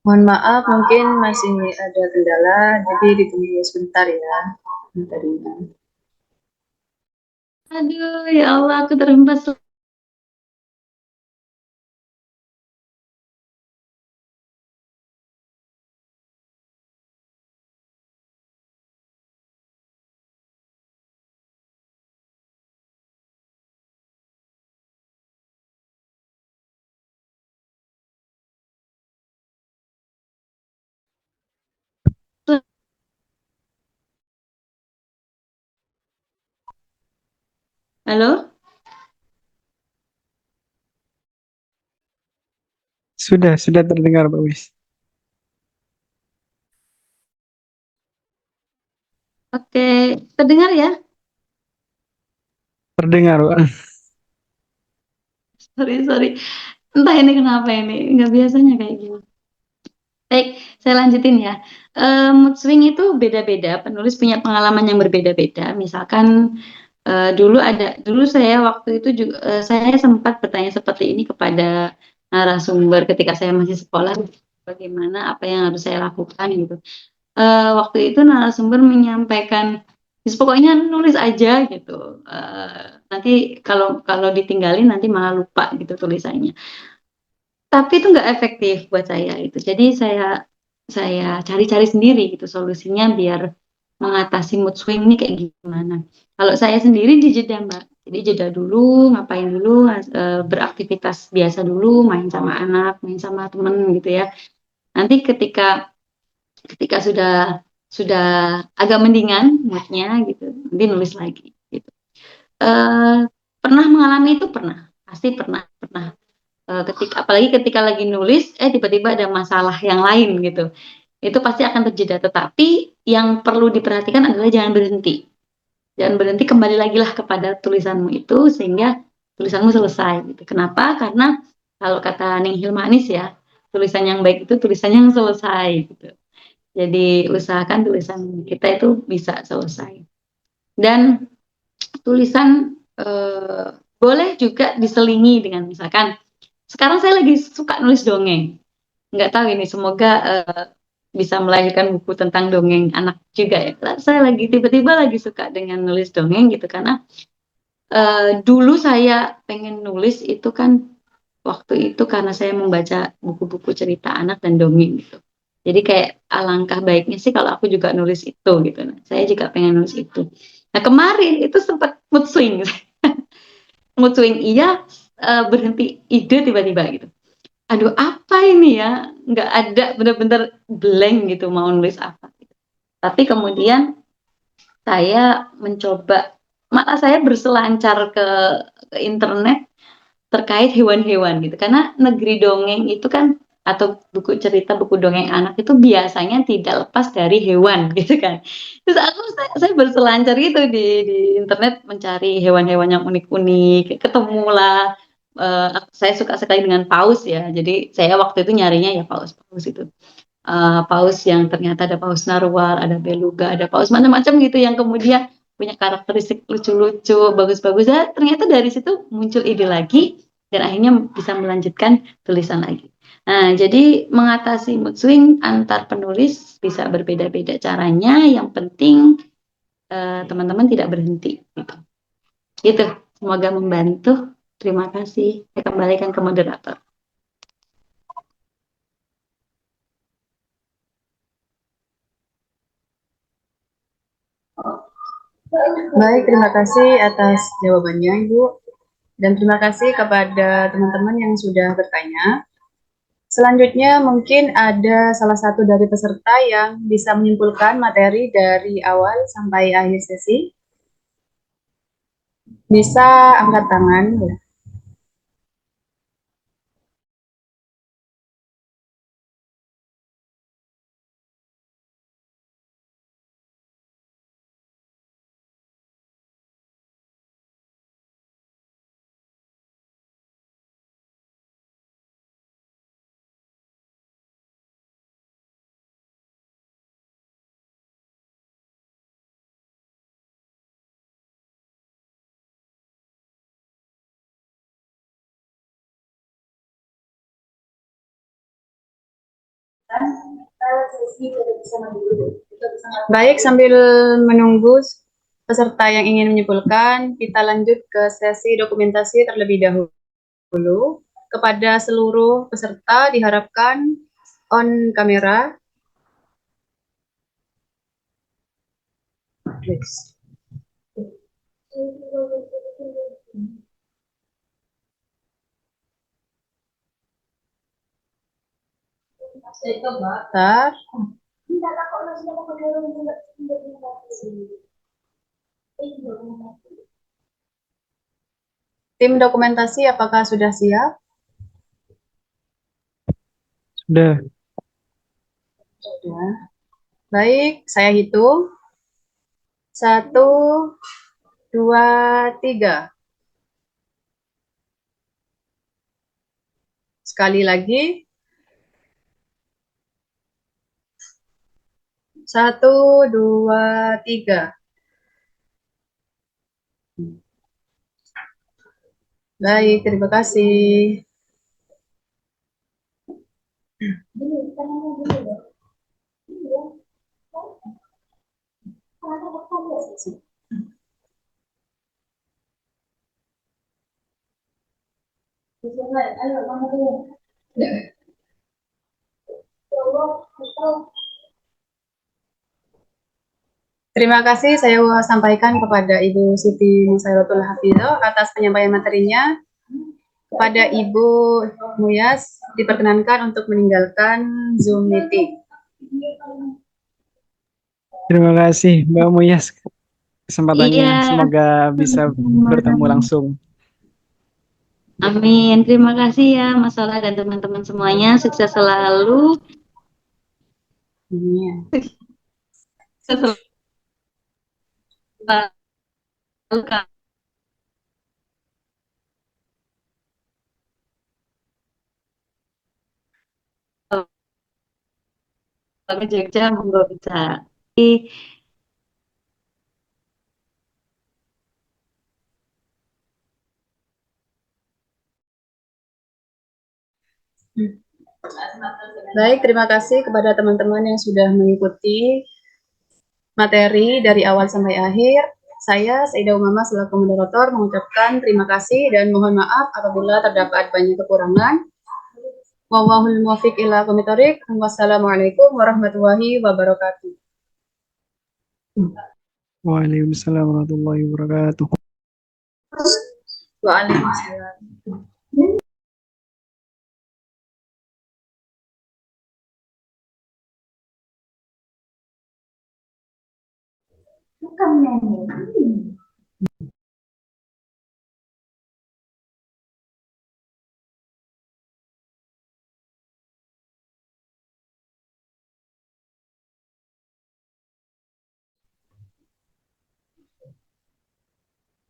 Mohon maaf, mungkin masih ada kendala, jadi ditunggu sebentar ya. Bentarnya. aduh, ya Allah, aku terhempas. Halo? Sudah terdengar, Pak Wis. Oke, terdengar ya? Terdengar, Pak. Sorry. Entah ini kenapa ini, nggak biasanya kayak gini. Baik, saya lanjutin ya. Mood swing itu beda-beda, penulis punya pengalaman yang berbeda-beda. Misalkan dulu saya waktu itu juga saya sempat bertanya seperti ini kepada narasumber ketika saya masih sekolah, bagaimana apa yang harus saya lakukan gitu. Waktu itu narasumber menyampaikan, pokoknya nulis aja gitu. Nanti kalau kalau ditinggalin nanti malah lupa gitu tulisannya. Tapi itu nggak efektif buat saya itu. Jadi saya cari-cari sendiri gitu solusinya biar mengatasi mood swing ini kayak gimana. Kalau saya sendiri di jeda Mbak. Jadi jeda dulu, ngapain dulu, beraktivitas biasa dulu, main sama anak, main sama temen gitu ya. Nanti ketika ketika sudah agak mendingan moodnya gitu, nanti nulis lagi gitu. Pernah mengalami itu pernah, pasti pernah ketika apalagi ketika lagi nulis tiba-tiba ada masalah yang lain gitu, itu pasti akan terjadi. Tetapi yang perlu diperhatikan adalah jangan berhenti, kembali lagi lah kepada tulisanmu itu sehingga tulisanmu selesai gitu. Kenapa? Karena kalau kata Ning Hilmanis ya, tulisan yang baik itu tulisan yang selesai gitu. Jadi usahakan tulisan kita itu bisa selesai. Dan tulisan boleh juga diselingi dengan misalkan sekarang saya lagi suka nulis dongeng. Nggak tahu ini, semoga bisa melahirkan buku tentang dongeng anak juga ya. Saya lagi tiba-tiba lagi suka dengan nulis dongeng gitu karena dulu saya pengen nulis itu kan waktu itu karena saya membaca buku-buku cerita anak dan dongeng gitu. Jadi kayak alangkah baiknya sih kalau aku juga nulis itu gitu. Nah, saya juga pengen nulis itu. Nah kemarin itu sempat mood swing, mood swing iya, berhenti ide tiba-tiba gitu. Aduh apa ini ya, nggak ada, bener-bener blank gitu mau nulis apa gitu. Tapi kemudian saya mencoba, malah saya berselancar ke internet terkait hewan-hewan gitu, karena negeri dongeng itu kan atau buku cerita, buku dongeng anak itu biasanya tidak lepas dari hewan gitu kan. Terus saya berselancar gitu di internet mencari hewan-hewan yang unik-unik, ketemulah saya suka sekali dengan paus ya. Jadi saya waktu itu nyarinya ya paus-paus itu. Paus yang ternyata ada paus narwhal, ada beluga, ada paus macam-macam gitu yang kemudian punya karakteristik lucu-lucu, bagus-bagus. Ya, ternyata dari situ muncul ide lagi dan akhirnya bisa melanjutkan tulisan lagi. Nah, jadi mengatasi mood swing antar penulis bisa berbeda-beda caranya. Yang penting teman-teman tidak berhenti. Gitu. Gitu. Semoga membantu. Terima kasih. Saya kembalikan ke moderator. Baik, terima kasih atas jawabannya, Ibu. Dan terima kasih kepada teman-teman yang sudah bertanya. Selanjutnya mungkin ada salah satu dari peserta yang bisa menyimpulkan materi dari awal sampai akhir sesi. Bisa angkat tangan ya. Baik, sambil menunggu peserta yang ingin menyimpulkan, kita lanjut ke sesi dokumentasi terlebih dahulu. Kepada seluruh peserta diharapkan on kamera. Please. Bentar. Tim dokumentasi apakah sudah siap? Sudah. Sudah. Baik, saya hitung. 1, 2, 3. Sekali lagi. 1, 2, 3. Baik, terima kasih. Terima kasih saya sampaikan kepada Ibu Siti Nusairotul Hafidho atas penyampaian materinya. Kepada Ibu Muyas, diperkenankan untuk meninggalkan Zoom meeting. Terima kasih Mbak Muyas kesempatannya. Iya, Semoga bisa bertemu langsung. amin. Terima kasih ya Mas Ola dan teman-teman semuanya. Sukses selalu. Iya. Sukses selalu Kak. Kalau ke Jogja monggo bisa. Baik, terima kasih kepada teman-teman yang sudah mengikuti materi dari awal sampai akhir. Saya, Saidah Umama, selaku moderator, mengucapkan terima kasih dan mohon maaf apabila terdapat banyak kekurangan. Wallahul muwaffiq ila aqwamit thoriq. Wassalamualaikum warahmatullahi wabarakatuh. Waalaikumsalam warahmatullahi wabarakatuh. Waalaikumsalam.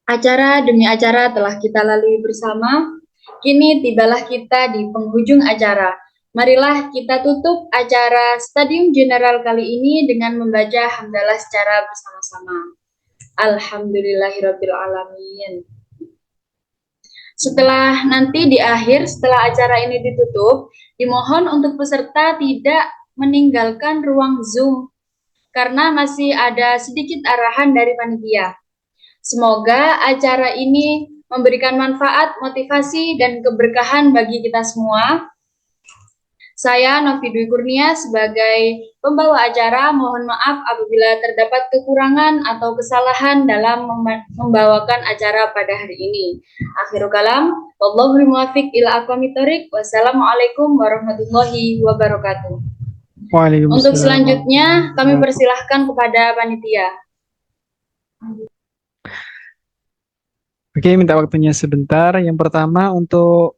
Acara demi acara telah kita lalui bersama. Kini tibalah kita di penghujung acara. Marilah kita tutup acara Stadium General kali ini dengan membaca hamdalah secara bersama-sama. Alhamdulillahirabbil alamin. Setelah nanti di akhir, setelah acara ini ditutup, dimohon untuk peserta tidak meninggalkan ruang Zoom karena masih ada sedikit arahan dari panitia. Semoga acara ini memberikan manfaat, motivasi, dan keberkahan bagi kita semua. Saya Novi Dwi Kurnia sebagai pembawa acara mohon maaf apabila terdapat kekurangan atau kesalahan dalam membawakan acara pada hari ini. Akhirul kalam, wallahul muwaffiq ila aqwamit thoriq. Wassalamualaikum warahmatullahi wabarakatuh. Waalaikumsalam. Untuk selanjutnya kami persilahkan kepada panitia. Oke, minta waktunya sebentar. Yang pertama untuk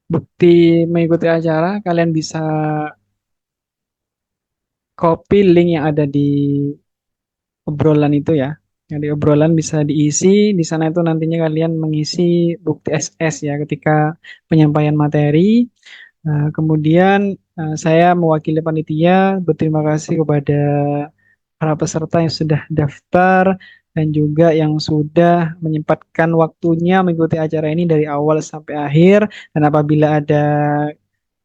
bukti mengikuti acara, kalian bisa copy link yang ada di obrolan itu ya. Yang di obrolan bisa diisi, di sana itu nantinya kalian mengisi bukti SS ya ketika penyampaian materi. Kemudian saya mewakili panitia berterima kasih kepada para peserta yang sudah daftar dan juga yang sudah menyempatkan waktunya mengikuti acara ini dari awal sampai akhir. Dan apabila ada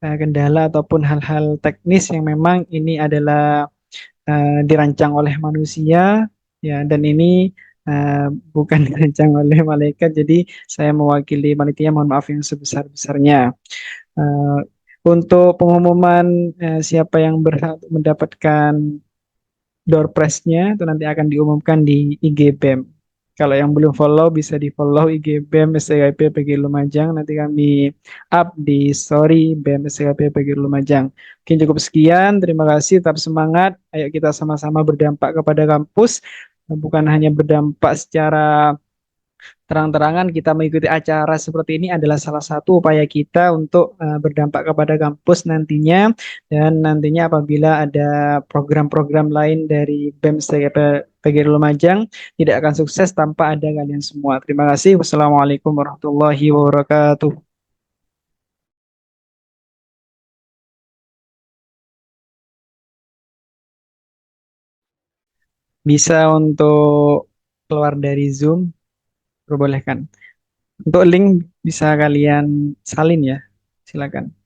kendala ataupun hal-hal teknis yang memang ini adalah dirancang oleh manusia ya, dan ini bukan dirancang oleh malaikat, jadi saya mewakili panitia mohon maaf yang sebesar-besarnya. Untuk pengumuman siapa yang berhak mendapatkan door prize-nya itu nanti akan diumumkan di IG BEM. Kalau yang belum follow bisa di follow IG BEM STKIP PGRI Lumajang. Nanti kami up di story BEM STKIP PGRI Lumajang. Mungkin cukup sekian. Terima kasih. Tetap semangat. Ayo kita sama-sama berdampak kepada kampus. Bukan hanya berdampak secara terang-terangan, kita mengikuti acara seperti ini adalah salah satu upaya kita untuk berdampak kepada kampus nantinya, dan nantinya apabila ada program-program lain dari BEM PGRI Lumajang tidak akan sukses tanpa ada kalian semua. Terima kasih. Wassalamualaikum warahmatullahi wabarakatuh. bisa untuk keluar dari Zoom, perbolehkan. Untuk link bisa kalian salin ya, silakan.